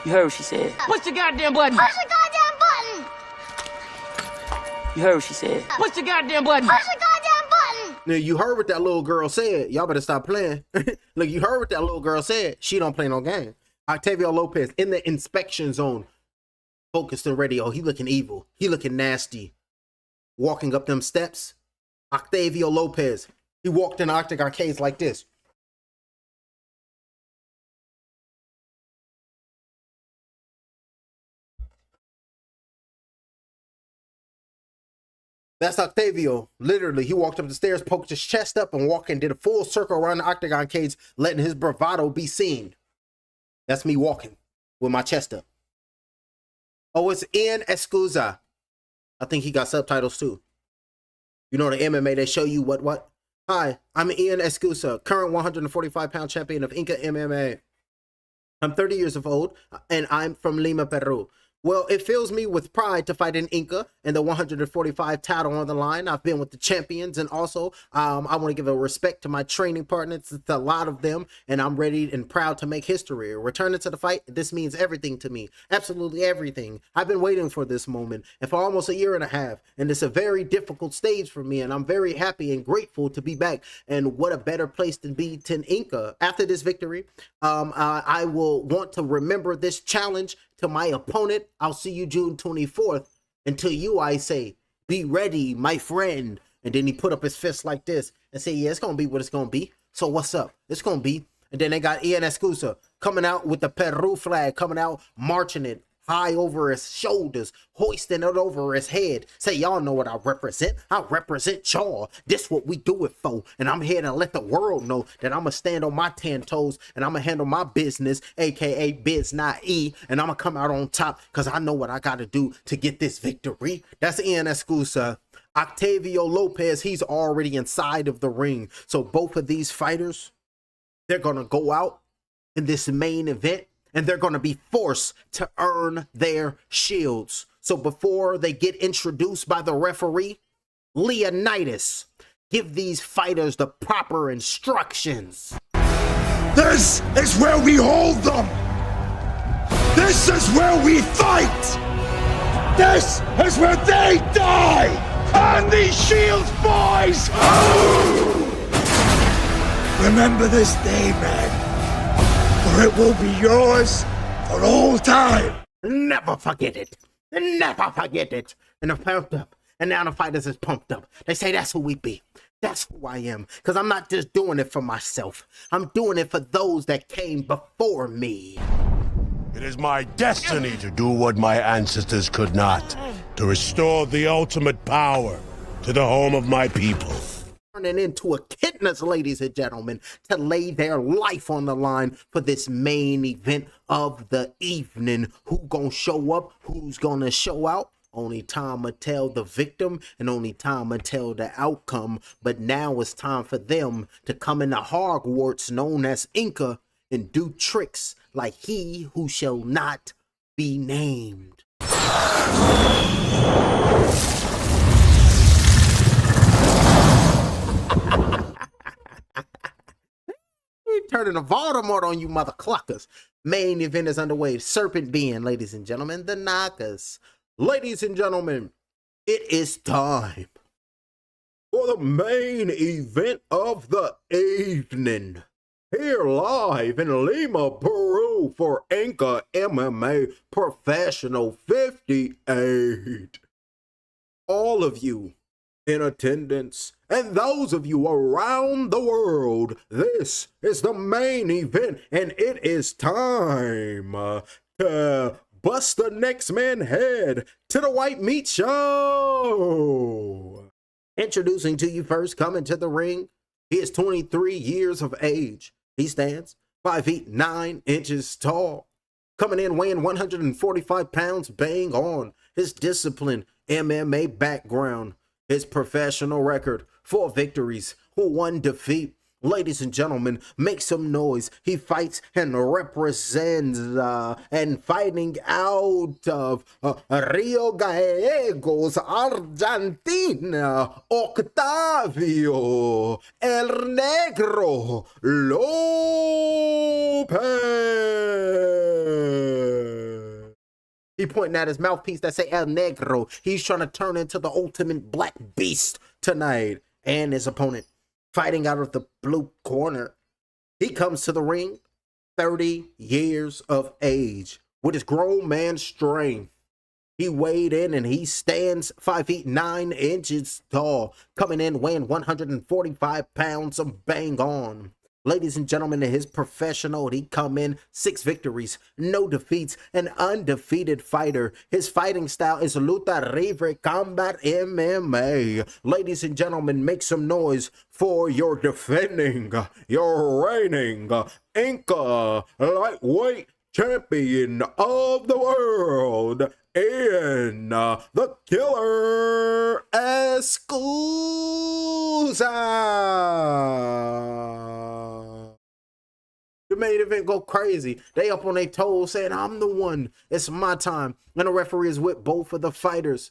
You heard what she said. Push the goddamn button. Push the goddamn button. You heard what she said. Push the goddamn button. Push the goddamn button. Now, you heard what that little girl said. Y'all better stop playing. Look, you heard what that little girl said. She don't play no game. Octavio Lopez in the inspection zone. Focused and ready. Oh, he looking evil. He looking nasty. Walking up them steps. Octavio Lopez. He walked in the octagon cage like this. That's Octavio. Literally, he walked up the stairs, poked his chest up, and walked and did a full circle around the octagon cage, letting his bravado be seen. That's me walking with my chest up. Oh, it's Ian Escuza. I think he got subtitles too. You know the MMA, they show you what? Hi, I'm Ian Escuza, current 145-pound champion of Inka MMA. I'm 30 years of old, and I'm from Lima, Peru. Well, it fills me with pride to fight in Inka and the 145 title on the line. I've been with the champions, and also I want to give a respect to my training partners. It's a lot of them, and I'm ready and proud to make history. Returning to the fight, this means everything to me. Absolutely everything. I've been waiting for this moment and for almost a year and a half, and it's a very difficult stage for me, and I'm very happy and grateful to be back. And what a better place to be than Inka. After this victory, I will want to remember this challenge to my opponent. I'll see you June 24th. Until you, I say, be ready, my friend. And then he put up his fist like this and say, yeah, it's going to be what it's going to be. So what's up? It's going to be. And then they got Ian Escuza coming out with the Peru flag, coming out, marching it high over his shoulders, hoisting it over his head. Say, y'all know what I represent. I represent y'all. This what we do it for. And I'm here to let the world know that I'm going to stand on my 10 toes and I'm going to handle my business, aka biz not E, and I'm going to come out on top because I know what I got to do to get this victory. That's Ian Escuza. Octavio Lopez, he's already inside of the ring. So both of these fighters, they're going to go out in this main event, and they're going to be forced to earn their shields. So before they get introduced by the referee, Leonidas, give these fighters the proper instructions. This is where we hold them! This is where we fight! This is where they die! On these shields, boys! Remember this day, man. For it will be yours for all time. Never forget it. Never forget it. And they're pumped up. And now the fighters is pumped up. They say that's who we be. That's who I am. Because I'm not just doing it for myself. I'm doing it for those that came before me. It is my destiny to do what my ancestors could not. To restore the ultimate power to the home of my people. Turning into echidnas, ladies and gentlemen, to lay their life on the line for this main event of the evening. Who gonna show up? Who's gonna show out? Only time will tell the victim, and only time will tell the outcome. But now it's time for them to come into Hogwarts, known as Inka, and do tricks like he who shall not be named. Turning a Voldemort on you mother cluckers. Main event is underway. Serpent being, ladies and gentlemen, the knockers. Ladies and gentlemen, it is time for the main event of the evening. Here live in Lima, Peru for Inka MMA Professional 58. All of you in attendance, and those of you around the world, this is the main event, and it is time to bust the next man's head to the White Meat Show. Introducing to you first, coming to the ring, he is 23 years of age. He stands 5 feet 9 inches tall. Coming in weighing 145 pounds, bang on. His discipline, MMA background. His professional record, 4 victories, 1 defeat. Ladies and gentlemen, make some noise. He fights and represents and fighting out of Rio Gallegos, Argentina, Octavio El Negro Lopez. He pointing at his mouthpiece that say El Negro. He's trying to turn into the ultimate black beast tonight. And his opponent, fighting out of the blue corner, he comes to the ring, 30 years of age, with his grown man strength. He weighed in and he stands 5 feet 9 inches tall, coming in weighing 145 pounds of bang on. Ladies and gentlemen, in his professional, he come in 6 victories, no defeats, an undefeated fighter. His fighting style is luta libre combat MMA. Ladies and gentlemen, make some noise for your defending, your reigning Inka lightweight champion of the world, Ian the Killer Escuza. The main event go crazy. They up on their toes saying, I'm the one. It's my time. And the referee is with both of the fighters.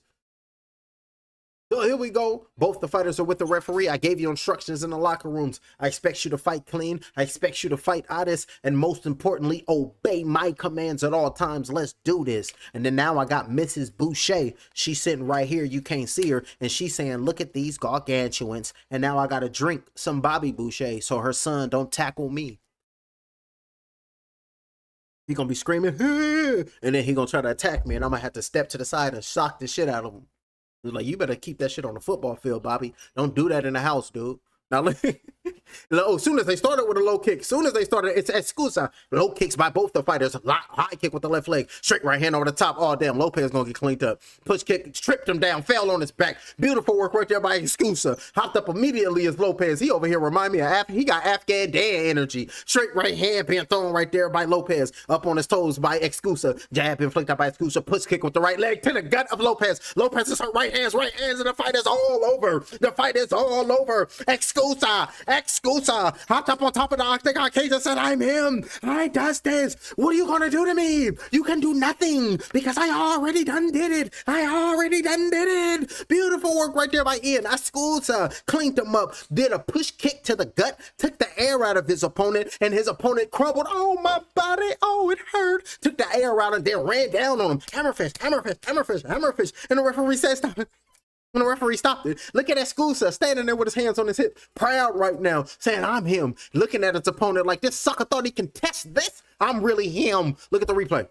So here we go. Both the fighters are with the referee. I gave you instructions in the locker rooms. I expect you to fight clean. I expect you to fight honest. And most importantly, obey my commands at all times. Let's do this. And then now I got Mrs. Boucher. She's sitting right here. You can't see her. And she's saying, look at these gargantuans. And now I got to drink some Bobby Boucher so her son don't tackle me. He gonna be screaming, and then he gonna try to attack me. And I'm gonna have to step to the side and shock the shit out of him. It's like, you better keep that shit on the football field, Bobby. Don't do that in the house, dude. Now, as soon as they started with a low kick, it's Escuza. Low kicks by both the fighters. High kick with the left leg. Straight right hand over the top. Oh, damn. Lopez going to get cleaned up. Push kick, tripped him down, fell on his back. Beautiful work right there by Escuza. Hopped up immediately as Lopez. He over here remind me of he got Afghan Dan energy. Straight right hand being thrown right there by Lopez. Up on his toes by Escuza. Jab inflicted by Escuza. Push kick with the right leg to the gut of Lopez. Lopez is hurt right hands, and the fight is all over. The fight is all over. Escuza hopped up on top of the octagon cage and said, I'm him. I does this. What are you going to do to me? You can do nothing because I already done did it. Beautiful work right there by Ian Escuza. Cleaned him up. Did a push kick to the gut. Took the air out of his opponent and his opponent crumbled. Oh, my body. Oh, it hurt. Took the air out and then ran down on him. Hammerfist. And the referee said, stop it. When the referee stopped it, look at Escuza standing there with his hands on his hip, proud right now, saying, I'm him. Looking at his opponent like, this sucker thought he can test this. I'm really him. Look at the replay.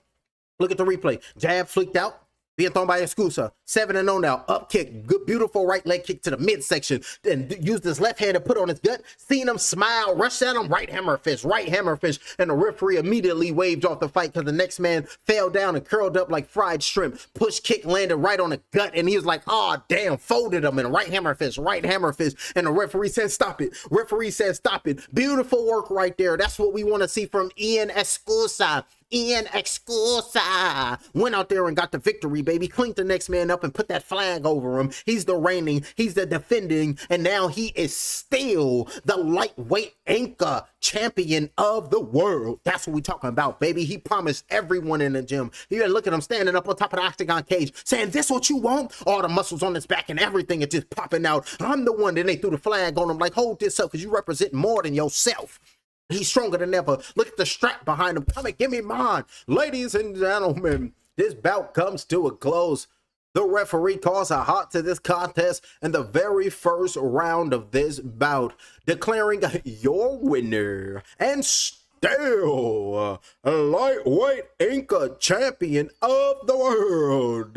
Jab flicked out. Being thrown by Escuza. 7-0 now. Up kick. Good, beautiful right leg kick to the midsection. Then used his left hand to put on his gut. Seen him smile. Rushed at him. Right hammer fist. And the referee immediately waved off the fight because the next man fell down and curled up like fried shrimp. Push kick landed right on the gut. And he was like, oh, damn. Folded him. And right hammer fist. And the referee said, stop it. Beautiful work right there. That's what we want to see from Ian Escuza. Ian Escuza went out there and got the victory, baby. Cleaned the next man up and put that flag over him. He's the reigning, he's the defending, and now he is still the lightweight Inka champion of the world. That's what we talking about, baby. He promised everyone in the gym. You gotta look at him standing up on top of the octagon cage, saying, this what you want? All the muscles on his back and everything is just popping out. I'm the one. Then they threw the flag on him like, hold this up because you represent more than yourself. He's stronger than ever. Look at the strap behind him. Come and give me mine. Ladies and gentlemen, this bout comes to a close. The referee calls a halt to this contest in the very first round of this bout, declaring your winner and still lightweight Inka champion of the world,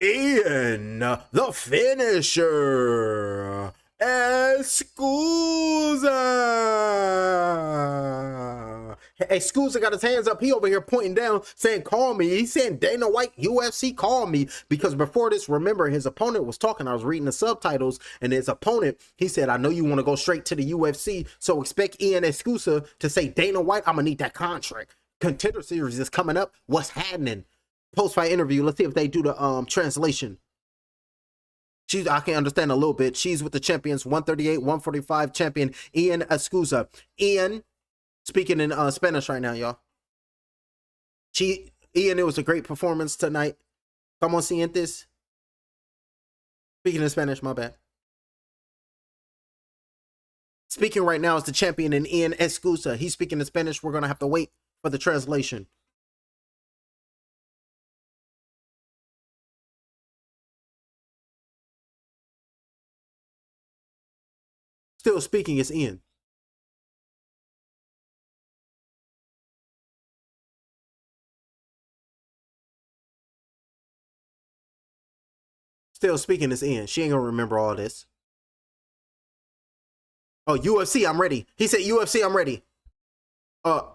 Ian the Finisher Escuza. Escuza got his hands up. He over here pointing down, saying, call me. He's saying, Dana White, UFC, call me. Because before this, remember, his opponent was talking. I was reading the subtitles, and his opponent, he said, I know you want to go straight to the UFC, so expect Ian Escuza to say, Dana White, I'm going to need that contract. Contender Series is coming up. What's happening? Post-fight interview. Let's see if they do the translation. I can understand a little bit. She's with the champions, 138, 145 champion, Ian Escuza. Ian, speaking in Spanish right now, y'all. Ian, it was a great performance tonight. Como sientes? Speaking in Spanish, my bad. Speaking right now is the champion in Ian Escuza. He's speaking in Spanish. We're going to have to wait for the translation. Still speaking is Ian. Still speaking is Ian. She ain't gonna remember all this. Oh, UFC, I'm ready. He said, UFC, I'm ready.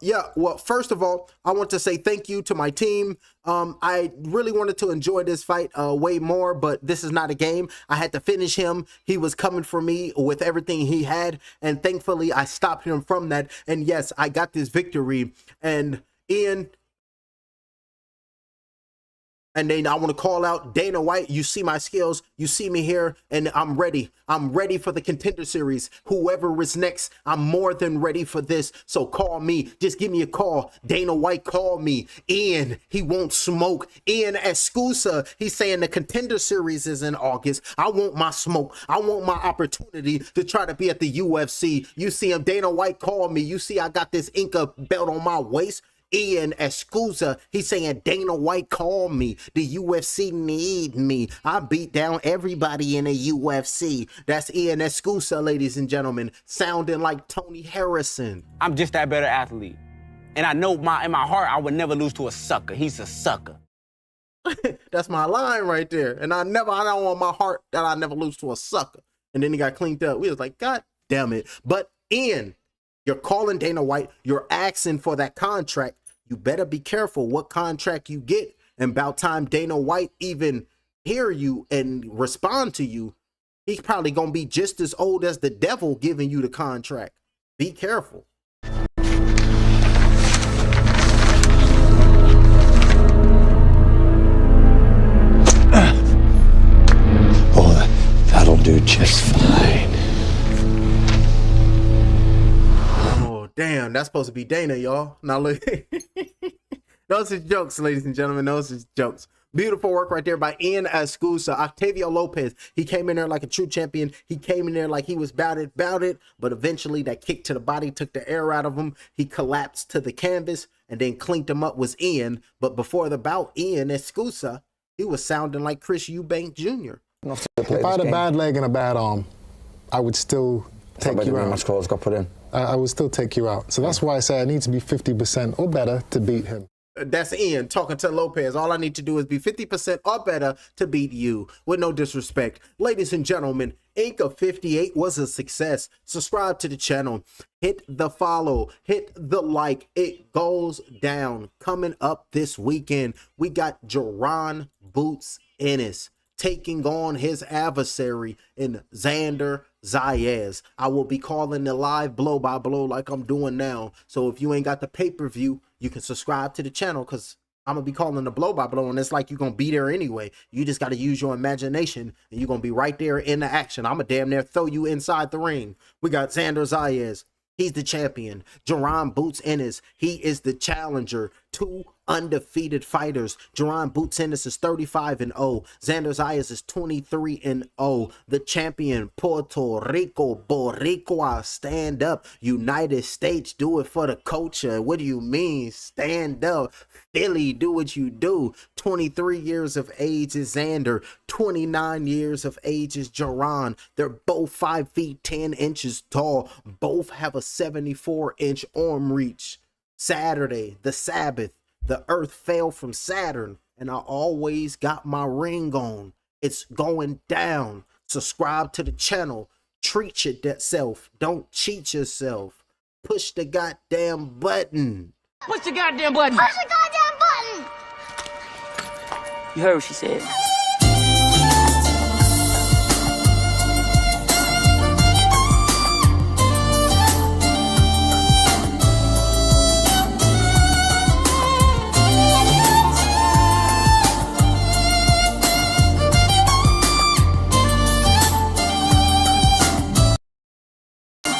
Yeah, well, first of all, I want to say thank you to my team. I really wanted to enjoy this fight way more, but this is not a game. I had to finish him. He was coming for me with everything he had, and thankfully I stopped him from that. And yes, I got this victory. And Ian, And then I want to call out Dana White. You see my skills. You see me here, and I'm ready. I'm ready for the Contender Series. Whoever is next, I'm more than ready for this. So call me. Just give me a call. Dana White, call me. Ian, he won't smoke. Ian Escuza, he's saying the Contender Series is in August. I want my smoke. I want my opportunity to try to be at the UFC. You see him, Dana White, call me. You see I got this Inka belt on my waist. Ian Escuza, he's saying Dana White, call me. The UFC need me. I beat down everybody in the UFC. That's Ian Escuza, ladies and gentlemen, sounding like Tony Harrison. I'm just that better athlete. And I know in my heart I would never lose to a sucker. He's a sucker. That's my line right there. And I don't want my heart that I never lose to a sucker. And then he got cleaned up. We was like, God damn it. But Ian, you're calling Dana White. You're asking for that contract. You better be careful what contract you get. And about time Dana White even hear you and respond to you, he's probably going to be just as old as the devil giving you the contract. Be careful. Oh, that'll do just fine. Oh, damn. That's supposed to be Dana, y'all. Now look. Those are jokes, ladies and gentlemen. Those are jokes. Beautiful work right there by Ian Escuza. Octavio Lopez, he came in there like a true champion. He came in there like he was about it, but eventually that kick to the body took the air out of him. He collapsed to the canvas, and then cleaned him up was Ian. But before the bout, Ian Escuza, he was sounding like Chris Eubank Jr. If I had a bad leg and a bad arm, I would still take you out. Much calls got put in. I would still take you out. So that's why I say I need to be 50% or better to beat him. That's Ian talking to Lopez. All I need to do is be 50% or better to beat you, with no disrespect. Ladies and gentlemen, Inka 58 was a success. Subscribe to the channel. Hit the follow. Hit the like. It goes down. Coming up this weekend, we got Jaron Boots Ennis taking on his adversary in Xander Zayas. I will be calling the live blow by blow like I'm doing now. So if you ain't got the pay-per-view, you can subscribe to the channel, because I'm going to be calling the blow by blow, and it's like you're going to be there anyway. You just got to use your imagination, and you're going to be right there in the action. I'm going to damn near throw you inside the ring. We got Xander Zayas. He's the champion. Jaron Boots Ennis, he is the challenger. Two undefeated fighters. Jaron Boots Ennis is 35-0. Xander Zayas is 23-0. The champion, Puerto Rico, Boricua, stand up. United States, do it for the culture. What do you mean? Stand up. Philly, do what you do. 23 years of age is Xander. 29 years of age is Jaron. They're both 5 feet 10 inches tall. Both have a 74-inch arm reach. Saturday, the Sabbath, the earth fell from Saturn, and I always got my ring on. It's going down. Subscribe to the channel. Treat yourself. Don't cheat yourself. Push the goddamn button. Push the goddamn button. Push the goddamn button. You heard what she said.